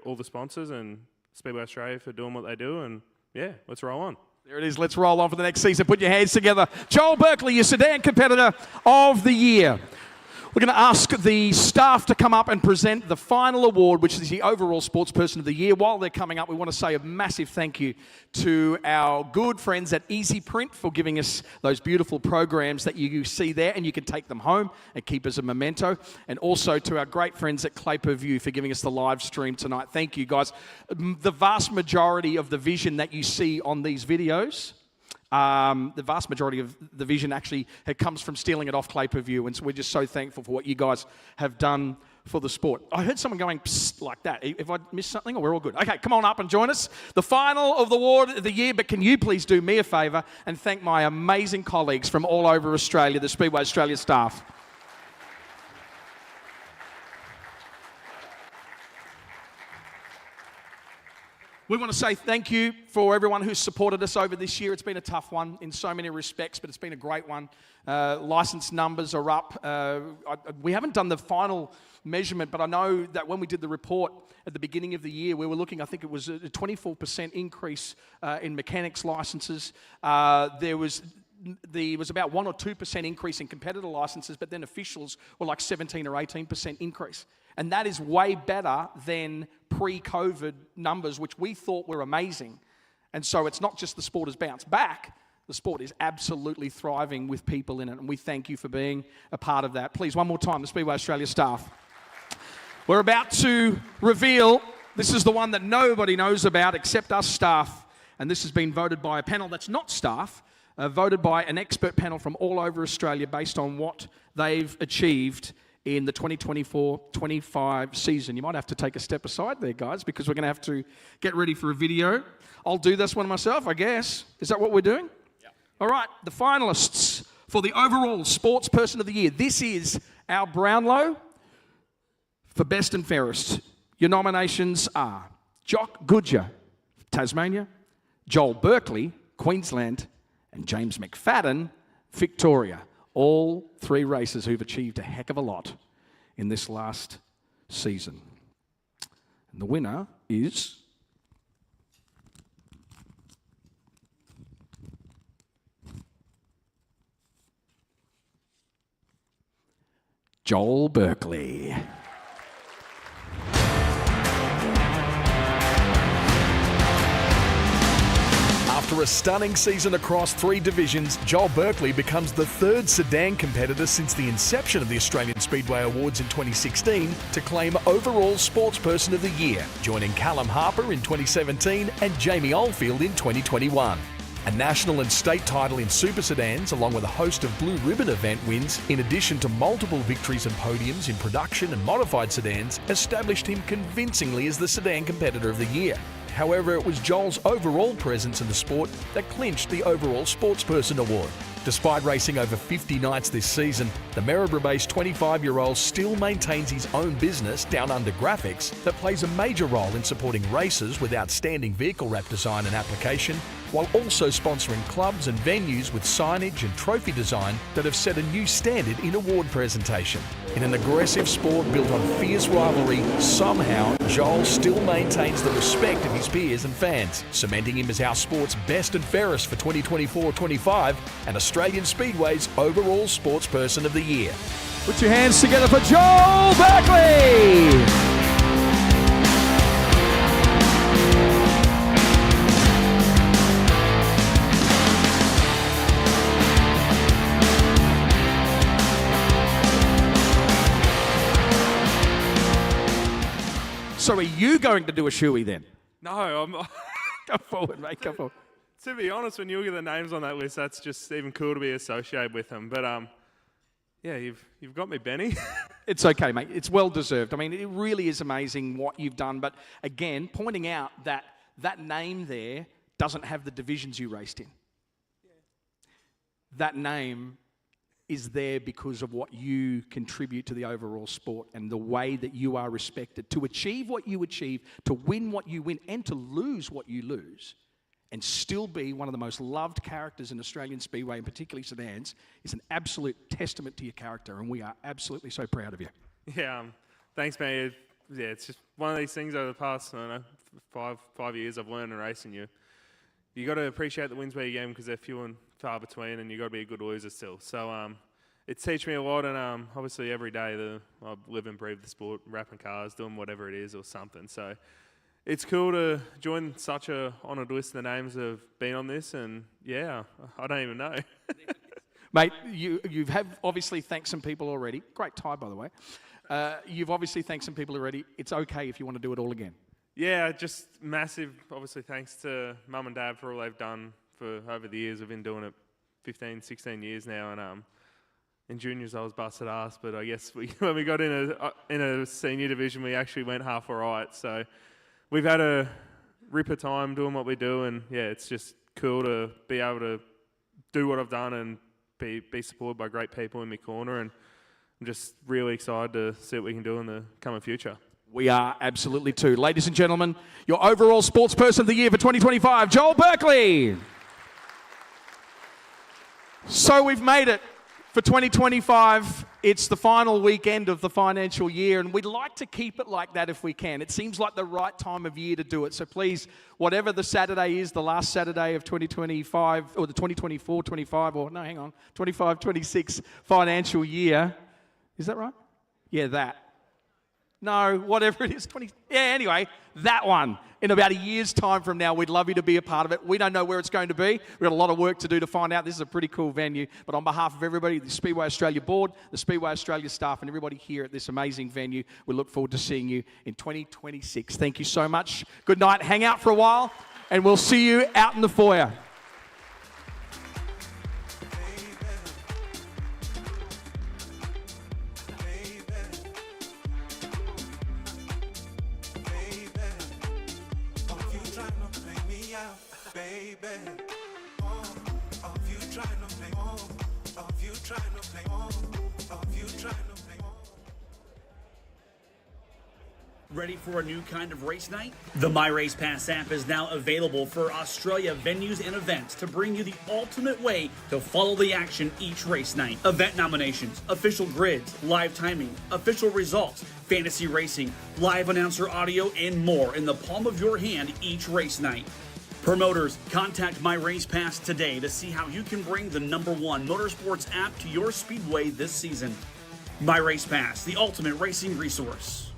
Speaker 4: all the sponsors and Speedway Australia for doing what they do. And yeah, let's roll on.
Speaker 2: There it is. Let's roll on for the next season. Put your hands together. Joel Berkeley, your Sedan Competitor of the Year. We're going to ask the staff to come up and present the final award, which is the overall Sportsperson of the Year. While they're coming up, we want to say a massive thank you to our good friends at Easy Print for giving us those beautiful programs that you see there, and you can take them home and keep as a memento. And also to our great friends at Clay Per View for giving us the live stream tonight. Thank you, guys. The vast majority of the vision that you see on these videos, the vast majority of the vision actually comes from stealing it off Clay Per View, and so we're just so thankful for what you guys have done for the sport. I heard someone going psst like that. If I missed something, or we're all good? Okay, come on up and join us. The final of the award of the year, but can you please do me a favour and thank my amazing colleagues from all over Australia, the Speedway Australia staff. We want to say thank you for everyone who's supported us over this year. It's been a tough one in so many respects, but it's been a great one. License numbers are up. We haven't done the final measurement, but I know that when we did the report at the beginning of the year, we were looking, I think it was a 24% increase in mechanics licenses. There was about 1 or 2% increase in competitor licenses, but then officials were like 17 or 18% increase. And that is way better than pre-COVID numbers, which we thought were amazing. And so it's not just the sport has bounced back, the sport is absolutely thriving with people in it. And we thank you for being a part of that. Please, one more time, the Speedway Australia staff. We're about to reveal, this is the one that nobody knows about except us staff. And this has been voted by a panel that's not staff, voted by an expert panel from all over Australia based on what they've achieved in the 2024-25 season. You might have to take a step aside there, guys, because we're going to have to get ready for a video. I'll do this one myself, I guess. Is that what we're doing? Yep. All right, the finalists for the overall Sports Person of the Year. This is our Brownlow for Best and Fairest. Your nominations are Jock Goodyer, Tasmania, Joel Berkeley, Queensland, and James McFadden, Victoria. All three racers who've achieved a heck of a lot in this last season. And the winner is Joel Berkeley.
Speaker 18: After a stunning season across 3 divisions, Joel Berkeley becomes the 3rd sedan competitor since the inception of the Australian Speedway Awards in 2016 to claim overall Sportsperson of the Year, joining Callum Harper in 2017 and Jamie Oldfield in 2021. A national and state title in super sedans, along with a host of blue ribbon event wins, in addition to multiple victories and podiums in production and modified sedans, established him convincingly as the Sedan Competitor of the Year. However, it was Joel's overall presence in the sport that clinched the overall Sportsperson award. Despite racing over 50 nights this season, the Maryborough-based 25-year-old still maintains his own business, Down Under Graphics, that plays a major role in supporting racers with outstanding vehicle wrap design and application, while also sponsoring clubs and venues with signage and trophy design that have set a new standard in award presentation. In an aggressive sport built on fierce rivalry, somehow Joel still maintains the respect of his peers and fans, cementing him as our sport's best and fairest for 2024-25 and Australian Speedway's overall Sportsperson of the Year.
Speaker 2: Put your hands together for Joel Berkeley! So are you going to do a shoey then?
Speaker 11: No, I'm.
Speaker 2: Go forward, mate. Go forward.
Speaker 11: To be honest, when you look at the names on that list, that's just even cool to be associated with them. But yeah, you've got me, Benny.
Speaker 2: It's okay, mate. It's well deserved. I mean, it really is amazing what you've done. But again, pointing out that that name there doesn't have the divisions you raced in. Yeah. That name is there because of what you contribute to the overall sport and the way that you are respected. To achieve what you achieve, to win what you win, and to lose what you lose, and still be one of the most loved characters in Australian Speedway, and particularly sedans, is an absolute testament to your character, and we are absolutely so proud of you.
Speaker 11: Yeah, thanks, mate. Yeah, it's just one of these things over the past, I don't know, five years I've learned in racing. You got to appreciate the wins where you get them because they're few and far between, and you got to be a good loser still. So it's teach me a lot, and obviously every day I live and breathe the sport, wrapping cars, doing whatever it is or something. So it's cool to join such a honoured list of the names that have been on this, and yeah, I don't even know.
Speaker 2: Mate, you have obviously thanked some people already. Great tie, by the way. You've obviously thanked some people already. It's okay if you want to do it all again.
Speaker 11: Yeah, just massive, obviously, thanks to Mum and Dad for all they've done for over the years. We've been doing it 15, 16 years now, and in juniors I was busted ass, but I guess when we got in a senior division, we actually went half all right. So we've had a ripper time doing what we do, and yeah, it's just cool to be able to do what I've done and be supported by great people in my corner, and I'm just really excited to see what we can do in the coming future.
Speaker 2: We are absolutely too. Ladies and gentlemen, your overall sports person of the year for 2025, Joel Berkeley. So we've made it for 2025. It's the final weekend of the financial year, and we'd like to keep it like that if we can. It seems like the right time of year to do it. So please, whatever the Saturday is, the last Saturday of 2025, or the 2024, 25, or no, hang on, 25, 26 financial year. Is that right? Yeah, that. No, whatever it is, anyway, that one. In about a year's time from now, we'd love you to be a part of it. We don't know where it's going to be. We've got a lot of work to do to find out. This is a pretty cool venue. But on behalf of everybody, the Speedway Australia board, the Speedway Australia staff, and everybody here at this amazing venue, we look forward to seeing you in 2026. Thank you so much. Good night. Hang out for a while, and we'll see you out in the foyer.
Speaker 20: Ready for a new kind of race night? The My Race Pass app is now available for Australia venues and events to bring you the ultimate way to follow the action each race night. Event nominations, official grids, live timing, official results, fantasy racing, live announcer audio, and more in the palm of your hand each race night. Promoters, contact My Race Pass today to see how you can bring the #1 motorsports app to your speedway this season. My Race Pass, the ultimate racing resource.